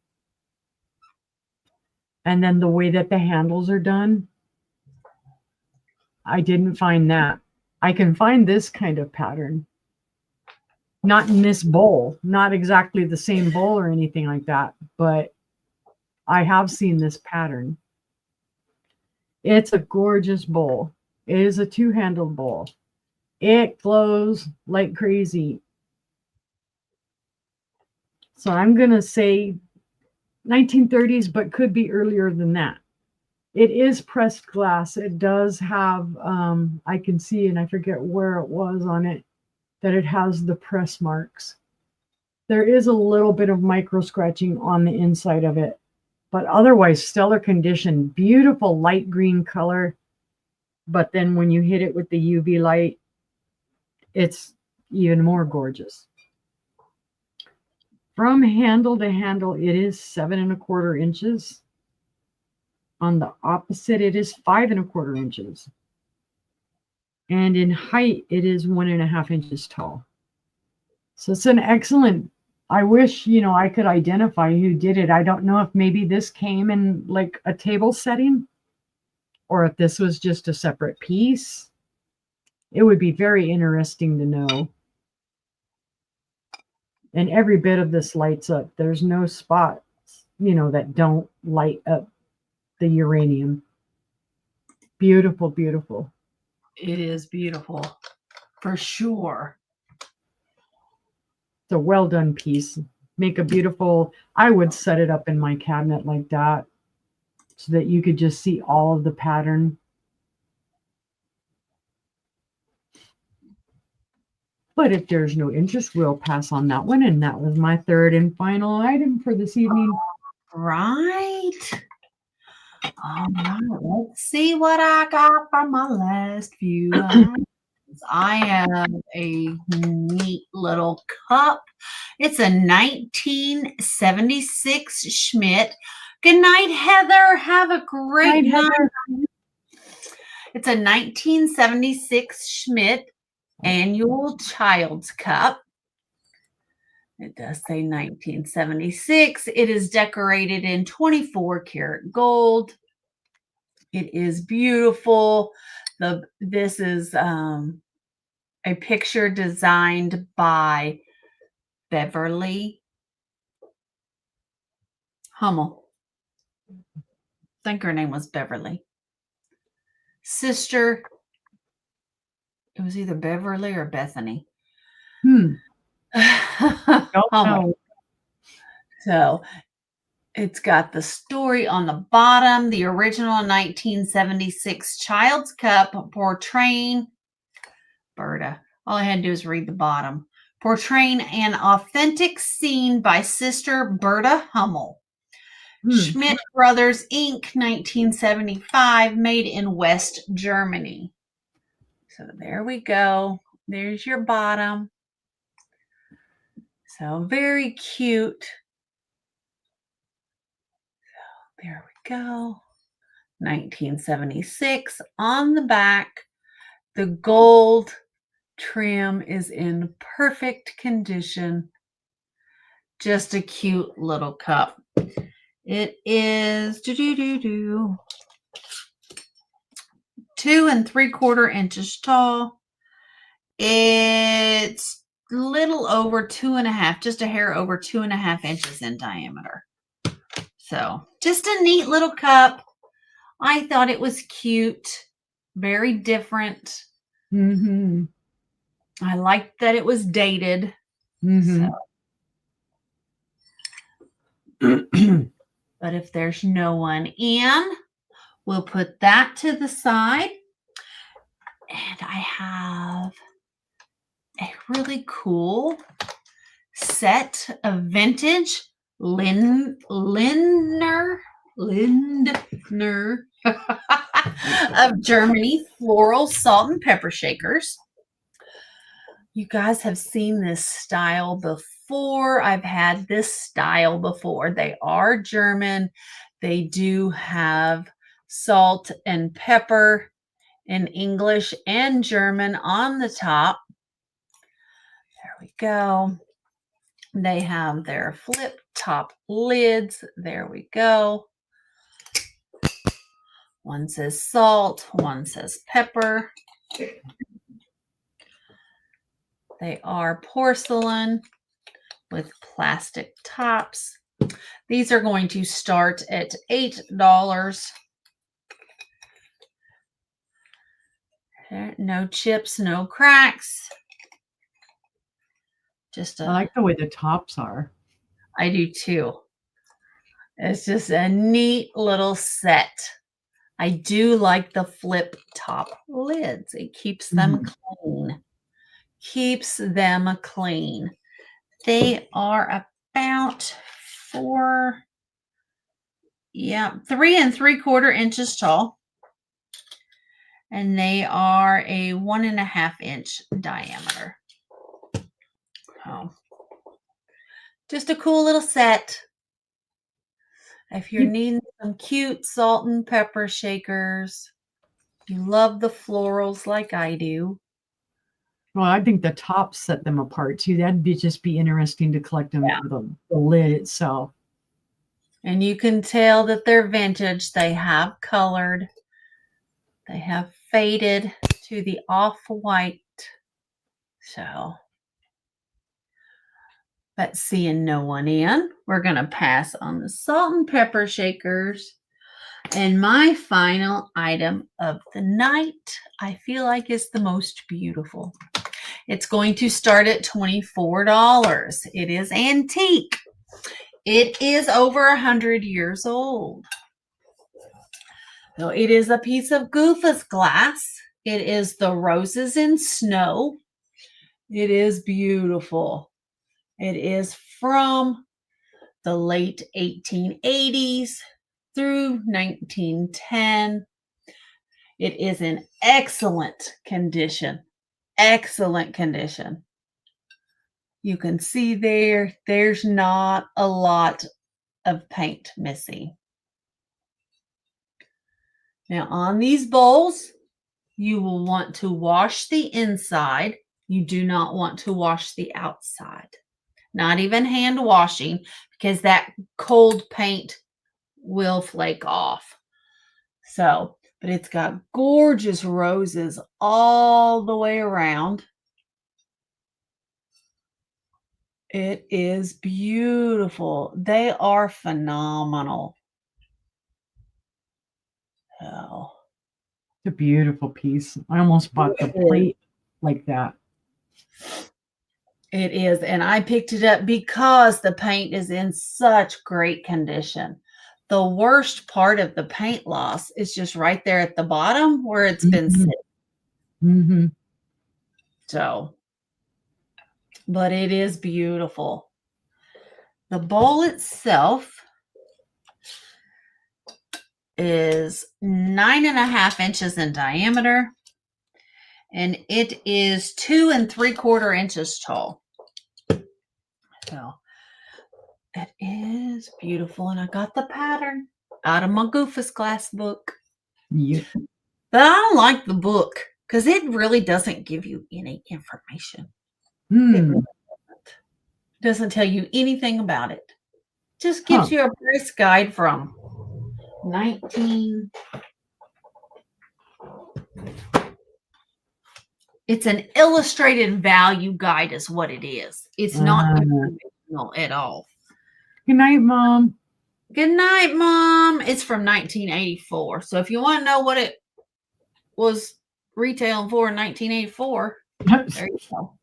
And then the way that the handles are done, I didn't find that. I can find this kind of pattern. Not in this bowl, not exactly the same bowl or anything like that, but I have seen this pattern. It's a gorgeous bowl. It is a two-handled bowl. It glows like crazy. So I'm going to say 1930s, but could be earlier than that. It is pressed glass. It does have, I can see, and I forget where it was on it, that it has the press marks. There is a little bit of micro scratching on the inside of it, but otherwise stellar condition. Beautiful light green color. But then when you hit it with the UV light, it's even more gorgeous. From handle to handle, it is 7¼ inches. On the opposite, it is 5¼ inches. And in height, it is 1.5 inches tall. So it's an excellent, I wish, I could identify who did it. I don't know if maybe this came in like a table setting, or if this was just a separate piece. It would be very interesting to know. And every bit of this lights up. There's no spots, that don't light up the uranium. Beautiful, beautiful. It is beautiful, for sure. It's a well done piece. Make a beautiful, I would set it up in my cabinet like that so that you could just see all of the pattern. But if there's no interest, we'll pass on that one. And that was my third and final item for this evening. Right. All right. Let's see what I got from my last few items. I have a neat little cup. It's a 1976 Schmidt. Good night, Heather. Have a great night. It's a 1976 Schmidt Annual Child's Cup. It does say 1976. It is decorated in 24 karat gold. It is beautiful. This is a picture designed by Beverly Hummel. I think her name was Beverly. Sister, it was either Beverly or Bethany. Hummel. So it's got the story on the bottom, the original 1976 Child's Cup portraying Berta. All I had to do is read the bottom. Portraying an authentic scene by Sister Berta Hummel. Schmidt Brothers, Inc., 1975, made in West Germany. So there we go. There's your bottom. So very cute. So there we go. 1976 on the back. The gold trim is in perfect condition. Just a cute little cup. It is 2 3/4 inches tall. It's little over 2.5, just a hair over 2.5 inches in diameter. So just a neat little cup. I thought it was cute, very different. Mm-hmm. I liked that it was dated. Mm-hmm. So. But if there's no one in, we'll put that to the side. And I have a really cool set of vintage Lindner of Germany floral salt and pepper shakers. You guys have seen this style before. I've had this style before. They are German. They do have salt and pepper in English and German on the top. There we go. They have their flip top lids. There we go. One says salt, one says pepper. They are porcelain with plastic tops. These are going to start at $8. No chips, no cracks. I like the way the tops are. I do too. It's just a neat little set. I do like the flip top lids. It keeps them clean. Keeps them clean. They are about 3 3/4 inches tall. And they are a 1.5 inch diameter. Oh, just a cool little set. If you're needing some cute salt and pepper shakers, you love the florals like I do. Well, I think the tops set them apart too. That'd just be interesting to collect them for the lid itself. And you can tell that they're vintage. They have colored. They have faded to the off-white. So, but seeing no one in, we're going to pass on the salt and pepper shakers. And my final item of the night, I feel like is the most beautiful. It's going to start at $24. It is antique. It is over 100 years old. So it is a piece of Goofus glass. It is the Roses in Snow. It is beautiful. It is from the late 1880s through 1910. It is in excellent condition. Excellent condition. You can see there's not a lot of paint missing. Now on these bowls, you will want to wash the inside. You do not want to wash the outside. Not even hand washing, because that cold paint will flake off. So, but it's got gorgeous roses all the way around. It is beautiful. They are phenomenal. Oh. It's a beautiful piece. I almost bought the plate like that. It is, and I picked it up because the paint is in such great condition. The worst part of the paint loss is just right there at the bottom where it's been sitting. So, but it is beautiful. The bowl itself is 9.5 inches in diameter, and it is 2 3/4 inches tall. So it is beautiful, and I got the pattern out of my Goofus glass book. Yep. But I don't like the book because it really doesn't give you any information. It really doesn't tell you anything about it. Just gives you a price guide from 19. It's an illustrated value guide is what it is. It's not informational at all. Good night, Mom. Good night, Mom. It's from 1984. So if you want to know what it was retailing for in 1984, there you go.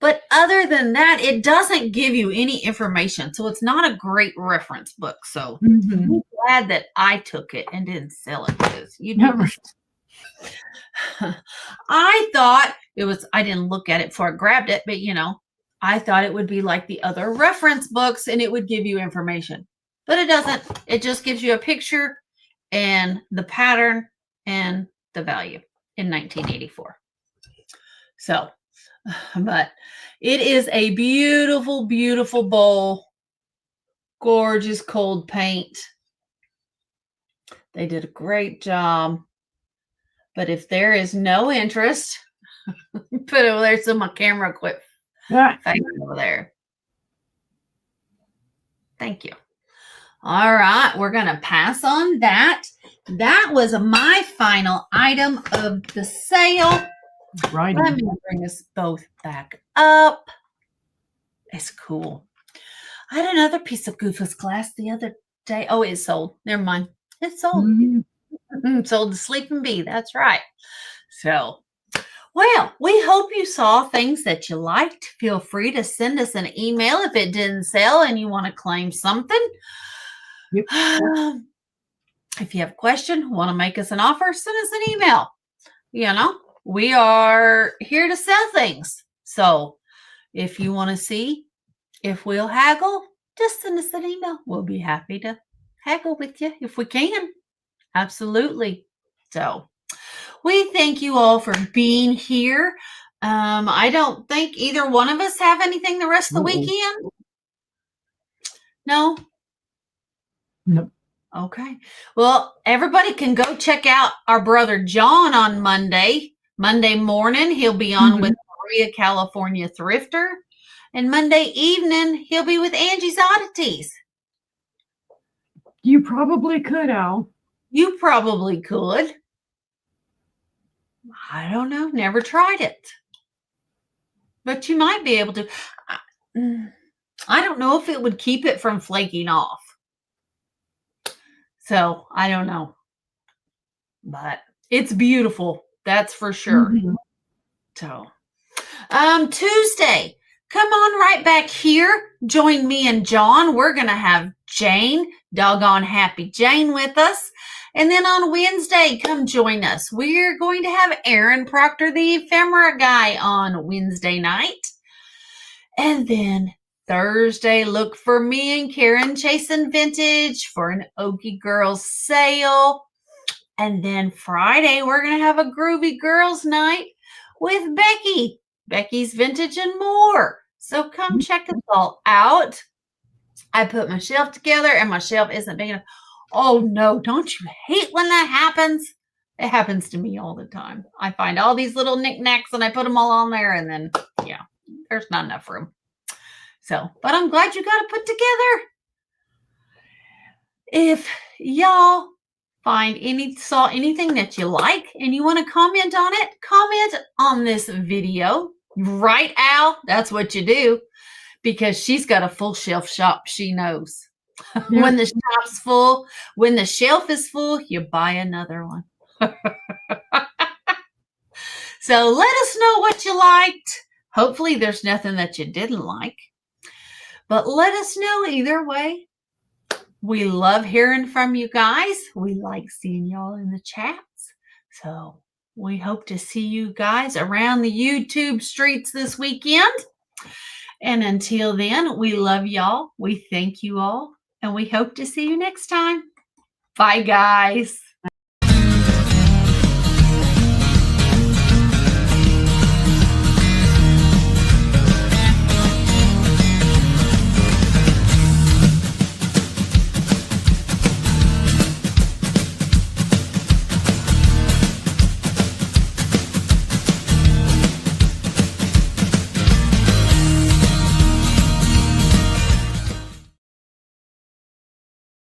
But other than that, it doesn't give you any information. So it's not a great reference book. So I'm glad that I took it and didn't sell it because you never. I thought it was, I didn't look at it before I grabbed it, but I thought it would be like the other reference books and it would give you information, but it doesn't. It just gives you a picture and the pattern and the value in 1984. So, but it is a beautiful, beautiful bowl. Gorgeous cold paint. They did a great job. But if there is no interest, put it over there so my camera quit over there. Thank you. All right, we're going to pass on that. That was my final item of the sale. Right. Let me bring us both back up. It's cool. I had another piece of Goofus glass the other day. Oh, it's sold. Never mind. It's sold. Sold to Sleeping Bee. That's right. So, well, we hope you saw things that you liked. Feel free to send us an email if it didn't sell and you want to claim something. Yep. If you have a question, want to make us an offer, send us an email. We are here to sell things. So if you want to see if we'll haggle, just send us an email. We'll be happy to haggle with you if we can. Absolutely. So we thank you all for being here. I don't think either one of us have anything the rest of the weekend. No? Nope. Okay. Well, everybody can go check out our brother John on Monday morning. He'll be on with Maria California Thrifter. And Monday evening, he'll be with Angie's Oddities. You probably could, Al. You probably could. I don't know. Never tried it. But you might be able to. I don't know if it would keep it from flaking off. So, I don't know. But it's beautiful. That's for sure. So, Tuesday, come on right back here. Join me and John. We're going to have Jane, Doggone Happy Jane, with us. And then on Wednesday, come join us. We're going to have Aaron Proctor, the ephemera guy, on Wednesday night. And then Thursday, look for me and Karen chasing vintage for an Okie Girls sale. And then Friday, we're going to have a groovy girls night with Becky. Becky's Vintage and More. So come check us all out. I put my shelf together and my shelf isn't big enough. Oh no, don't you hate when that happens? It happens to me all the time. I find all these little knickknacks and I put them all on there and then, there's not enough room. So, but I'm glad you got it put together. If y'all saw anything that you like and you want to comment on it, comment on this video. Right, Al? That's what you do. Because she's got a full shelf shop, she knows. Yeah. When the shop's full, when the shelf is full, you buy another one. So let us know what you liked. Hopefully there's nothing that you didn't like. But let us know either way. We love hearing from you guys. We like seeing y'all in the chats. So we hope to see you guys around the YouTube streets this weekend. And until then, we love y'all. We thank you all. And we hope to see you next time. Bye, guys.